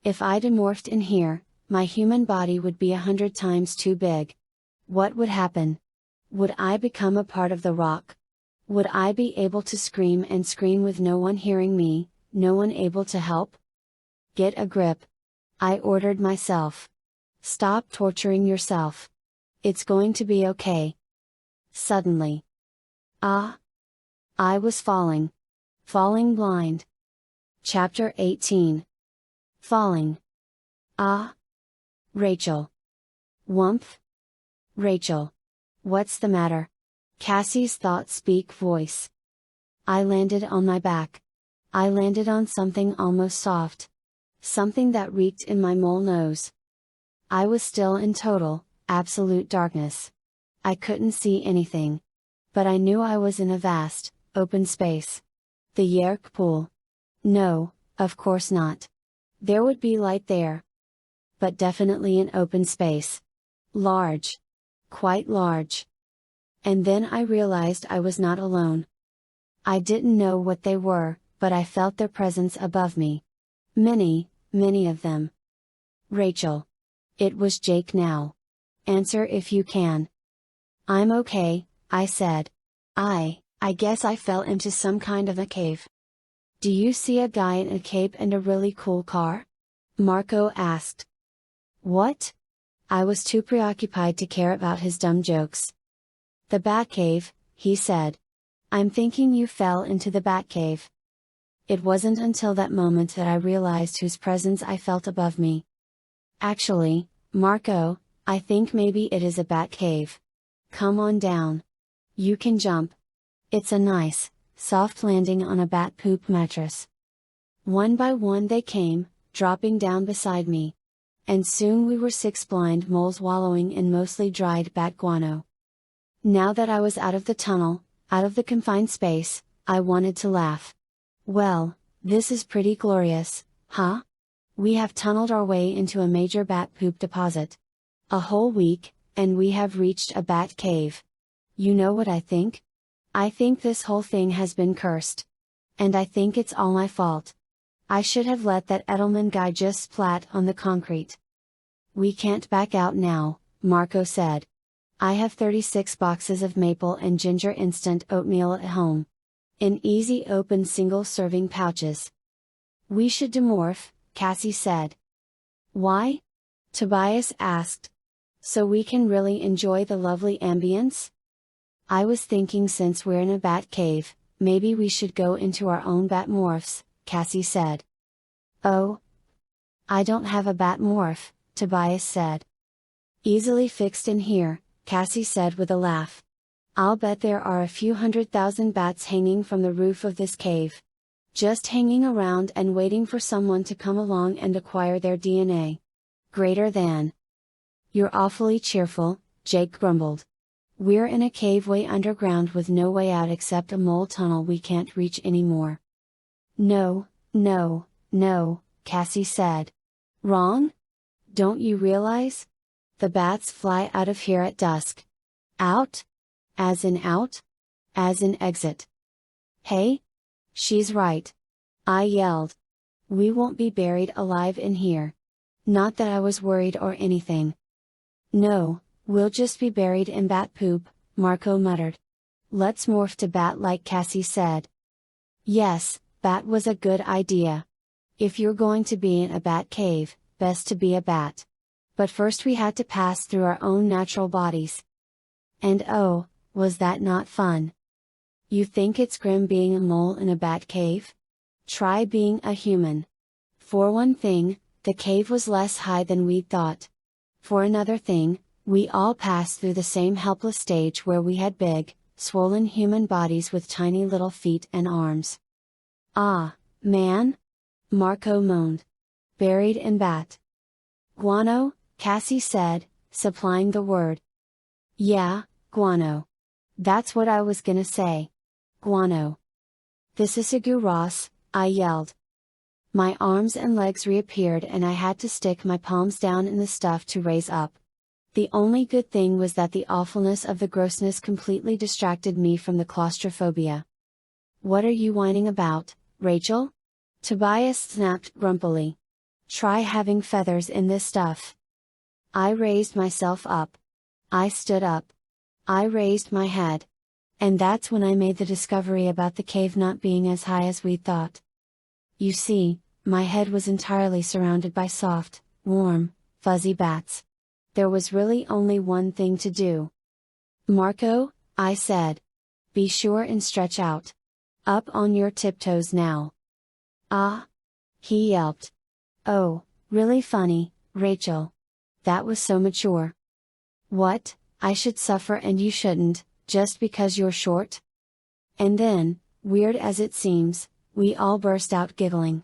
If I'd morphed in here, my human body would be 100 times too big. What would happen? Would I become a part of the rock? Would I be able to scream and scream with no one hearing me, no one able to help? Get a grip. I ordered myself. Stop torturing yourself. It's going to be okay. Suddenly. Ah! I was falling. Falling blind. Chapter 18. Falling. Ah! Rachel. Wumph. Rachel. What's the matter? Cassie's thought-speak voice. I landed on my back. I landed on something almost soft. Something that reeked in my mole nose. I was still in total, absolute darkness. I couldn't see anything. But I knew I was in a vast, open space. The Yeerk pool. No, of course not. There would be light there. But definitely an open space. Large. Quite large. And then I realized I was not alone. I didn't know what they were, but I felt their presence above me. Many, many of them. Rachel. It was Jake now. Answer if you can. I'm okay, I said. I guess I fell into some kind of a cave. Do you see a guy in a cape and a really cool car? Marco asked. What? I was too preoccupied to care about his dumb jokes. The Batcave, he said. I'm thinking you fell into the Batcave. It wasn't until that moment that I realized whose presence I felt above me. Actually, Marco, I think maybe it is a Batcave. Come on down. You can jump. It's a nice, soft landing on a bat poop mattress. One by one they came, dropping down beside me. And soon we were 6 blind moles wallowing in mostly dried bat guano. Now that I was out of the tunnel, out of the confined space, I wanted to laugh. Well, this is pretty glorious, huh? We have tunneled our way into a major bat poop deposit. A whole week, and we have reached a bat cave. You know what I think? I think this whole thing has been cursed. And I think it's all my fault. I should have let that Edelman guy just splat on the concrete. We can't back out now, Marco said. I have 36 boxes of maple and ginger instant oatmeal at home. In easy open single serving pouches. We should demorph, Cassie said. Why? Tobias asked. So we can really enjoy the lovely ambience? I was thinking since we're in a bat cave, maybe we should go into our own bat morphs, Cassie said. Oh? I don't have a bat morph, Tobias said. Easily fixed in here, Cassie said with a laugh. I'll bet there are a few 100,000 bats hanging from the roof of this cave. Just hanging around and waiting for someone to come along and acquire their DNA. Greater than. You're awfully cheerful, Jake grumbled. We're in a cave way underground with no way out except a mole tunnel we can't reach anymore. No, no, no, Cassie said. Wrong? Don't you realize? The bats fly out of here at dusk. Out? As in out? As in exit. Hey? She's right. I yelled. We won't be buried alive in here. Not that I was worried or anything. No, we'll just be buried in bat poop, Marco muttered. Let's morph to bat like Cassie said. Yes, bat was a good idea. If you're going to be in a bat cave, best to be a bat. But first we had to pass through our own natural bodies. And oh, was that not fun? You think it's grim being a mole in a bat cave? Try being a human. For one thing, the cave was less high than we'd thought. For another thing, we all passed through the same helpless stage where we had big, swollen human bodies with tiny little feet and arms. Ah, man? Marco moaned. Buried in bat. Guano, Cassie said, supplying the word. Yeah, guano. That's what I was gonna say. Guano. This is Sigu Ross, I yelled. My arms and legs reappeared and I had to stick my palms down in the stuff to raise up. The only good thing was that the awfulness of the grossness completely distracted me from the claustrophobia. What are you whining about, Rachel? Tobias snapped grumpily. Try having feathers in this stuff. I raised myself up. I stood up. I raised my head. And that's when I made the discovery about the cave not being as high as we'd thought. You see, my head was entirely surrounded by soft, warm, fuzzy bats. There was really only one thing to do. Marco, I said. Be sure and stretch out. Up on your tiptoes now. Ah! He yelped. Oh, really funny, Rachel. That was so mature. What, I should suffer and you shouldn't, just because you're short? And then, weird as it seems, we all burst out giggling.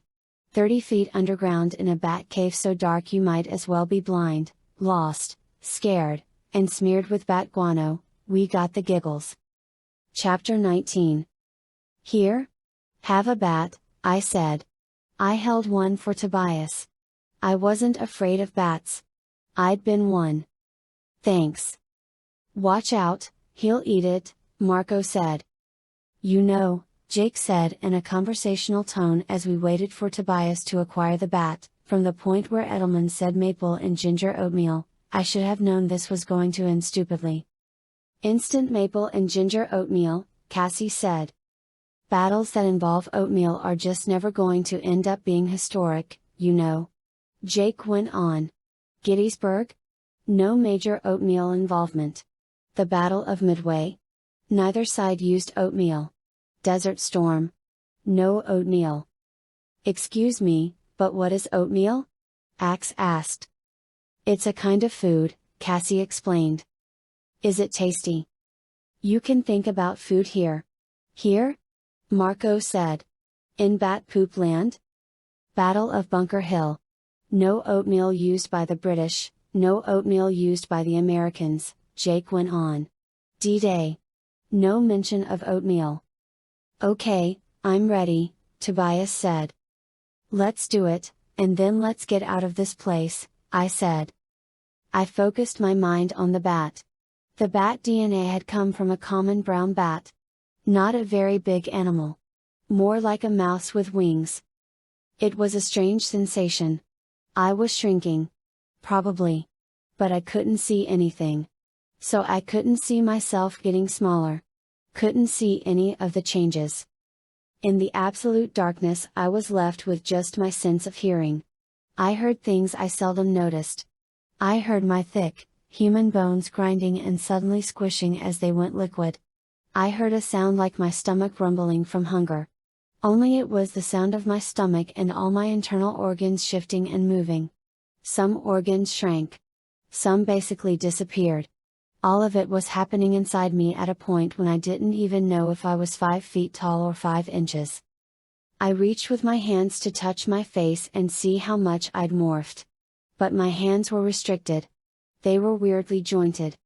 30 feet underground in a bat cave so dark you might as well be blind, lost, scared, and smeared with bat guano, we got the giggles. Chapter 19. Here? Have a bat, I said. I held one for Tobias. I wasn't afraid of bats. I'd been one. Thanks. Watch out, he'll eat it, Marco said. You know, Jake said in a conversational tone as we waited for Tobias to acquire the bat, from the point where Edelman said maple and ginger oatmeal, I should have known this was going to end stupidly. Instant maple and ginger oatmeal, Cassie said. Battles that involve oatmeal are just never going to end up being historic, you know. Jake went on. Gettysburg? No major oatmeal involvement. The Battle of Midway? Neither side used oatmeal. Desert Storm? No oatmeal. Excuse me, but what is oatmeal? Ax asked. It's a kind of food, Cassie explained. Is it tasty? You can think about food here. Here? Marco said. In Bat Poop Land? Battle of Bunker Hill. No oatmeal used by the British, no oatmeal used by the Americans, Jake went on. D-Day. No mention of oatmeal. Okay, I'm ready, Tobias said. Let's do it, and then let's get out of this place, I said. I focused my mind on the bat. The bat DNA had come from a common brown bat. Not a very big animal. More like a mouse with wings. It was a strange sensation. I was shrinking. Probably. But I couldn't see anything. So I couldn't see myself getting smaller. Couldn't see any of the changes. In the absolute darkness I was left with just my sense of hearing. I heard things I seldom noticed. I heard my thick, human bones grinding and suddenly squishing as they went liquid. I heard a sound like my stomach rumbling from hunger. Only it was the sound of my stomach and all my internal organs shifting and moving. Some organs shrank. Some basically disappeared. All of it was happening inside me at a point when I didn't even know if I was 5 feet tall or 5 inches. I reached with my hands to touch my face and see how much I'd morphed. But my hands were restricted. They were weirdly jointed.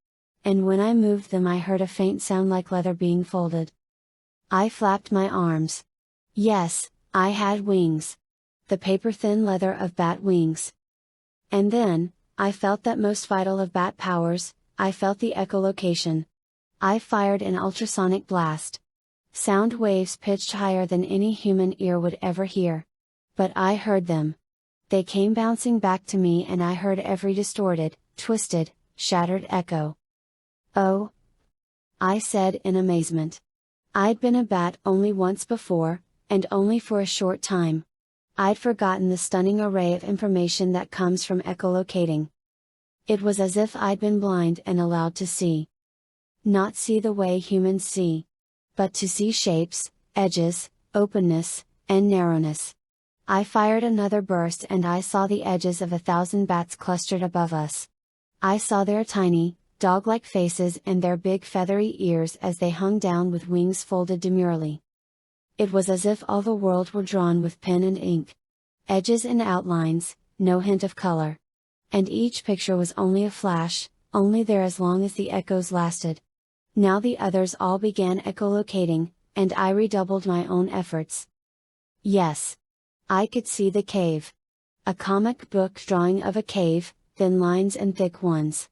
And when I moved them I heard a faint sound like leather being folded. I flapped my arms. Yes, I had wings. The paper-thin leather of bat wings. And then, I felt that most vital of bat powers, I felt the echolocation. I fired an ultrasonic blast. Sound waves pitched higher than any human ear would ever hear. But I heard them. They came bouncing back to me and I heard every distorted, twisted, shattered echo. "Oh!" I said in amazement. I'd been a bat only once before, and only for a short time. I'd forgotten the stunning array of information that comes from echolocating. It was as if I'd been blind and allowed to see. Not see the way humans see, but to see shapes, edges, openness, and narrowness. I fired another burst and I saw the edges of 1,000 bats clustered above us. I saw their tiny, dog-like faces and their big feathery ears as they hung down with wings folded demurely. It was as if all the world were drawn with pen and ink. Edges and outlines, no hint of color. And each picture was only a flash, only there as long as the echoes lasted. Now the others all began echolocating, and I redoubled my own efforts. Yes. I could see the cave. A comic book drawing of a cave, thin lines and thick ones.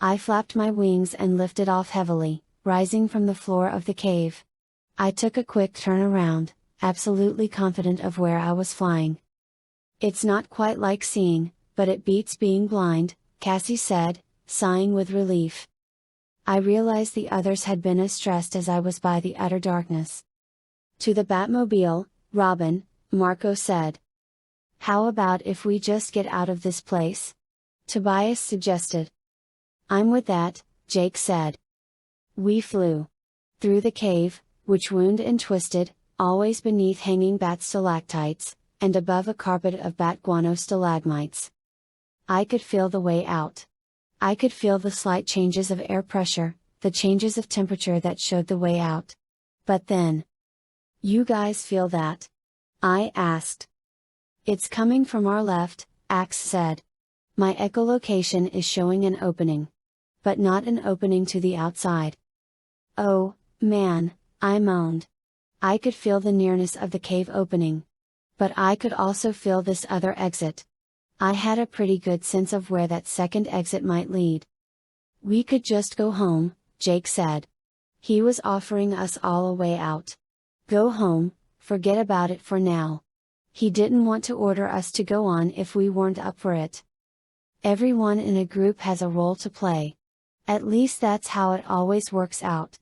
I flapped my wings and lifted off heavily, rising from the floor of the cave. I took a quick turn around, absolutely confident of where I was flying. "It's not quite like seeing, but it beats being blind," Cassie said, sighing with relief. I realized the others had been as stressed as I was by the utter darkness. "To the Batmobile, Robin," Marco said. "How about if we just get out of this place?" Tobias suggested. "I'm with that," Jake said. We flew through the cave, which wound and twisted, always beneath hanging bat stalactites, and above a carpet of bat guano stalagmites. I could feel the way out. I could feel the slight changes of air pressure, the changes of temperature that showed the way out. But then, "You guys feel that?" I asked. "It's coming from our left," Ax said. "My echolocation is showing an opening. But not an opening to the outside." "Oh, man," I moaned. I could feel the nearness of the cave opening. But I could also feel this other exit. I had a pretty good sense of where that second exit might lead. "We could just go home," Jake said. He was offering us all a way out. Go home, forget about it for now. He didn't want to order us to go on if we weren't up for it. Everyone in a group has a role to play. At least that's how it always works out.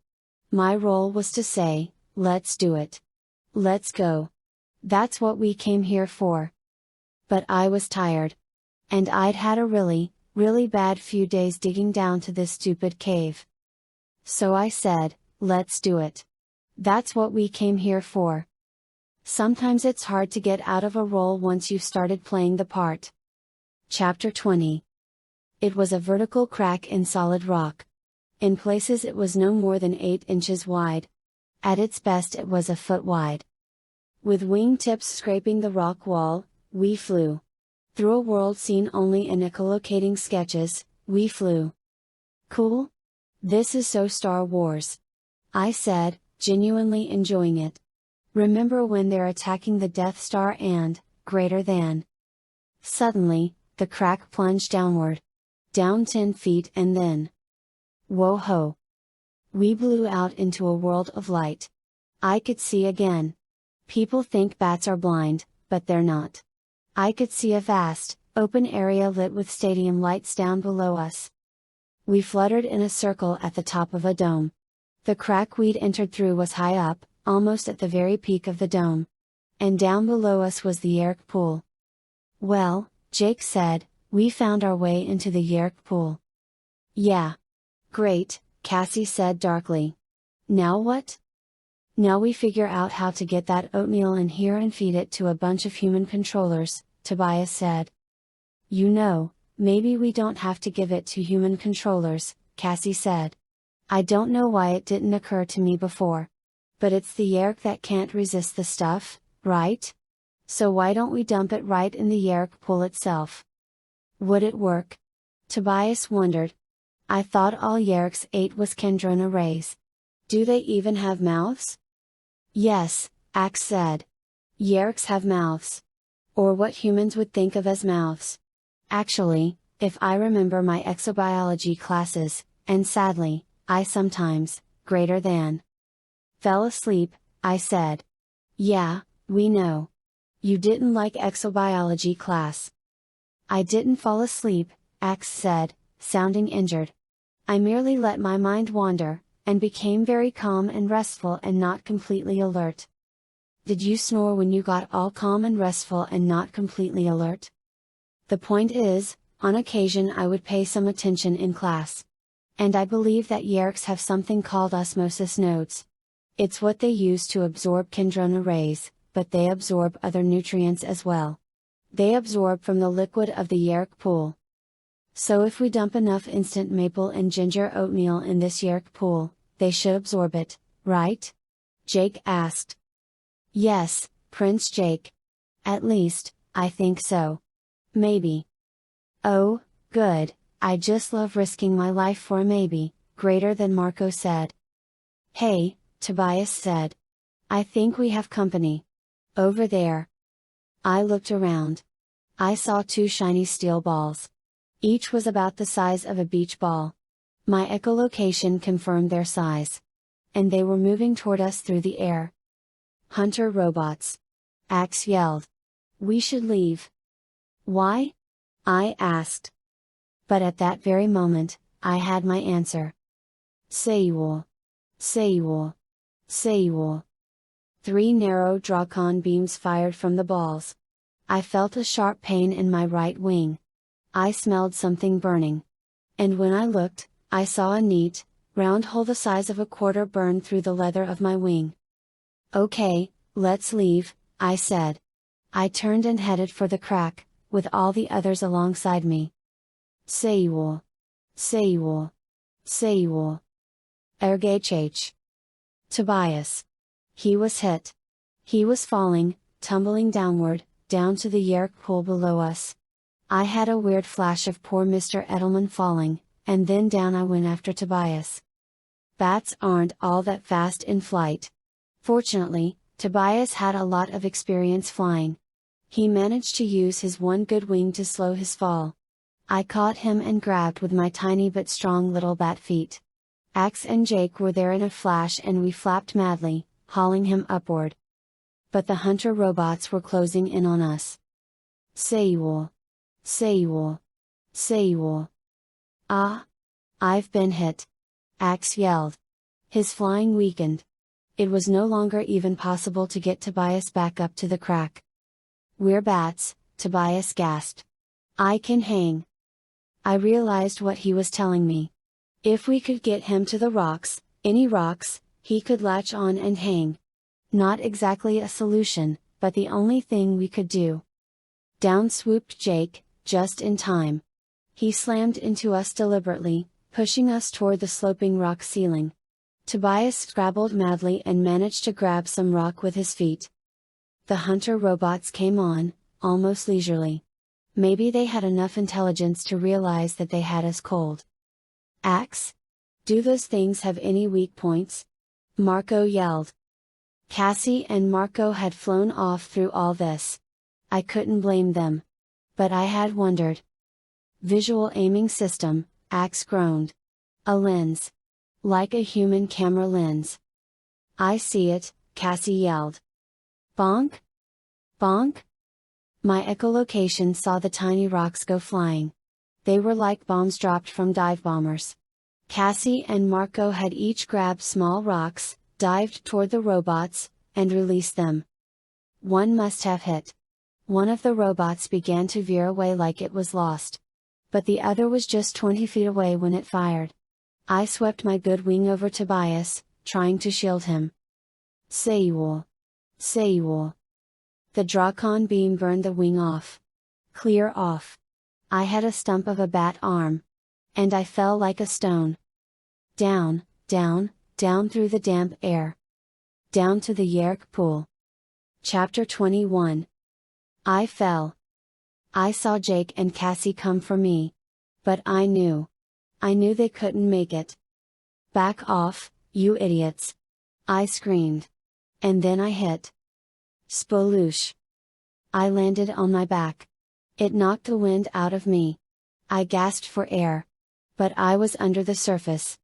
My role was to say, "Let's do it. Let's go. That's what we came here for." But I was tired. And I'd had a really, really bad few days digging down to this stupid cave. So I said, "Let's do it. That's what we came here for." Sometimes it's hard to get out of a role once you've started playing the part. Chapter 20. It was a vertical crack in solid rock. In places it was no more than 8 inches wide. At its best it was a foot wide. With wingtips scraping the rock wall, we flew. Through a world seen only in echolocating sketches, we flew. Cool? This is so Star Wars. I said, genuinely enjoying it. Remember when they're attacking the Death Star and, greater than. Suddenly, the crack plunged downward. Down 10 feet and then. Whoa ho! We blew out into a world of light. I could see again. People think bats are blind, but they're not. I could see a vast, open area lit with stadium lights down below us. We fluttered in a circle at the top of a dome. The crack we'd entered through was high up, almost at the very peak of the dome. And down below us was the Yeerk pool. "Well," Jake said, "we found our way into the Yeerk pool." "Yeah. Great," Cassie said darkly. "Now what?" "Now we figure out how to get that oatmeal in here and feed it to a bunch of human controllers," Tobias said. "You know, maybe we don't have to give it to human controllers," Cassie said. "I don't know why it didn't occur to me before. But it's the Yeerk that can't resist the stuff, right? So why don't we dump it right in the Yeerk pool itself?" "Would it work?" Tobias wondered. "I thought all Yeerks ate was Kandrona rays. Do they even have mouths?" "Yes," Ax said. "Yeerks have mouths. Or what humans would think of as mouths. Actually, if I remember my exobiology classes, and sadly, I sometimes, greater than. Fell asleep," I said. "Yeah, we know. You didn't like exobiology class. I didn't fall asleep, Ax said, sounding injured. I merely let my mind wander, and became very calm and restful and not completely alert. Did you snore when you got all calm and restful and not completely alert? The point is, on occasion I would pay some attention in class. And I believe that Yeerks have something called osmosis nodes. It's what they use to absorb Kendrona rays, but they absorb other nutrients as well. They absorb from the liquid of the Yeerk pool. So if we dump enough instant maple and ginger oatmeal in this Yeerk pool, they should absorb it, right? Jake asked. Yes, Prince Jake. At least, I think so. Maybe. Oh, good, I just love risking my life for a maybe, greater than Marco said. Hey, Tobias said. I think we have company. Over there. I looked around. I saw two shiny steel balls. Each was about the size of a beach ball. My echolocation confirmed their size. And they were moving toward us through the air. Hunter robots. Ax yelled. We should leave. Why? I asked. But at that very moment, I had my answer. Sayul. Sayul. Sayul. 3 narrow Drakon beams fired from the balls. I felt a sharp pain in my right wing. I smelled something burning. And when I looked, I saw a neat, round hole the size of a quarter burn through the leather of my wing. Okay, let's leave, I said. I turned and headed for the crack, with all the others alongside me. Sayul. Sayul. Sayul. Ergach. Tobias. He was hit. He was falling, tumbling downward, down to the Yeerk pool below us. I had a weird flash of poor Mr. Edelman falling, and then down I went after Tobias. Bats aren't all that fast in flight. Fortunately, Tobias had a lot of experience flying. He managed to use his one good wing to slow his fall. I caught him and grabbed with my tiny but strong little bat feet. Ax and Jake were there in a flash and we flapped madly, hauling him upward. But the hunter robots were closing in on us. Sayul. Sayul. Sayul. Ah! I've been hit. Ax yelled. His flying weakened. It was no longer even possible to get Tobias back up to the crack. We're bats, Tobias gasped. I can hang. I realized what he was telling me. If we could get him to the rocks, any rocks, he could latch on and hang. Not exactly a solution, but the only thing we could do. Down swooped Jake, just in time. He slammed into us deliberately, pushing us toward the sloping rock ceiling. Tobias scrabbled madly and managed to grab some rock with his feet. The hunter robots came on, almost leisurely. Maybe they had enough intelligence to realize that they had us cold. Ax? Do those things have any weak points? Marco yelled. Cassie and Marco had flown off through all this. I couldn't blame them. But I had wondered. Visual aiming system, Ax groaned. A lens. Like a human camera lens. I see it, Cassie yelled. Bonk? Bonk? My echolocation saw the tiny rocks go flying. They were like bombs dropped from dive bombers. Cassie and Marco had each grabbed small rocks, dived toward the robots, and released them. One must have hit. One of the robots began to veer away like it was lost. But the other was just 20 feet away when it fired. I swept my good wing over Tobias, trying to shield him. Sayul. Sayul. The Drakon beam burned the wing off. Clear off. I had a stump of a bat arm. And I fell like a stone. Down, down, down through the damp air. Down to the Yeerk pool. Chapter 21. I fell. I saw Jake and Cassie come for me. But I knew they couldn't make it. Back off, you idiots! I screamed. And then I hit. Sploosh! I landed on my back. It knocked the wind out of me. I gasped for air. But I was under the surface.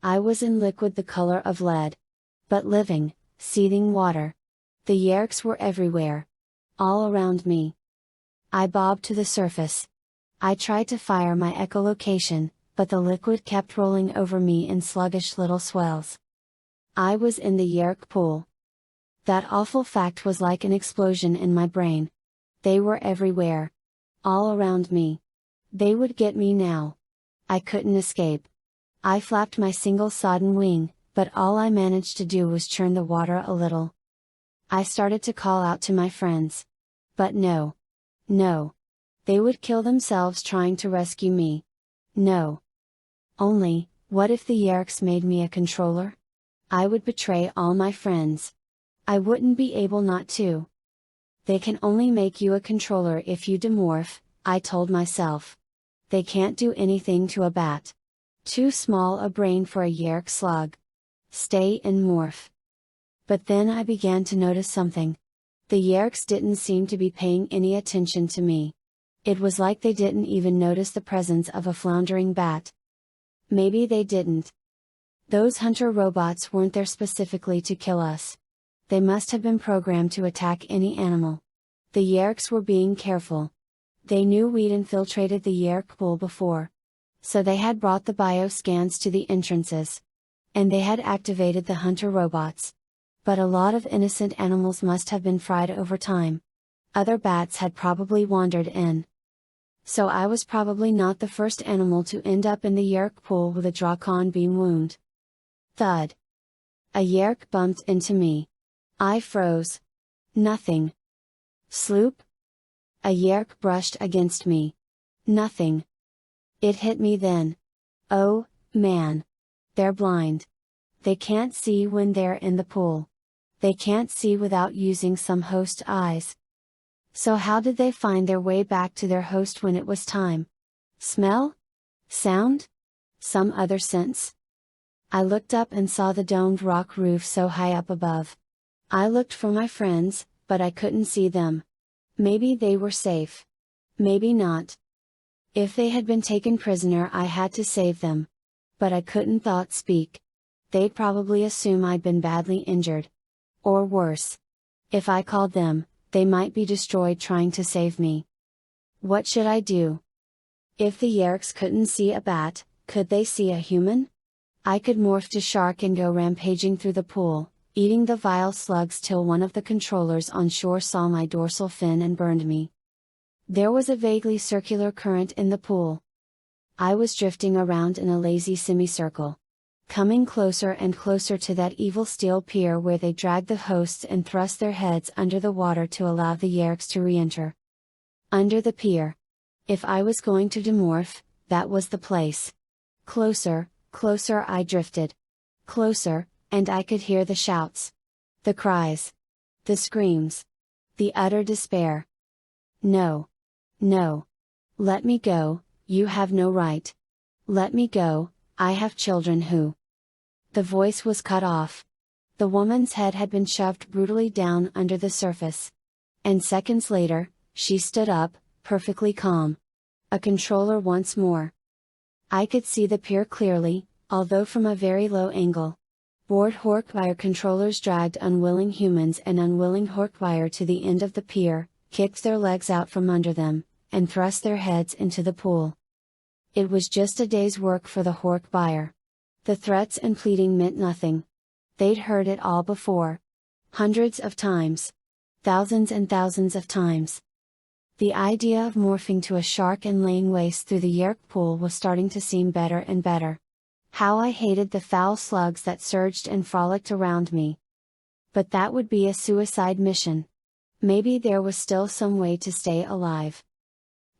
I was in liquid the color of lead. But living, seething water. The Yeerks were everywhere. all around me. I bobbed to the surface. I tried to fire my echolocation, but the liquid kept rolling over me in sluggish little swells. I was in the Yeerk pool. That awful fact was like an explosion in my brain. They were everywhere. All around me. They would get me now. I couldn't escape. I flapped my single sodden wing, but all I managed to do was churn the water a little. I started to call out to my friends. But no. No. They would kill themselves trying to rescue me. No. Only, what if the Yeerks made me a controller? I would betray all my friends. I wouldn't be able not to. They can only make you a controller if you demorph, I told myself. They can't do anything to a bat. Too small a brain for a Yeerk slug. Stay in morph. But then I began to notice something. The Yeerks didn't seem to be paying any attention to me. It was like they didn't even notice the presence of a floundering bat. Maybe they didn't. Those hunter robots weren't there specifically to kill us. They must have been programmed to attack any animal. The Yeerks were being careful. They knew we'd infiltrated the Yeerk pool before. So they had brought the bioscans to the entrances. And they had activated the hunter robots. But a lot of innocent animals must have been fried over time. Other bats had probably wandered in. So I was probably not the first animal to end up in the Yeerk pool with a Drakon beam wound. Thud. A Yeerk bumped into me. I froze. Nothing. Sloop? A Yeerk brushed against me. Nothing. It hit me then. Oh, man. They're blind. They can't see when they're in the pool. They can't see without using some host eyes. So how did they find their way back to their host when it was time? Smell? Sound? Some other sense? I looked up and saw the domed rock roof so high up above. I looked for my friends, but I couldn't see them. Maybe they were safe. Maybe not. If they had been taken prisoner, I had to save them. But I couldn't thought speak. They'd probably assume I'd been badly injured. Or worse. If I called them, they might be destroyed trying to save me. What should I do? If the Yeerks couldn't see a bat, could they see a human? I could morph to shark and go rampaging through the pool, eating the vile slugs till one of the controllers on shore saw my dorsal fin and burned me. There was a vaguely circular current in the pool. I was drifting around in a lazy semicircle. Coming closer and closer to that evil steel pier where they dragged the hosts and thrust their heads under the water to allow the Yeerks to re-enter. Under the pier. If I was going to demorph, that was the place. Closer, closer I drifted. Closer, and I could hear the shouts. The cries. The screams. The utter despair. No. No. Let me go, you have no right. Let me go, I have children who. The voice was cut off. The woman's head had been shoved brutally down under the surface. And seconds later, she stood up, perfectly calm. A controller once more. I could see the pier clearly, although from a very low angle. Bored Horkwire controllers dragged unwilling humans and unwilling Horkwire to the end of the pier, kicked their legs out from under them, and thrust their heads into the pool. It was just a day's work for the Horkwire. The threats and pleading meant nothing. They'd heard it all before. Hundreds of times. Thousands and thousands of times. The idea of morphing to a shark and laying waste through the Yeerk pool was starting to seem better and better. How I hated the foul slugs that surged and frolicked around me. But that would be a suicide mission. Maybe there was still some way to stay alive.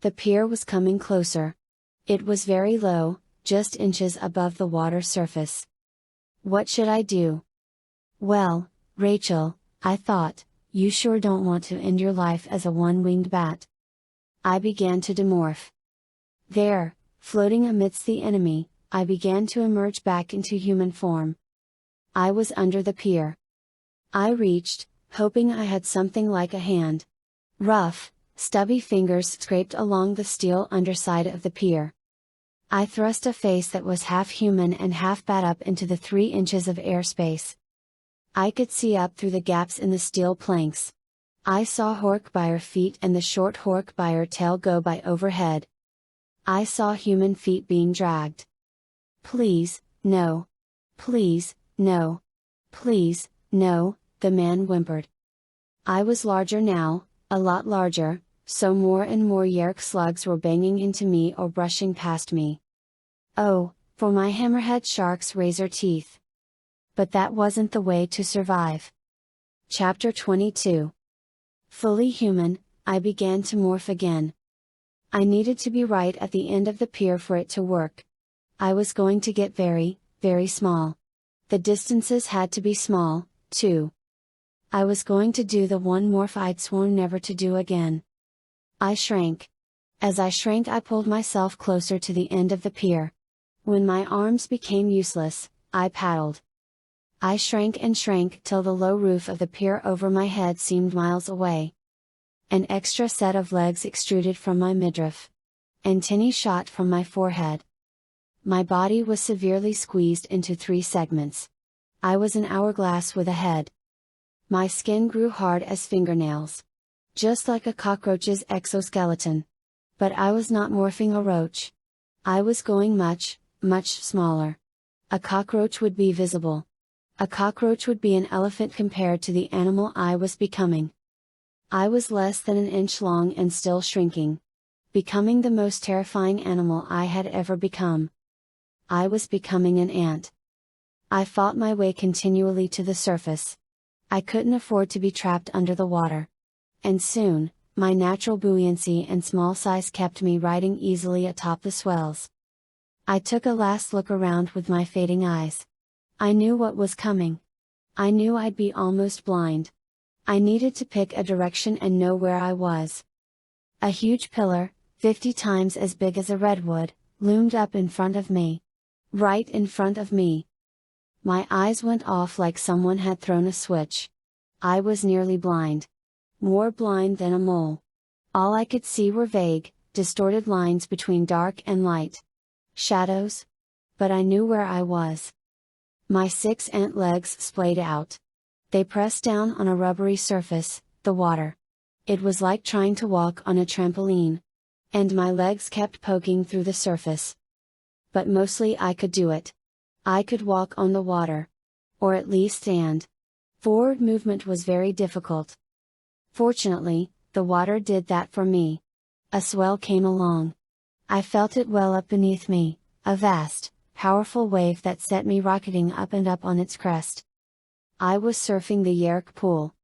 The pier was coming closer. It was very low, just inches above the water surface. What should I do? Well, Rachel, I thought, you sure don't want to end your life as a one-winged bat. I began to demorph. There, floating amidst the enemy, I began to emerge back into human form. I was under the pier. I reached, hoping I had something like a hand. Rough, stubby fingers scraped along the steel underside of the pier. I thrust a face that was half human and half bat up into the 3 inches of airspace. I could see up through the gaps in the steel planks. I saw Horkbire feet and the short Horkbire tail go by overhead. I saw human feet being dragged. Please, no. Please, no. Please, no, the man whimpered. I was larger now, a lot larger, so more and more Yeerk slugs were banging into me or brushing past me. Oh, for my hammerhead shark's razor teeth! But that wasn't the way to survive. Chapter 22. Fully human, I began to morph again. I needed to be right at the end of the pier for it to work. I was going to get very, very small. The distances had to be small, too. I was going to do the one morph I'd sworn never to do again. I shrank. As I shrank, I pulled myself closer to the end of the pier. When my arms became useless, I paddled. I shrank and shrank till the low roof of the pier over my head seemed miles away. An extra set of legs extruded from my midriff. Antennae shot from my forehead. My body was severely squeezed into 3 segments. I was an hourglass with a head. My skin grew hard as fingernails. Just like a cockroach's exoskeleton. But I was not morphing a roach. I was going much, much smaller. A cockroach would be visible. A cockroach would be an elephant compared to the animal I was becoming. I was less than an inch long and still shrinking. Becoming the most terrifying animal I had ever become. I was becoming an ant. I fought my way continually to the surface. I couldn't afford to be trapped under the water. And soon, my natural buoyancy and small size kept me riding easily atop the swells. I took a last look around with my fading eyes. I knew what was coming. I knew I'd be almost blind. I needed to pick a direction and know where I was. A huge pillar, 50 times as big as a redwood, loomed up in front of me. Right in front of me. My eyes went off like someone had thrown a switch. I was nearly blind. More blind than a mole. All I could see were vague, distorted lines between dark and light. Shadows? But I knew where I was. My 6 ant legs splayed out. They pressed down on a rubbery surface, the water. It was like trying to walk on a trampoline. And my legs kept poking through the surface. But mostly I could do it. I could walk on the water. Or at least stand. Forward movement was very difficult. Fortunately, the water did that for me. A swell came along. I felt it well up beneath me, a vast, powerful wave that set me rocketing up and up on its crest. I was surfing the Yeerk pool.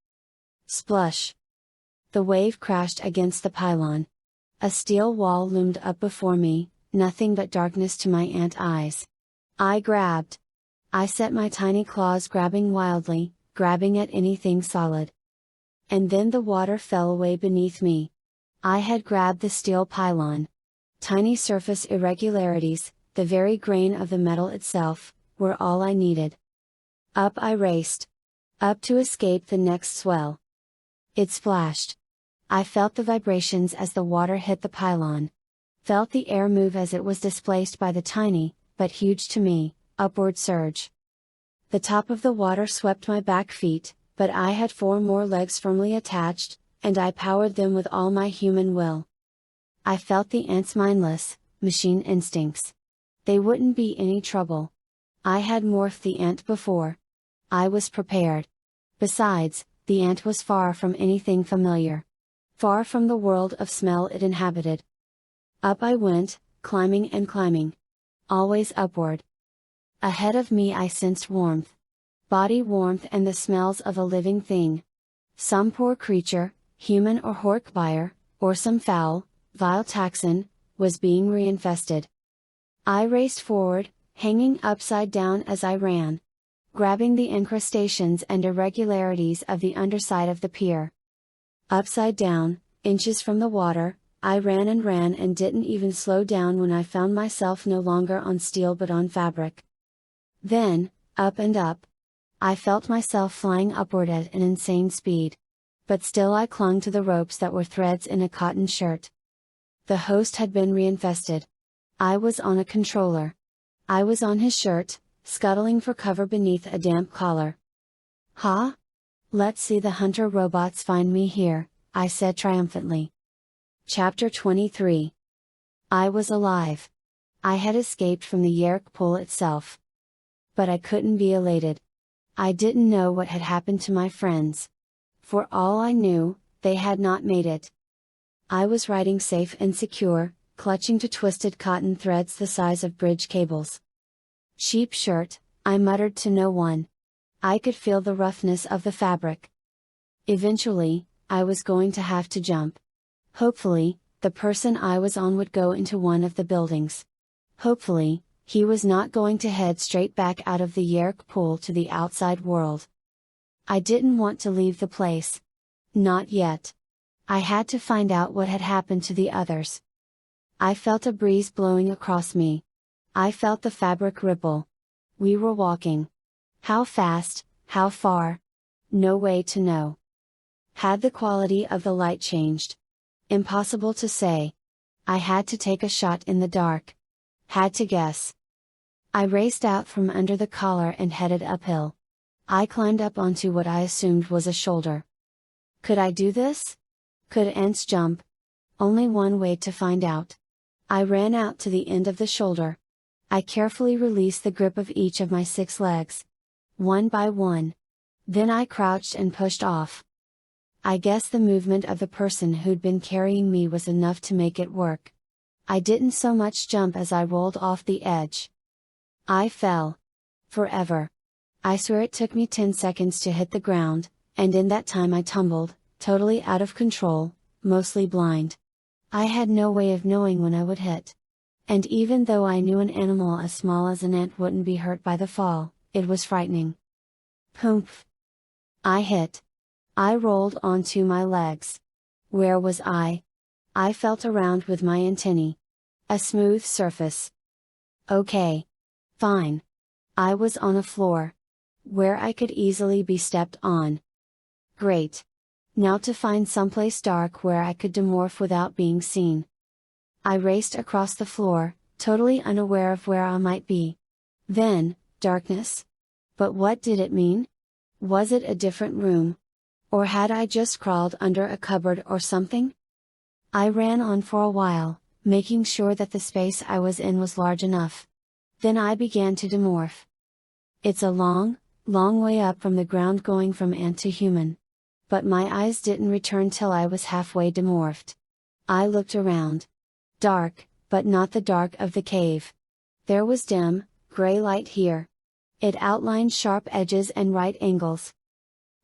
Splush! The wave crashed against the pylon. A steel wall loomed up before me, nothing but darkness to my ant eyes. I grabbed. I set my tiny claws grabbing wildly, grabbing at anything solid. And then the water fell away beneath me. I had grabbed the steel pylon. Tiny surface irregularities, the very grain of the metal itself, were all I needed. Up I raced. Up to escape the next swell. It splashed. I felt the vibrations as the water hit the pylon. Felt the air move as it was displaced by the tiny, but huge to me, upward surge. The top of the water swept my back feet, but I had 4 more legs firmly attached, and I powered them with all my human will. I felt the ant's mindless, machine instincts. They wouldn't be any trouble. I had morphed the ant before. I was prepared. Besides, the ant was far from anything familiar. Far from the world of smell it inhabited. Up I went, climbing and climbing. Always upward. Ahead of me I sensed warmth. Body warmth and the smells of a living thing. Some poor creature, human or Horkbire, or some foul, vile taxon, was being reinfested. I raced forward, hanging upside down as I ran. Grabbing the incrustations and irregularities of the underside of the pier. Upside down, inches from the water, I ran and didn't even slow down when I found myself no longer on steel but on fabric. Then, up and up. I felt myself flying upward at an insane speed. But still I clung to the ropes that were threads in a cotton shirt. The host had been reinfested. I was on a controller. I was on his shirt, scuttling for cover beneath a damp collar. Ha! Let's see the hunter robots find me here, I said triumphantly. Chapter 23. I was alive. I had escaped from the Yeerk pool itself. But I couldn't be elated. I didn't know what had happened to my friends. For all I knew, they had not made it. I was riding safe and secure, clutching to twisted cotton threads the size of bridge cables. Cheap shirt, I muttered to no one. I could feel the roughness of the fabric. Eventually, I was going to have to jump. Hopefully, the person I was on would go into one of the buildings. Hopefully, he was not going to head straight back out of the Yeerk pool to the outside world. I didn't want to leave the place. Not yet. I had to find out what had happened to the others. I felt a breeze blowing across me. I felt the fabric ripple. We were walking. How fast, how far? No way to know. Had the quality of the light changed? Impossible to say. I had to take a shot in the dark. Had to guess. I raced out from under the collar and headed uphill. I climbed up onto what I assumed was a shoulder. Could I do this? Could ants jump? Only one way to find out. I ran out to the end of the shoulder. I carefully released the grip of each of my 6 legs. One by one. Then I crouched and pushed off. I guess the movement of the person who'd been carrying me was enough to make it work. I didn't so much jump as I rolled off the edge. I fell. Forever. I swear it took me 10 seconds to hit the ground, and in that time I tumbled, totally out of control, mostly blind. I had no way of knowing when I would hit. And even though I knew an animal as small as an ant wouldn't be hurt by the fall, it was frightening. Poof! I hit. I rolled onto my legs. Where was I? I felt around with my antennae. A smooth surface. Okay. Fine. I was on a floor. Where I could easily be stepped on. Great. Now to find someplace dark where I could demorph without being seen. I raced across the floor, totally unaware of where I might be. Then, darkness? But what did it mean? Was it a different room? Or had I just crawled under a cupboard or something? I ran on for a while, making sure that the space I was in was large enough. Then I began to demorph. It's a long, long way up from the ground going from ant to human. But my eyes didn't return till I was halfway demorphed. I looked around. Dark, but not the dark of the cave. There was dim, gray light here. It outlined sharp edges and right angles.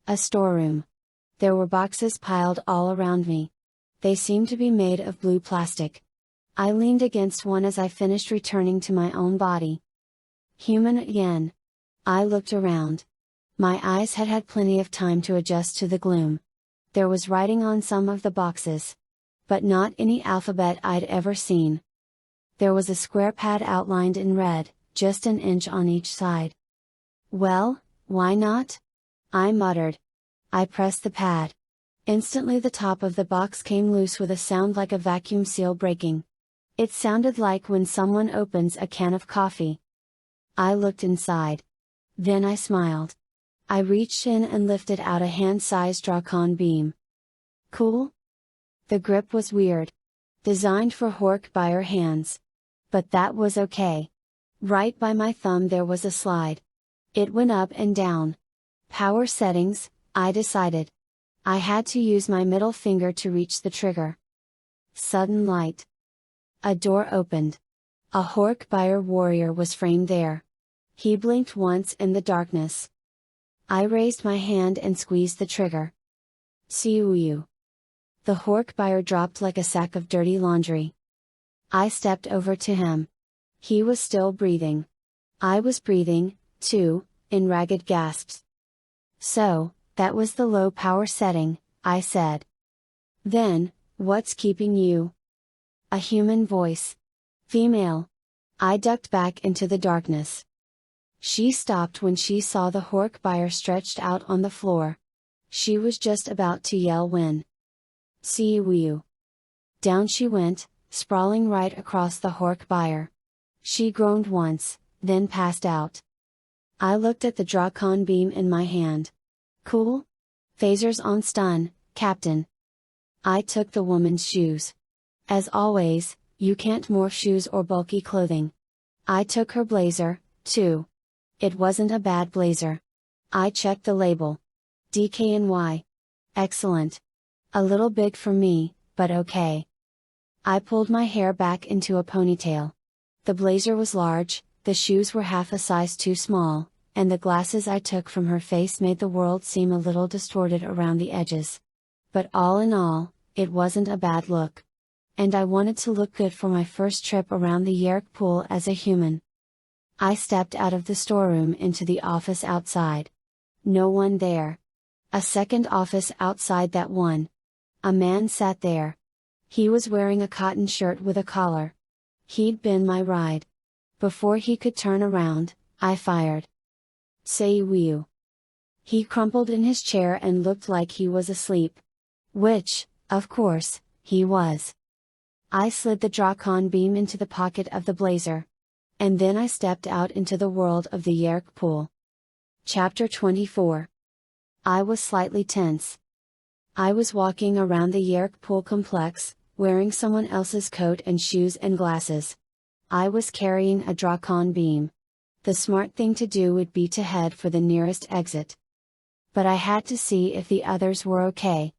A storeroom. There were boxes piled all around me. They seemed to be made of blue plastic. I leaned against one as I finished returning to my own body. Human again. I looked around. My eyes had had plenty of time to adjust to the gloom. There was writing on some of the boxes. But not any alphabet I'd ever seen. There was a square pad outlined in red, just an inch on each side. Well, why not? I muttered. I pressed the pad. Instantly the top of the box came loose with a sound like a vacuum seal breaking. It sounded like when someone opens a can of coffee. I looked inside. Then I smiled. I reached in and lifted out a hand-sized Drawcon beam. Cool? The grip was weird. Designed for Hork buyer hands. But that was okay. Right by my thumb there was a slide. It went up and down. Power settings, I decided. I had to use my middle finger to reach the trigger. Sudden light. A door opened. A Hork buyer warrior was framed there. He blinked once in the darkness. I raised my hand and squeezed the trigger. Siuyu. The Hork buyer dropped like a sack of dirty laundry. I stepped over to him. He was still breathing. I was breathing, too, in ragged gasps. So, that was the low power setting, I said. Then, what's keeping you? A human voice. Female. I ducked back into the darkness. She stopped when she saw the Hork buyer stretched out on the floor. She was just about to yell when. Siuyu. Down she went, sprawling right across the Hork buyer. She groaned once, then passed out. I looked at the Drawcon beam in my hand. Cool? Phasers on stun, Captain. I took the woman's shoes. As always, you can't morph shoes or bulky clothing. I took her blazer, too. It wasn't a bad blazer. I checked the label. DKNY. Excellent. A little big for me, but okay. I pulled my hair back into a ponytail. The blazer was large, the shoes were half a size too small, and the glasses I took from her face made the world seem a little distorted around the edges. But all in all, it wasn't a bad look. And I wanted to look good for my first trip around the Yeerk pool as a human. I stepped out of the storeroom into the office outside. No one there. A second office outside that one. A man sat there. He was wearing a cotton shirt with a collar. He'd been my ride. Before he could turn around, I fired. Say you. He crumpled in his chair and looked like he was asleep. Which, of course, he was. I slid the Drakon beam into the pocket of the blazer. And then I stepped out into the world of the Yeerk pool. Chapter 24. I was slightly tense. I was walking around the Yeerk pool complex, wearing someone else's coat and shoes and glasses. I was carrying a Drakon beam. The smart thing to do would be to head for the nearest exit. But I had to see if the others were okay.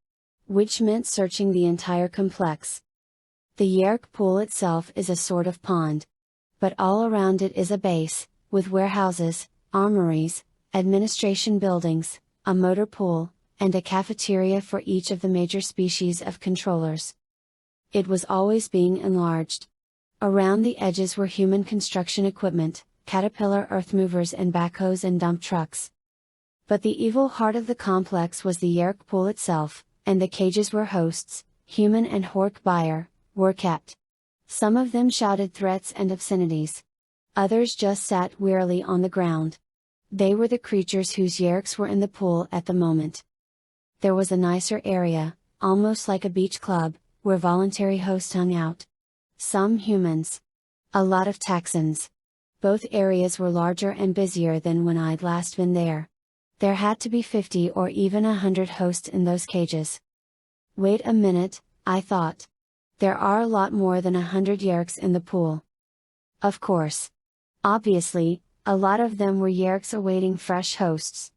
Which meant searching the entire complex. The Yeerk pool itself is a sort of pond. But all around it is a base, with warehouses, armories, administration buildings, a motor pool, and a cafeteria for each of the major species of controllers. It was always being enlarged. Around the edges were human construction equipment, caterpillar earth movers and backhoes and dump trucks. But the evil heart of the complex was the Yeerk pool itself, and the cages where hosts, human and Hork buyer, were kept. Some of them shouted threats and obscenities. Others just sat wearily on the ground. They were the creatures whose Yeerks were in the pool at the moment. There was a nicer area, almost like a beach club, where voluntary hosts hung out. Some humans. A lot of Texans. Both areas were larger and busier than when I'd last been there. There had to be 50 or even 100 hosts in those cages. Wait a minute, I thought. There are a lot more than 100 Yeerks in the pool. Of course. Obviously, a lot of them were Yeerks awaiting fresh hosts.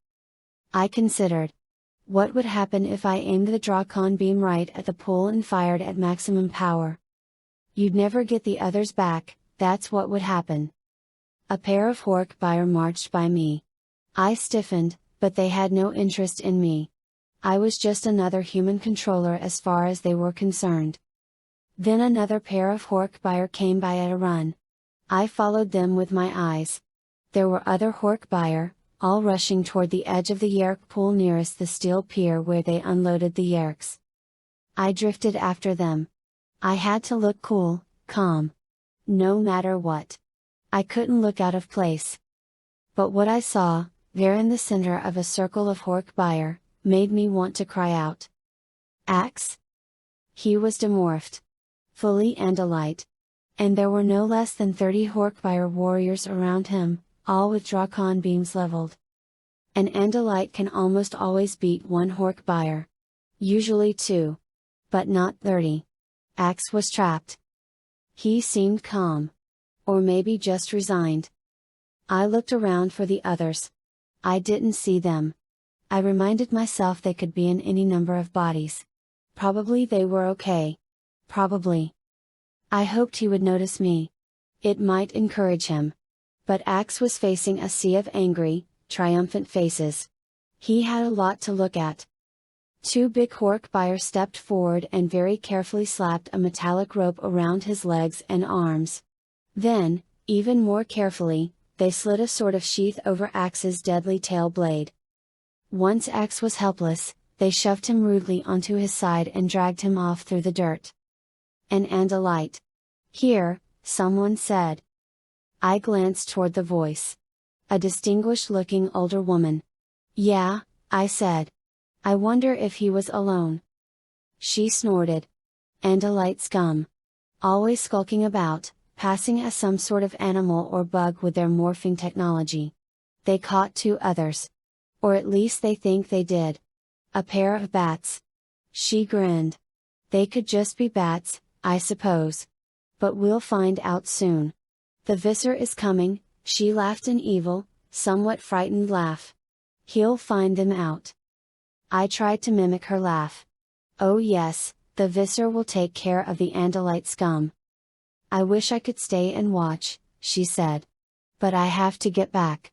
I considered. What would happen if I aimed the Drakon beam right at the pool and fired at maximum power? You'd never get the others back, that's what would happen. A pair of Hork buyer marched by me. I stiffened, but they had no interest in me. I was just another human controller as far as they were concerned. Then another pair of Hork buyer came by at a run. I followed them with my eyes. There were other Hork buyer, all rushing toward the edge of the Yeerk pool nearest the steel pier where they unloaded the Yeerks. I drifted after them. I had to look cool, calm. No matter what. I couldn't look out of place. But what I saw, there in the center of a circle of Hork buyer, made me want to cry out. Ax? He was demorphed. Fully Andalite. And there were no less than 30 Hork buyer warriors around him, all with Drakon beams leveled. An Andalite can almost always beat one Hork buyer. Usually two. But not 30. Ax was trapped. He seemed calm. Or maybe just resigned. I looked around for the others. I didn't see them. I reminded myself they could be in any number of bodies. Probably they were okay. Probably. I hoped he would notice me. It might encourage him. But Ax was facing a sea of angry, triumphant faces. He had a lot to look at. Two big Hork buyers stepped forward and very carefully slapped a metallic rope around his legs and arms. Then, even more carefully, they slid a sort of sheath over Ax's deadly tail blade. Once Ax was helpless, they shoved him rudely onto his side and dragged him off through the dirt. An Andalite. Here, someone said. I glanced toward the voice. A distinguished-looking older woman. Yeah, I said. I wonder if he was alone. She snorted. Andalite scum. Always skulking about, passing as some sort of animal or bug with their morphing technology. They caught two others. Or at least they think they did. A pair of bats. She grinned. They could just be bats, I suppose. But we'll find out soon. The Visser is coming, she laughed an evil, somewhat frightened laugh. He'll find them out. I tried to mimic her laugh. Oh yes, the Visser will take care of the Andalite scum. I wish I could stay and watch, she said. But I have to get back.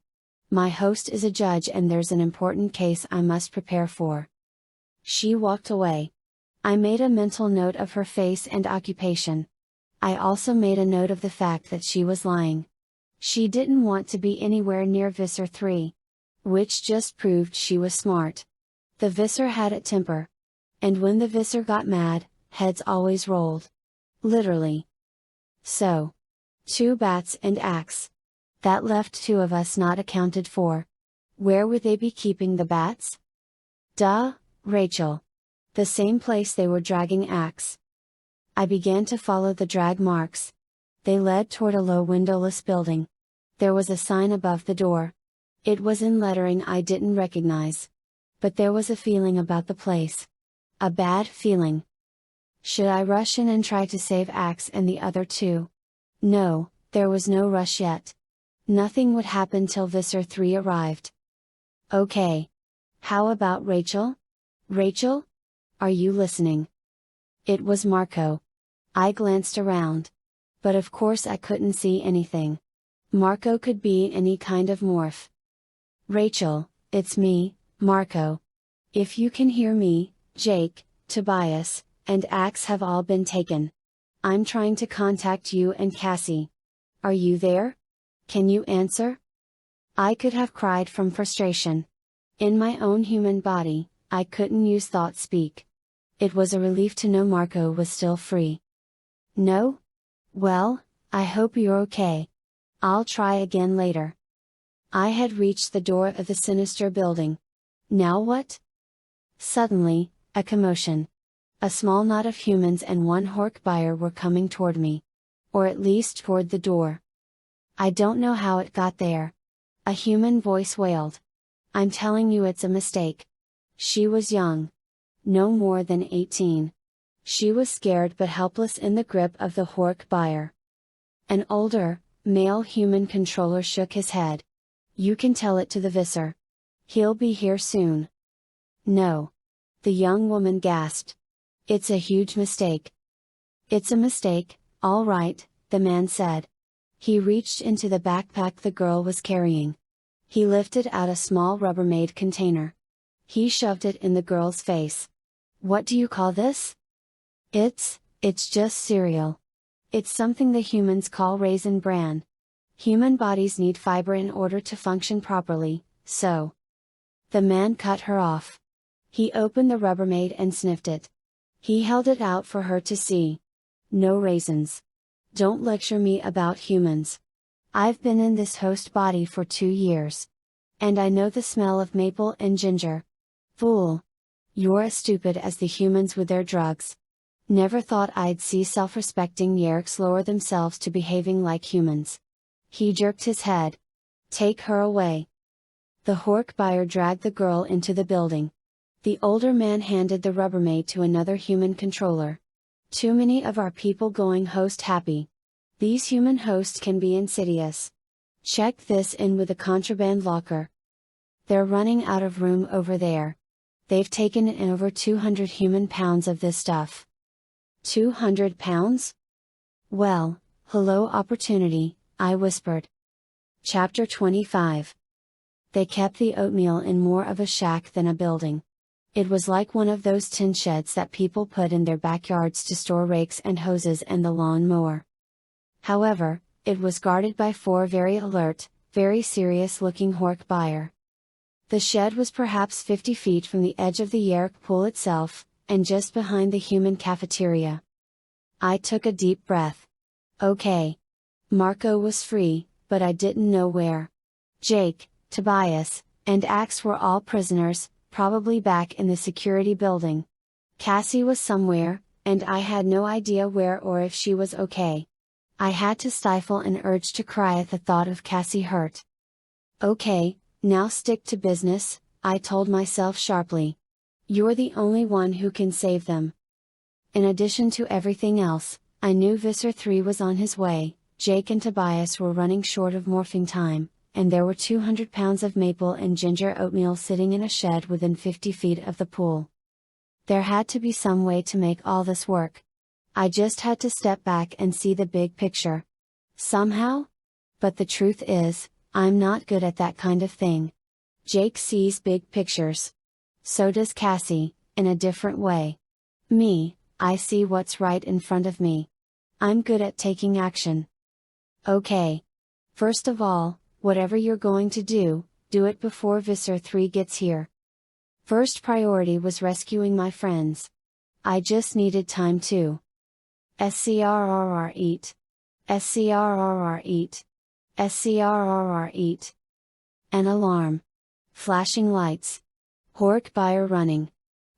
My host is a judge and there's an important case I must prepare for. She walked away. I made a mental note of her face and occupation. I also made a note of the fact that she was lying. She didn't want to be anywhere near Visser Three. Which just proved she was smart. The Visser had a temper. And when the Visser got mad, heads always rolled. Literally. So. 2 bats and Ax. That left 2 of us not accounted for. Where would they be keeping the bats? Duh, Rachel. The same place they were dragging Ax. I began to follow the drag marks. They led toward a low windowless building. There was a sign above the door. It was in lettering I didn't recognize. But there was a feeling about the place. A bad feeling. Should I rush in and try to save Ax and the other 2? No, there was no rush yet. Nothing would happen till Visser Three arrived. Okay. How about Rachel? Rachel? Are you listening? It was Marco. I glanced around. But of course I couldn't see anything. Marco could be any kind of morph. Rachel, it's me, Marco. If you can hear me, Jake, Tobias, and Ax have all been taken. I'm trying to contact you and Cassie. Are you there? Can you answer? I could have cried from frustration. In my own human body, I couldn't use thought speak. It was a relief to know Marco was still free. No? Well, I hope you're okay. I'll try again later. I had reached the door of the sinister building. Now what? Suddenly, a commotion. A small knot of humans and 1 Hork buyer were coming toward me. Or at least toward the door. I don't know how it got there. A human voice wailed. I'm telling you it's a mistake. She was young. No more than 18. She was scared but helpless in the grip of the Hork buyer. An older, male human controller shook his head. You can tell it to the Visser. He'll be here soon. No. The young woman gasped. It's a huge mistake. It's a mistake, all right, the man said. He reached into the backpack the girl was carrying. He lifted out a small Rubbermaid container. He shoved it in the girl's face. What do you call this? It's just cereal. It's something the humans call Raisin Bran. Human bodies need fiber in order to function properly, so. The man cut her off. He opened the Rubbermaid and sniffed it. He held it out for her to see. No raisins. Don't lecture me about humans. I've been in this host body for 2 years. And I know the smell of maple and ginger. Fool. You're as stupid as the humans with their drugs. Never thought I'd see self-respecting Yeerks lower themselves to behaving like humans. He jerked his head. Take her away. The Hork buyer dragged the girl into the building. The older man handed the Rubbermaid to another human controller. Too many of our people going host happy. These human hosts can be insidious. Check this in with a contraband locker. They're running out of room over there. They've taken in over 200 human pounds of this stuff. 200 pounds? Well, hello opportunity, I whispered. Chapter 25. They kept the oatmeal in more of a shack than a building. It was like one of those tin sheds that people put in their backyards to store rakes and hoses and the lawn mower. However, it was guarded by 4 very alert, very serious looking Hork buyer. The shed was perhaps 50 feet from the edge of the Yeerk pool itself, and just behind the human cafeteria. I took a deep breath. Okay. Marco was free, but I didn't know where. Jake, Tobias, and Ax were all prisoners, probably back in the security building. Cassie was somewhere, and I had no idea where or if she was okay. I had to stifle an urge to cry at the thought of Cassie hurt. Okay, now stick to business, I told myself sharply. You're the only one who can save them. In addition to everything else, I knew Visser Three was on his way. Jake and Tobias were running short of morphing time, and there were 200 pounds of maple and ginger oatmeal sitting in a shed within 50 feet of the pool. There had to be some way to make all this work. I just had to step back and see the big picture. Somehow? But the truth is, I'm not good at that kind of thing. Jake sees big pictures. So does Cassie, in a different way. Me, I see what's right in front of me. I'm good at taking action. Okay. First of all, whatever you're going to do it before Visser Three gets here. First priority was rescuing my friends. I just needed time to SCRRR eat. SCRRR eat. SCRRR eat. An alarm. Flashing lights. Hork buyer running.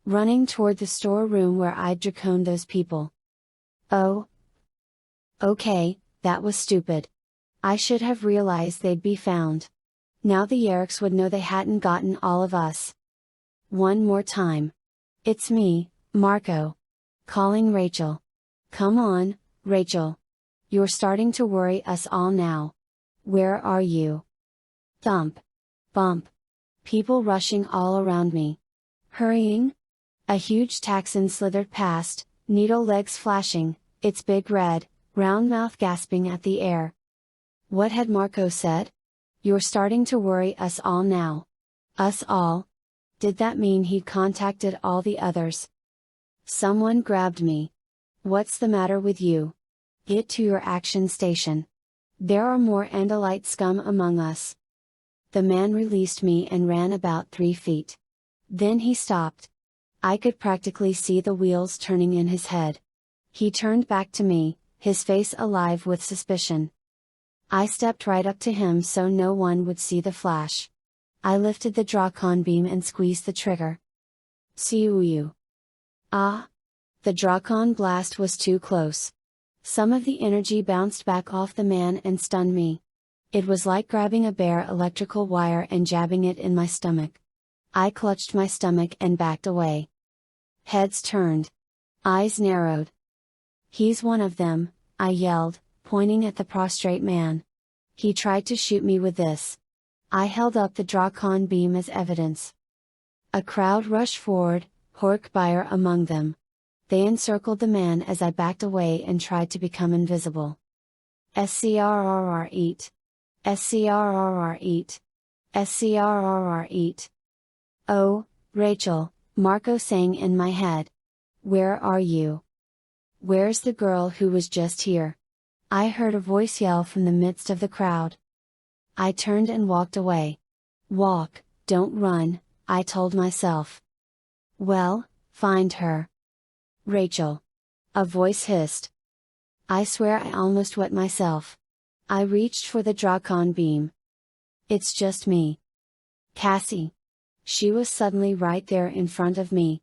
Running toward the storeroom where I'd draconed those people. Oh. Okay, that was stupid. I should have realized they'd be found. Now the Yeerks would know they hadn't gotten all of us. One more time. It's me, Marco. Calling Rachel. Come on, Rachel. You're starting to worry us all now. Where are you? Thump. Bump. People rushing all around me. Hurrying? A huge Taxon slithered past, needle legs flashing, its big red, round mouth gasping at the air. What had Marco said? You're starting to worry us all now. Us all? Did that mean he'd contacted all the others? Someone grabbed me. What's the matter with you? Get to your action station. There are more Andalite scum among us. The man released me and ran about 3 feet. Then he stopped. I could practically see the wheels turning in his head. He turned back to me, his face alive with suspicion. I stepped right up to him so no one would see the flash. I lifted the Dracon beam and squeezed the trigger. Siuyu. Ah! The Dracon blast was too close. Some of the energy bounced back off the man and stunned me. It was like grabbing a bare electrical wire and jabbing it in my stomach. I clutched my stomach and backed away. Heads turned. Eyes narrowed. He's one of them, I yelled, pointing at the prostrate man. He tried to shoot me with this. I held up the Dracon beam as evidence. A crowd rushed forward, Hork buyer among them. They encircled the man as I backed away and tried to become invisible. SCRRR eat. SCRRR eat. SCRRR eat. Oh, Rachel, Marco sang in my head. Where are you? Where's the girl who was just here? I heard a voice yell from the midst of the crowd. I turned and walked away. Walk, don't run, I told myself. Well, find her. Rachel. A voice hissed. I swear I almost wet myself. I reached for the Dracon beam. It's just me. Cassie. She was suddenly right there in front of me.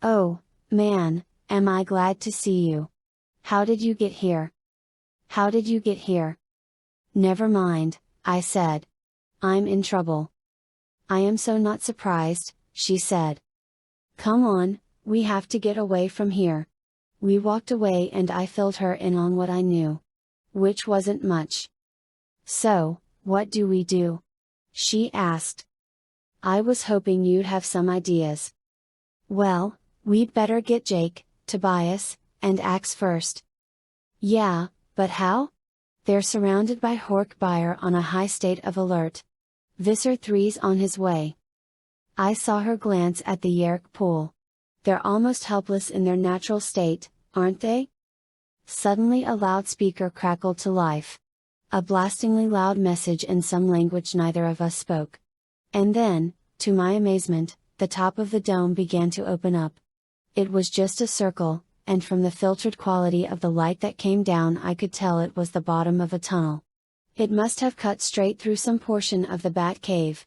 Oh, man, am I glad to see you. How did you get here? How did you get here? Never mind, I said. I'm in trouble. I am so not surprised, she said. Come on, we have to get away from here. We walked away and I filled her in on what I knew. Which wasn't much. So, what do we do? She asked. I was hoping you'd have some ideas. Well, we'd better get Jake, Tobias, and Ax first. Yeah, but how? They're surrounded by Hork buyer on a high state of alert. Visser Three's on his way. I saw her glance at the Yeerk pool. They're almost helpless in their natural state, aren't they? Suddenly a loudspeaker crackled to life. A blastingly loud message in some language neither of us spoke. And then, to my amazement, the top of the dome began to open up. It was just a circle, and from the filtered quality of the light that came down I could tell it was the bottom of a tunnel. It must have cut straight through some portion of the Bat Cave.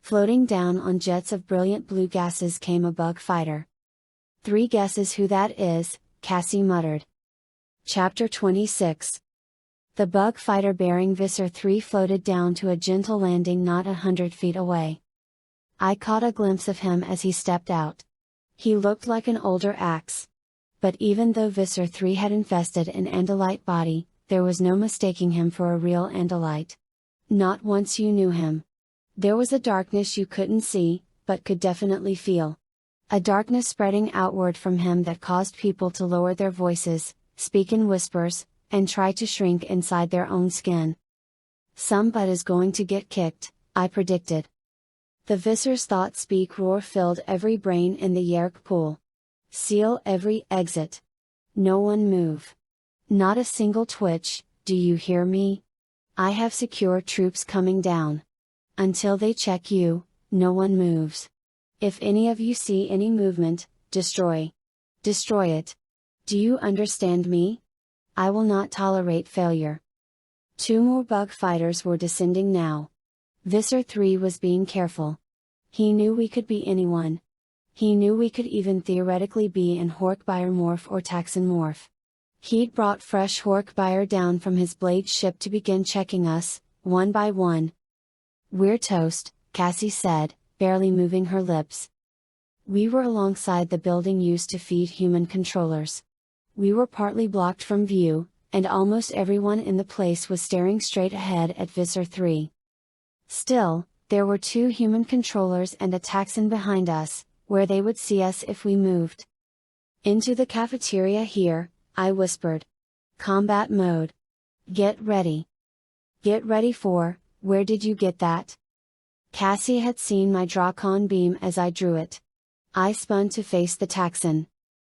Floating down on jets of brilliant blue gases came a bug fighter. 3 guesses who that is, Cassie muttered. Chapter 26. The bug fighter bearing Visser Three floated down to a gentle landing not 100 feet away. I caught a glimpse of him as he stepped out. He looked like an older Ax. But even though Visser Three had infested an Andalite body, there was no mistaking him for a real Andalite. Not once you knew him. There was a darkness you couldn't see, but could definitely feel. A darkness spreading outward from him that caused people to lower their voices, speak in whispers, and try to shrink inside their own skin. Some butt is going to get kicked, I predicted. The Visser's thought-speak roar filled every brain in the Yeerk pool. Seal every exit. No one move. Not a single twitch, do you hear me? I have secure troops coming down. Until they check you, no one moves. If any of you see any movement, destroy. Destroy it. Do you understand me? I will not tolerate failure. 2 more bug fighters were descending now. Visser Three was being careful. He knew we could be anyone. He knew we could even theoretically be an Hork-Biomorph or Taxonomorph. He'd brought fresh Hork-Bio down from his blade ship to begin checking us, one by one. We're toast, Cassie said, barely moving her lips. We were alongside the building used to feed human controllers. We were partly blocked from view, and almost everyone in the place was staring straight ahead at Visser Three. Still, there were 2 human controllers and a Taxon behind us, where they would see us if we moved. Into the cafeteria here, I whispered. Combat mode. Get ready. Get ready for, where did you get that? Cassie had seen my Drakon beam as I drew it. I spun to face the Taxon.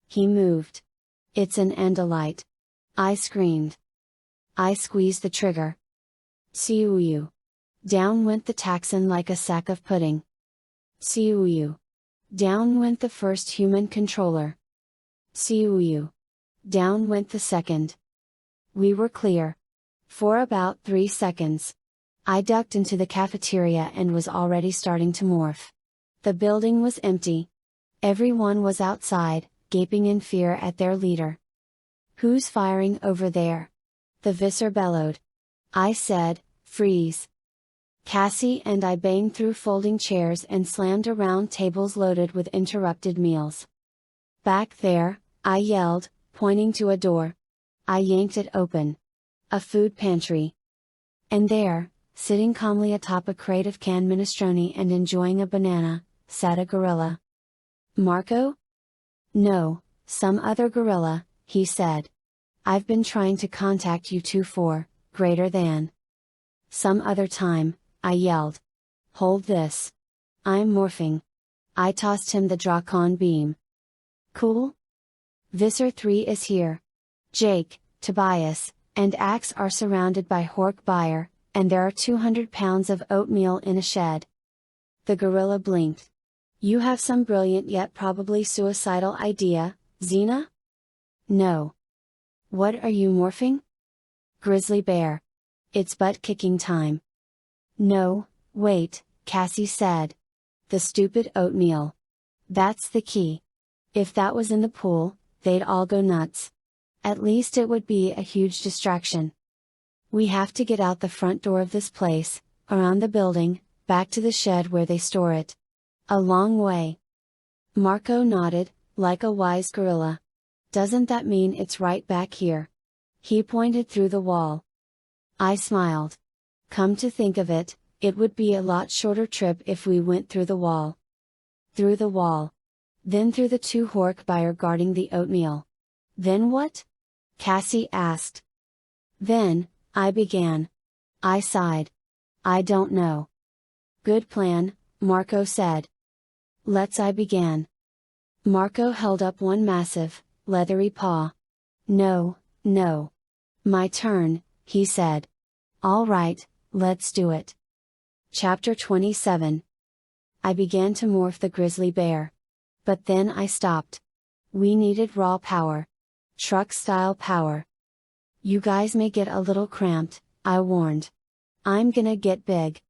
He moved. It's an Andalite. I screamed. I squeezed the trigger. Siuyu. Down went the Taxon like a sack of pudding. Siuyu. Down went the first human controller. Siuyu. Down went the second. We were clear. For about 3 seconds. I ducked into the cafeteria and was already starting to morph. The building was empty. Everyone was outside, gaping in fear at their leader. Who's firing over there? The Visser bellowed. I said, freeze. Cassie and I banged through folding chairs and slammed around tables loaded with interrupted meals. Back there, I yelled, pointing to a door. I yanked it open. A food pantry. And there, sitting calmly atop a crate of canned minestrone and enjoying a banana, sat a gorilla. Marco? No, some other gorilla, he said. I've been trying to contact you 2 for, greater than. Some other time, I yelled. Hold this. I'm morphing. I tossed him the Drakon beam. Cool? Visser Three is here. Jake, Tobias, and Ax are surrounded by Hork-Bio, and there are 200 pounds of oatmeal in a shed. The gorilla blinked. You have some brilliant yet probably suicidal idea, Xena? No. What are you morphing? Grizzly bear. It's butt-kicking time. No, wait, Cassie said. The stupid oatmeal. That's the key. If that was in the pool, they'd all go nuts. At least it would be a huge distraction. We have to get out the front door of this place, around the building, back to the shed where they store it. A long way. Marco nodded, like a wise gorilla. Doesn't that mean it's right back here? He pointed through the wall. I smiled. Come to think of it, it would be a lot shorter trip if we went through the wall. Through the wall. Then through the 2 Hork-Bio guarding the oatmeal. Then what? Cassie asked. Then, I began. I sighed. I don't know. Good plan, Marco said. I began. Marco held up one massive, leathery paw. No, no. My turn, he said. All right, let's do it. Chapter 27. I began to morph the grizzly bear. But then I stopped. We needed raw power. Truck-style power. You guys may get a little cramped, I warned. I'm gonna get big.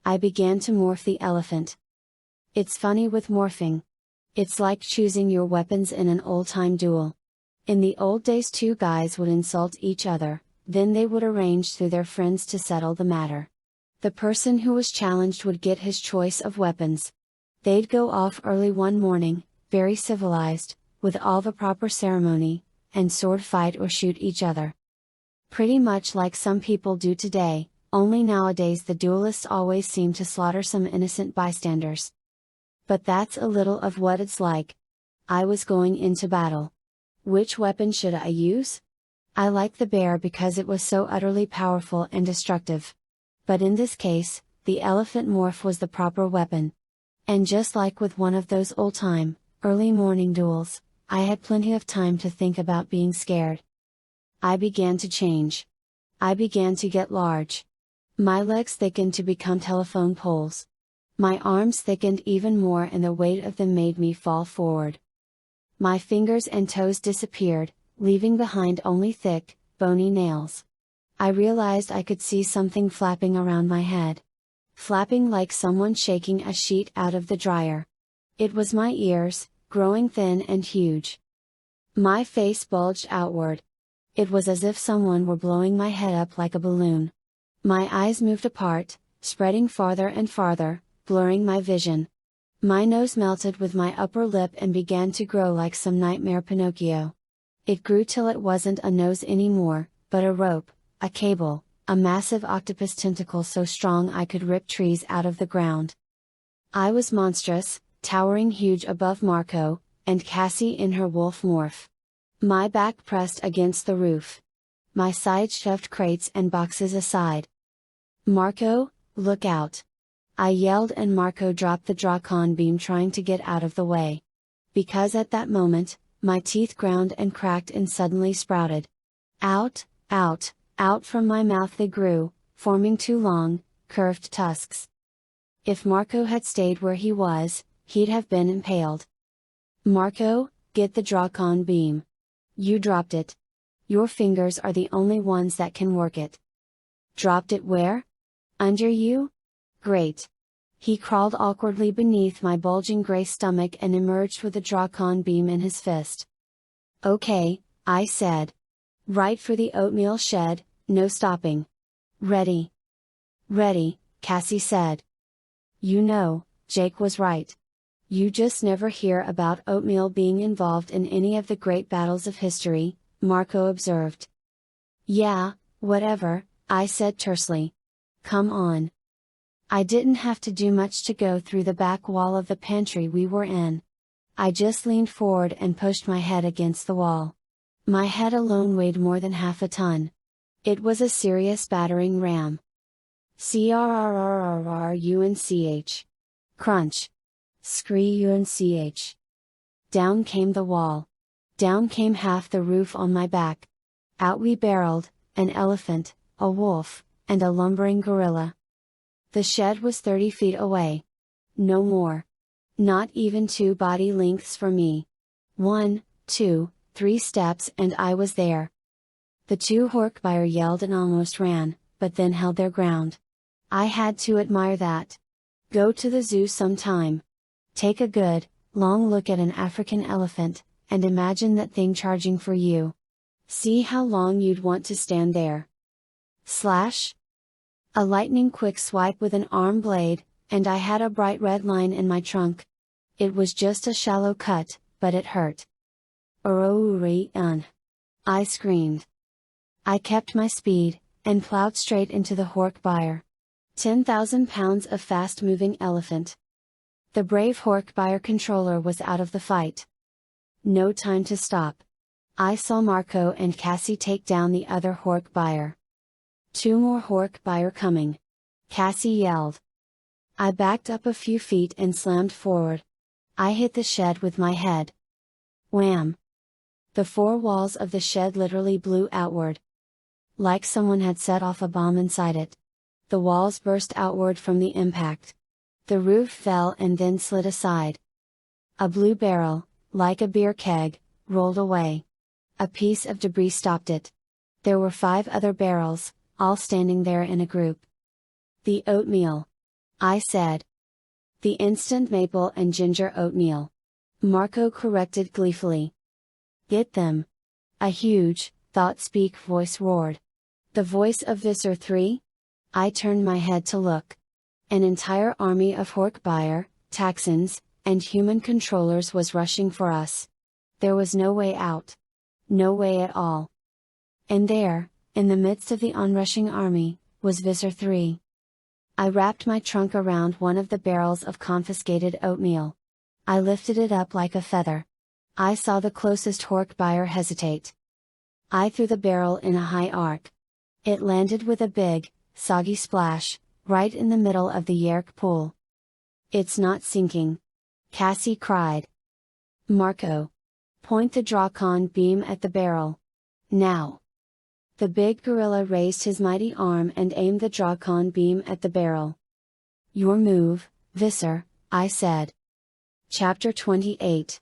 I began to morph the elephant. It's funny with morphing. It's like choosing your weapons in an old-time duel. In the old days 2 guys would insult each other, then they would arrange through their friends to settle the matter. The person who was challenged would get his choice of weapons. They'd go off early one morning, very civilized, with all the proper ceremony, and sword fight or shoot each other. Pretty much like some people do today, only nowadays the duelists always seem to slaughter some innocent bystanders. But that's a little of what it's like. I was going into battle. Which weapon should I use? I liked the bear because it was so utterly powerful and destructive. But in this case, the elephant morph was the proper weapon. And just like with one of those old-time, early morning duels, I had plenty of time to think about being scared. I began to change. I began to get large. My legs thickened to become telephone poles. My arms thickened even more and the weight of them made me fall forward. My fingers and toes disappeared, leaving behind only thick, bony nails. I realized I could see something flapping around my head. Flapping like someone shaking a sheet out of the dryer. It was my ears, growing thin and huge. My face bulged outward. It was as if someone were blowing my head up like a balloon. My eyes moved apart, spreading farther and farther, blurring my vision. My nose melted with my upper lip and began to grow like some nightmare Pinocchio. It grew till it wasn't a nose anymore, but a rope, a cable, a massive octopus tentacle so strong I could rip trees out of the ground. I was monstrous, towering huge above Marco, and Cassie in her wolf morph. My back pressed against the roof. My side shoved crates and boxes aside. "Marco, look out!" I yelled and Marco dropped the Drakon beam trying to get out of the way. Because at that moment, my teeth ground and cracked and suddenly sprouted. Out, out, out from my mouth they grew, forming two long, curved tusks. If Marco had stayed where he was, he'd have been impaled. "Marco, get the Drakon beam. You dropped it. Your fingers are the only ones that can work it." "Dropped it where? Under you? Great." He crawled awkwardly beneath my bulging gray stomach and emerged with the Drakon beam in his fist. "Okay," I said. "Right for the oatmeal shed, no stopping." "Ready." "Ready," Cassie said. You know, Jake was right. You just never hear about Oatmeal being involved in any of the great battles of history, Marco observed. "Yeah, whatever," I said tersely. "Come on." I didn't have to do much to go through the back wall of the pantry we were in. I just leaned forward and pushed my head against the wall. My head alone weighed more than half a ton. It was a serious battering ram. Crrrrrrunch. Crunch. Screunch. Down came the wall. Down came half the roof on my back. Out we barreled, an elephant, a wolf, and a lumbering gorilla. The shed was 30 feet away. No more. Not even 2 body lengths for me. 1, 2, 3 steps and I was there. The 2 Hork-buyer yelled and almost ran, but then held their ground. I had to admire that. Go to the zoo sometime. Take a good, long look at an African elephant, and imagine that thing charging for you. See how long you'd want to stand there. Slash! A lightning quick swipe with an arm blade, and I had a bright red line in my trunk. It was just a shallow cut, but it hurt. I screamed. I kept my speed, and plowed straight into the Hork-buyer. 10,000 pounds of fast-moving elephant. The brave Hork-buyer controller was out of the fight. No time to stop. I saw Marco and Cassie take down the other Hork-buyer. 2 more Hork-buyer coming. Cassie yelled. I backed up a few feet and slammed forward. I hit the shed with my head. Wham! The 4 walls of the shed literally blew outward. Like someone had set off a bomb inside it. The walls burst outward from the impact. The roof fell and then slid aside. A blue barrel, like a beer keg, rolled away. A piece of debris stopped it. There were 5 other barrels, all standing there in a group. "The oatmeal," I said. "The instant maple and ginger oatmeal," Marco corrected gleefully. "Get them!" A huge, thought-speak voice roared. The voice of Visser Three? I turned my head to look. An entire army of Hork-buyer, Texans, and human controllers was rushing for us. There was no way out. No way at all. And there, in the midst of the onrushing army, was Visser Three. I wrapped my trunk around one of the barrels of confiscated oatmeal. I lifted it up like a feather. I saw the closest Hork buyer hesitate. I threw the barrel in a high arc. It landed with a big, soggy splash, right in the middle of the Yeerk pool. "It's not sinking!" Cassie cried. "Marco! Point the Drawcon beam at the barrel. Now!" The big gorilla raised his mighty arm and aimed the Drawcon beam at the barrel. "Your move, Visser," I said. Chapter 28.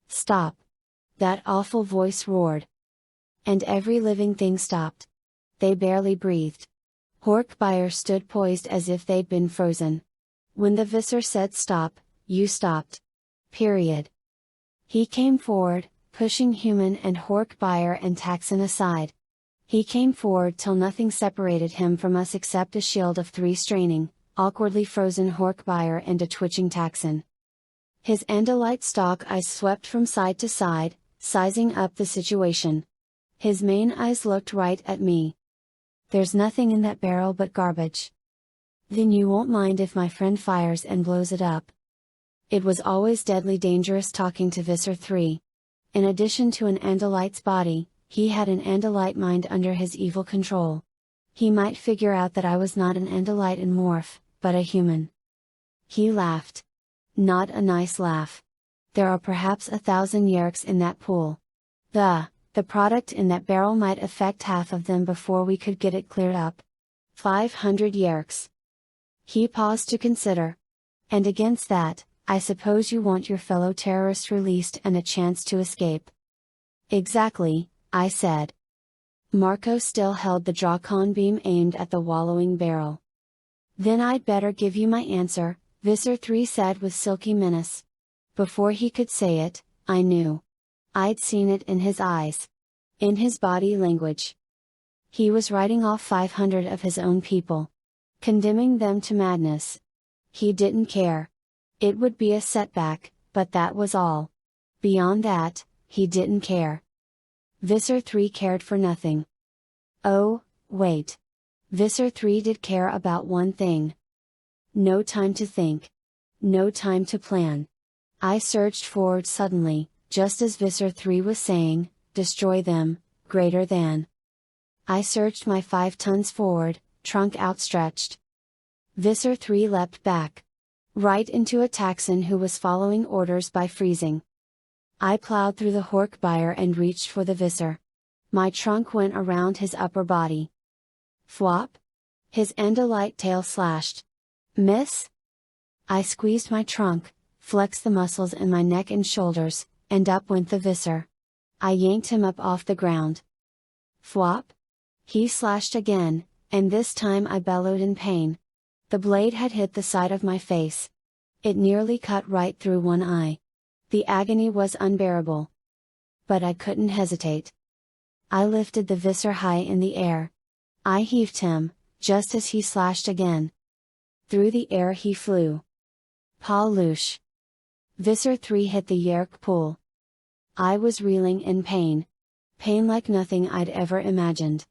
"Stop!" that awful voice roared. And every living thing stopped. They barely breathed. Hork buyer stood poised as if they'd been frozen. When the Visser said stop, you stopped. Period. He came forward, pushing human and Hork buyer and Taxon aside. He came forward till nothing separated him from us except a shield of 3 straining, awkwardly frozen Hork buyer and a twitching Taxon. His Andalite stalk eyes swept from side to side, sizing up the situation. His main eyes looked right at me. "There's nothing in that barrel but garbage." "Then you won't mind if my friend fires and blows it up?" It was always deadly dangerous talking to Visser Three. In addition to an Andalite's body, he had an Andalite mind under his evil control. He might figure out that I was not an Andalite in morph, but a human. He laughed. Not a nice laugh. "There are perhaps 1,000 Yeerks in that pool. The product in that barrel might affect half of them before we could get it cleared up. 500 Yeerks." He paused to consider. "And against that, I suppose you want your fellow terrorists released and a chance to escape." "Exactly," I said. Marco still held the Drawcon beam aimed at the wallowing barrel. "Then I'd better give you my answer," Visser Three said with silky menace. Before he could say it, I knew. I'd seen it in his eyes. In his body language. He was writing off 500 of his own people. Condemning them to madness. He didn't care. It would be a setback, but that was all. Beyond that, he didn't care. Visser Three cared for nothing. Oh, wait. Visser Three did care about one thing. No time to think. No time to plan. I surged forward suddenly, just as Visser Three was saying, "Destroy them, greater than." I surged my 5 tons forward, trunk outstretched. Visser Three leapt back. Right into a Taxon who was following orders by freezing. I plowed through the Hork buyer and reached for the Visser. My trunk went around his upper body. Thwop! His Andalite tail slashed. Miss? I squeezed my trunk, flexed the muscles in my neck and shoulders, and up went the Visser. I yanked him up off the ground. Thwop! He slashed again, and this time I bellowed in pain. The blade had hit the side of my face. It nearly cut right through one eye. The agony was unbearable. But I couldn't hesitate. I lifted the Visser high in the air. I heaved him, just as he slashed again. Through the air he flew. Paloosh! Visser Three hit the Yeerk pool. I was reeling in pain. Pain like nothing I'd ever imagined.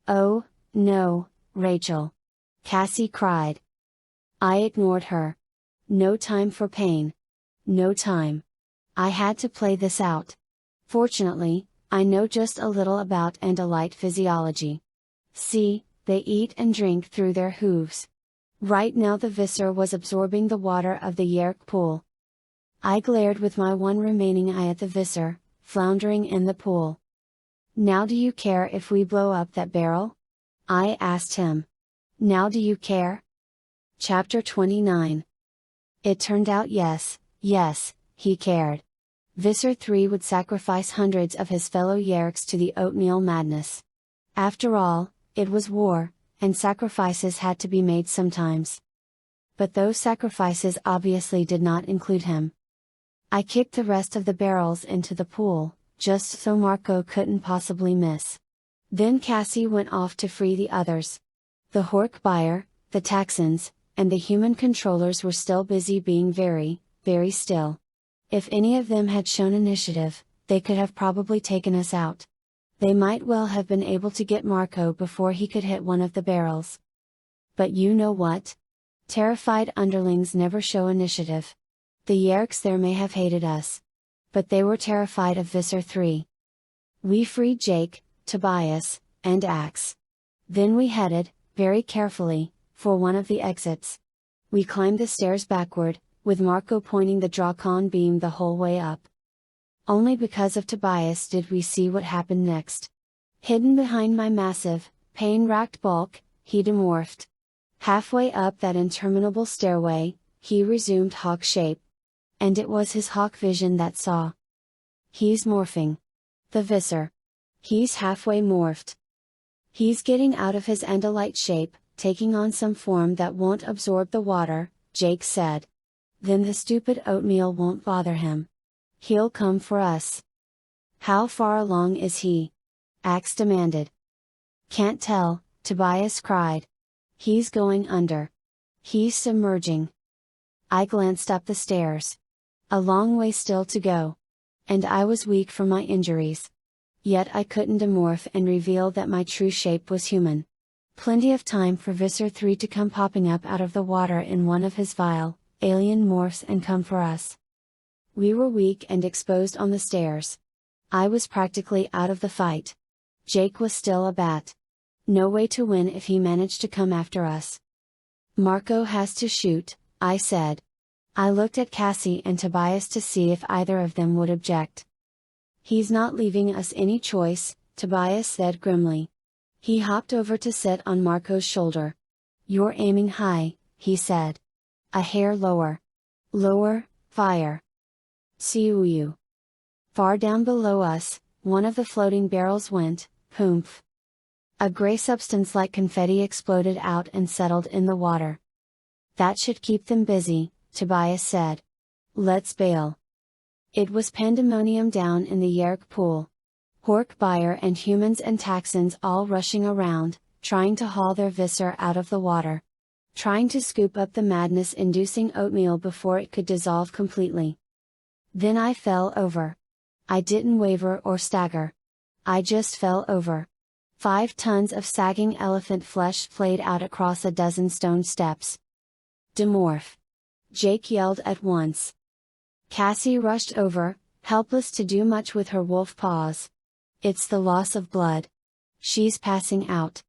"Oh, no, Rachel!" Cassie cried. I ignored her. No time for pain. No time. I had to play this out. Fortunately, I know just a little about Andalite physiology. See, they eat and drink through their hooves. Right now the Visser was absorbing the water of the Yeerk pool. I glared with my one remaining eye at the Visser, floundering in the pool. "Now do you care if we blow up that barrel?" I asked him. "Now do you care?" Chapter 29. It turned out yes, he cared. Visser Three would sacrifice hundreds of his fellow Yeerks to the oatmeal madness. After all, it was war, and sacrifices had to be made sometimes. But those sacrifices obviously did not include him. I kicked the rest of the barrels into the pool, just so Marco couldn't possibly miss. Then Cassie went off to free the others. The Hork buyer, the Taxons, and the human controllers were still busy being very, very still. If any of them had shown initiative, they could have probably taken us out. They might well have been able to get Marco before he could hit one of the barrels. But you know what? Terrified underlings never show initiative. The Yeerks there may have hated us. But they were terrified of Visser Three. We freed Jake, Tobias, and Ax. Then we headed, very carefully, for one of the exits. We climbed the stairs backward, with Marco pointing the Drawcon beam the whole way up. Only because of Tobias did we see what happened next. Hidden behind my massive, pain-racked bulk, he demorphed. Halfway up that interminable stairway, he resumed hawk shape. And it was his hawk vision that saw. He's morphing. The Visser. He's halfway morphed. He's getting out of his endolite shape, taking on some form that won't absorb the water, Jake said. Then the stupid Oatmeal won't bother him. He'll come for us. How far along is he? Ax demanded. Can't tell, Tobias cried. He's going under. He's submerging. I glanced up the stairs. A long way still to go. And I was weak from my injuries. Yet I couldn't demorph and reveal that my true shape was human. Plenty of time for Visser Three to come popping up out of the water in one of his vile, alien morphs and come for us. We were weak and exposed on the stairs. I was practically out of the fight. Jake was still a bat. No way to win if he managed to come after us. Marco has to shoot, I said. I looked at Cassie and Tobias to see if either of them would object. He's not leaving us any choice, Tobias said grimly. He hopped over to sit on Marco's shoulder. You're aiming high, he said. A hair lower. Lower, fire. Siuyu. Far down below us, one of the floating barrels went, poomph. A gray substance like confetti exploded out and settled in the water. That should keep them busy, Tobias said. Let's bail. It was pandemonium down in the Yeerk pool. Hork buyer and humans and Taxons all rushing around, trying to haul their Visser out of the water. Trying to scoop up the madness-inducing oatmeal before it could dissolve completely. Then I fell over. I didn't waver or stagger. I just fell over. 5 tons of sagging elephant flesh flayed out across a dozen stone steps. Demorph. Jake yelled at once. Cassie rushed over, helpless to do much with her wolf paws. It's the loss of blood. She's passing out.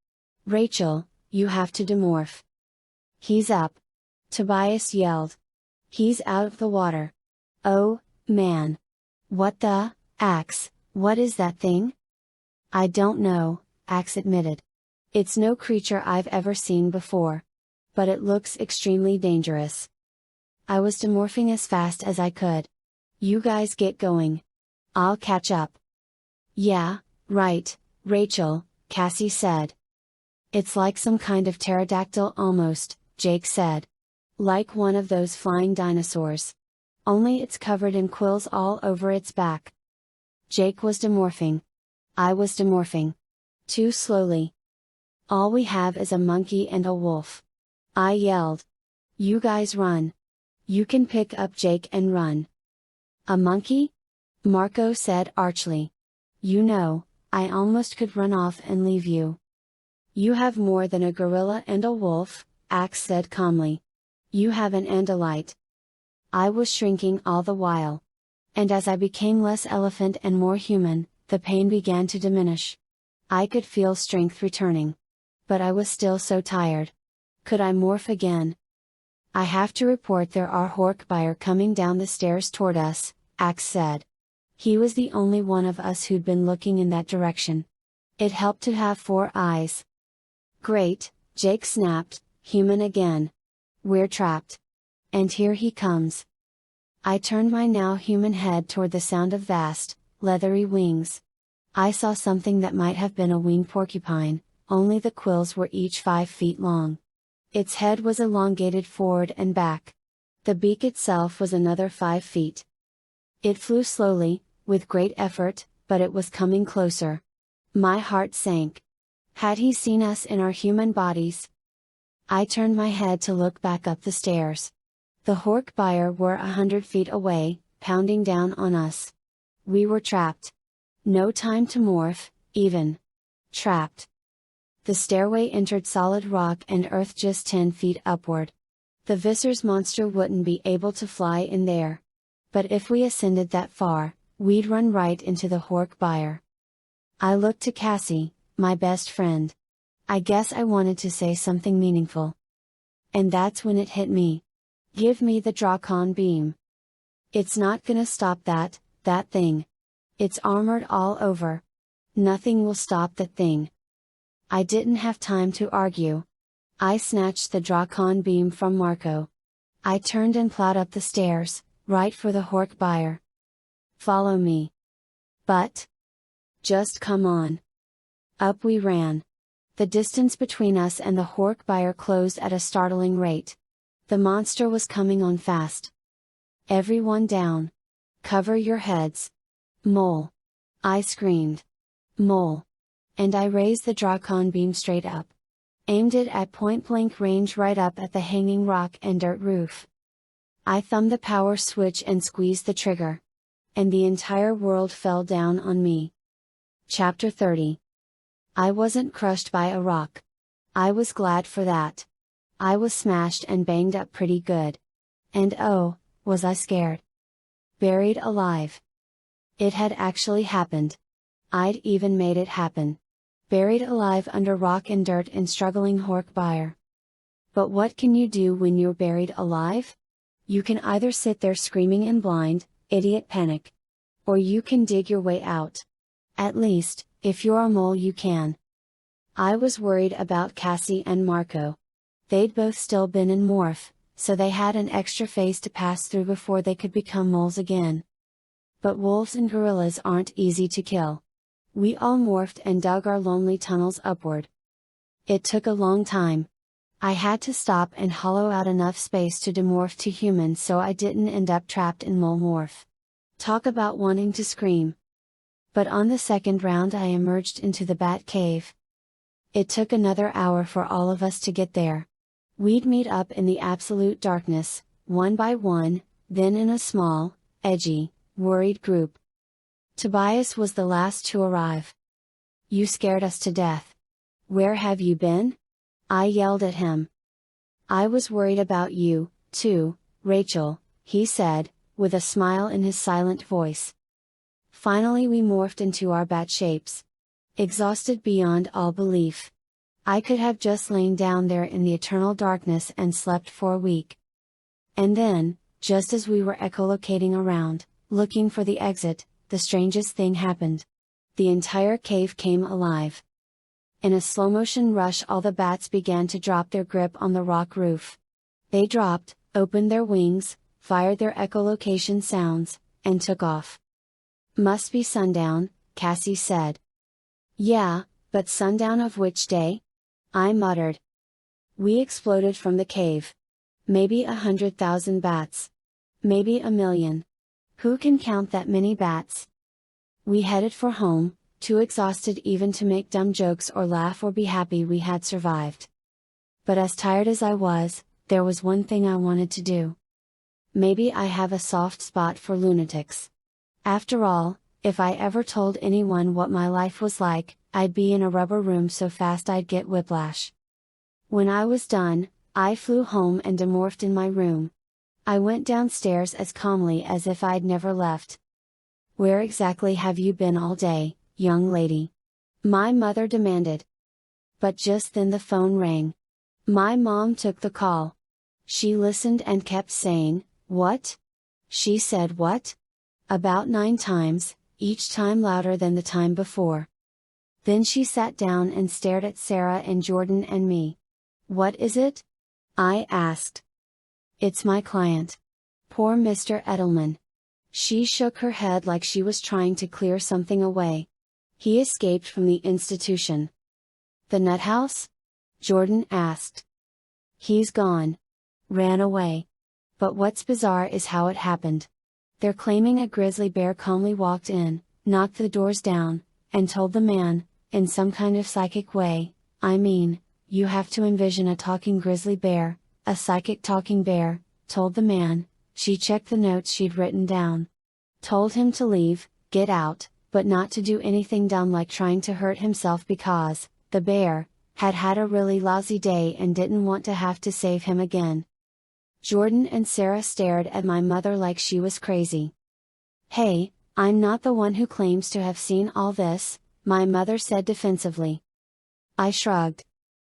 Rachel, you have to demorph. He's up. Tobias yelled. He's out of the water. Oh, man. What the, Ax, what is that thing? I don't know, Ax admitted. It's no creature I've ever seen before. But it looks extremely dangerous. I was demorphing as fast as I could. You guys get going. I'll catch up. Yeah, right, Rachel, Cassie said. It's like some kind of pterodactyl almost, Jake said. Like one of those flying dinosaurs. Only it's covered in quills all over its back. Jake was demorphing. I was demorphing. Too slowly. All we have is a monkey and a wolf. I yelled. You guys run. You can pick up Jake and run. A monkey? Marco said archly. You know, I almost could run off and leave you. You have more than a gorilla and a wolf, Ax said calmly. You have an andalite. I was shrinking all the while. And as I became less elephant and more human, the pain began to diminish. I could feel strength returning. But I was still so tired. Could I morph again? I have to report there are Hork buyer coming down the stairs toward us, Ax said. He was the only one of us who'd been looking in that direction. It helped to have 4 eyes. Great, Jake snapped, human again. We're trapped. And here he comes. I turned my now human head toward the sound of vast, leathery wings. I saw something that might have been a winged porcupine, only the quills were each 5 feet long. Its head was elongated forward and back. The beak itself was another 5 feet. It flew slowly, with great effort, but it was coming closer. My heart sank. Had he seen us in our human bodies? I turned my head to look back up the stairs. The Hork buyer were 100 feet away, pounding down on us. We were trapped. No time to morph, even. Trapped. The stairway entered solid rock and earth just 10 feet upward. The Visser's monster wouldn't be able to fly in there. But if we ascended that far, we'd run right into the Hork buyer. I looked to Cassie, my best friend. I guess I wanted to say something meaningful. And that's when it hit me. Give me the Drakon beam. It's not gonna stop that thing. It's armored all over. Nothing will stop that thing. I didn't have time to argue. I snatched the Drakon beam from Marco. I turned and plowed up the stairs, right for the Hork buyer. Follow me. But? Just come on. Up we ran. The distance between us and the Hork buyer closed at a startling rate. The monster was coming on fast. Everyone down. Cover your heads. Mole. I screamed. Mole. And I raised the Drakon beam straight up. Aimed it at point blank range right up at the hanging rock and dirt roof. I thumbed the power switch and squeezed the trigger. And the entire world fell down on me. Chapter 30. I wasn't crushed by a rock. I was glad for that. I was smashed and banged up pretty good. And oh, was I scared. Buried alive. It had actually happened. I'd even made it happen. Buried alive under rock and dirt in struggling Hork buyer. But what can you do when you're buried alive? You can either sit there screaming in blind, idiot panic. Or you can dig your way out. At least, if you're a mole you can. I was worried about Cassie and Marco. They'd both still been in morph, so they had an extra phase to pass through before they could become moles again. But wolves and gorillas aren't easy to kill. We all morphed and dug our lonely tunnels upward. It took a long time. I had to stop and hollow out enough space to demorph to human so I didn't end up trapped in mole morph. Talk about wanting to scream. But on the second round I emerged into the bat cave. It took another hour for all of us to get there. We'd meet up in the absolute darkness, one by one, then in a small, edgy, worried group. Tobias was the last to arrive. You scared us to death. Where have you been? I yelled at him. I was worried about you, too, Rachel, he said, with a smile in his silent voice. Finally we morphed into our bat shapes. Exhausted beyond all belief. I could have just lain down there in the eternal darkness and slept for a week. And then, just as we were echolocating around, looking for the exit, the strangest thing happened. The entire cave came alive. In a slow motion rush all the bats began to drop their grip on the rock roof. They dropped, opened their wings, fired their echolocation sounds, and took off. Must be sundown, Cassie said. Yeah, but sundown of which day? I muttered. We exploded from the cave. Maybe 100,000 bats. Maybe 1,000,000. Who can count that many bats? We headed for home, too exhausted even to make dumb jokes or laugh or be happy we had survived. But as tired as I was, there was one thing I wanted to do. Maybe I have a soft spot for lunatics. After all, if I ever told anyone what my life was like, I'd be in a rubber room so fast I'd get whiplash. When I was done, I flew home and demorphed in my room. I went downstairs as calmly as if I'd never left. Where exactly have you been all day, young lady? My mother demanded. But just then the phone rang. My mom took the call. She listened and kept saying, "What?" She said what? About 9 times, each time louder than the time before. Then she sat down and stared at Sarah and Jordan and me. What is it? I asked. It's my client. Poor Mr. Edelman. She shook her head like she was trying to clear something away. He escaped from the institution. The nut house? Jordan asked. He's gone. Ran away. But what's bizarre is how it happened. They're claiming a grizzly bear calmly walked in, knocked the doors down, and told the man, in some kind of psychic way, I mean, you have to envision a talking grizzly bear, a psychic talking bear, told the man. She checked the notes she'd written down. Told him to leave, get out, but not to do anything dumb like trying to hurt himself because, the bear, had had a really lousy day and didn't want to have to save him again. Jordan and Sarah stared at my mother like she was crazy. "Hey, I'm not the one who claims to have seen all this," my mother said defensively. I shrugged.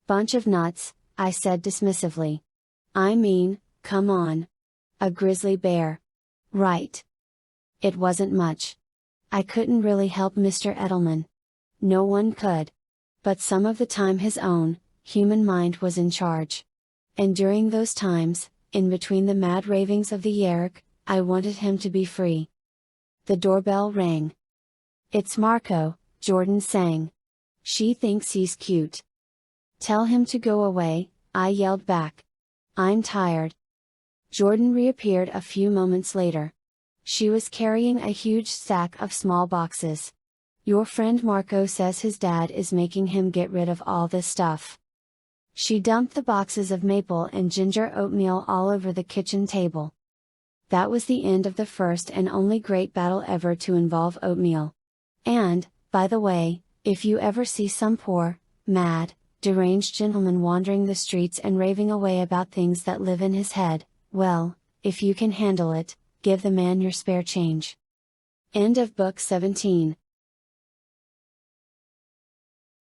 "Bunch of nuts," I said dismissively. "I mean, come on. A grizzly bear. Right. It wasn't much. I couldn't really help Mr. Edelman. No one could. But some of the time his own, human mind was in charge. And during those times, in between the mad ravings of the Yeerk, I wanted him to be free." The doorbell rang. "It's Marco," Jordan sang. "She thinks he's cute." "Tell him to go away," I yelled back. "I'm tired." Jordan reappeared a few moments later. She was carrying a huge stack of small boxes. "Your friend Marco says his dad is making him get rid of all this stuff." She dumped the boxes of maple and ginger oatmeal all over the kitchen table. That was the end of the first and only great battle ever to involve oatmeal. And, by the way, if you ever see some poor, mad, deranged gentleman wandering the streets and raving away about things that live in his head, well, if you can handle it, give the man your spare change. End of Book 17.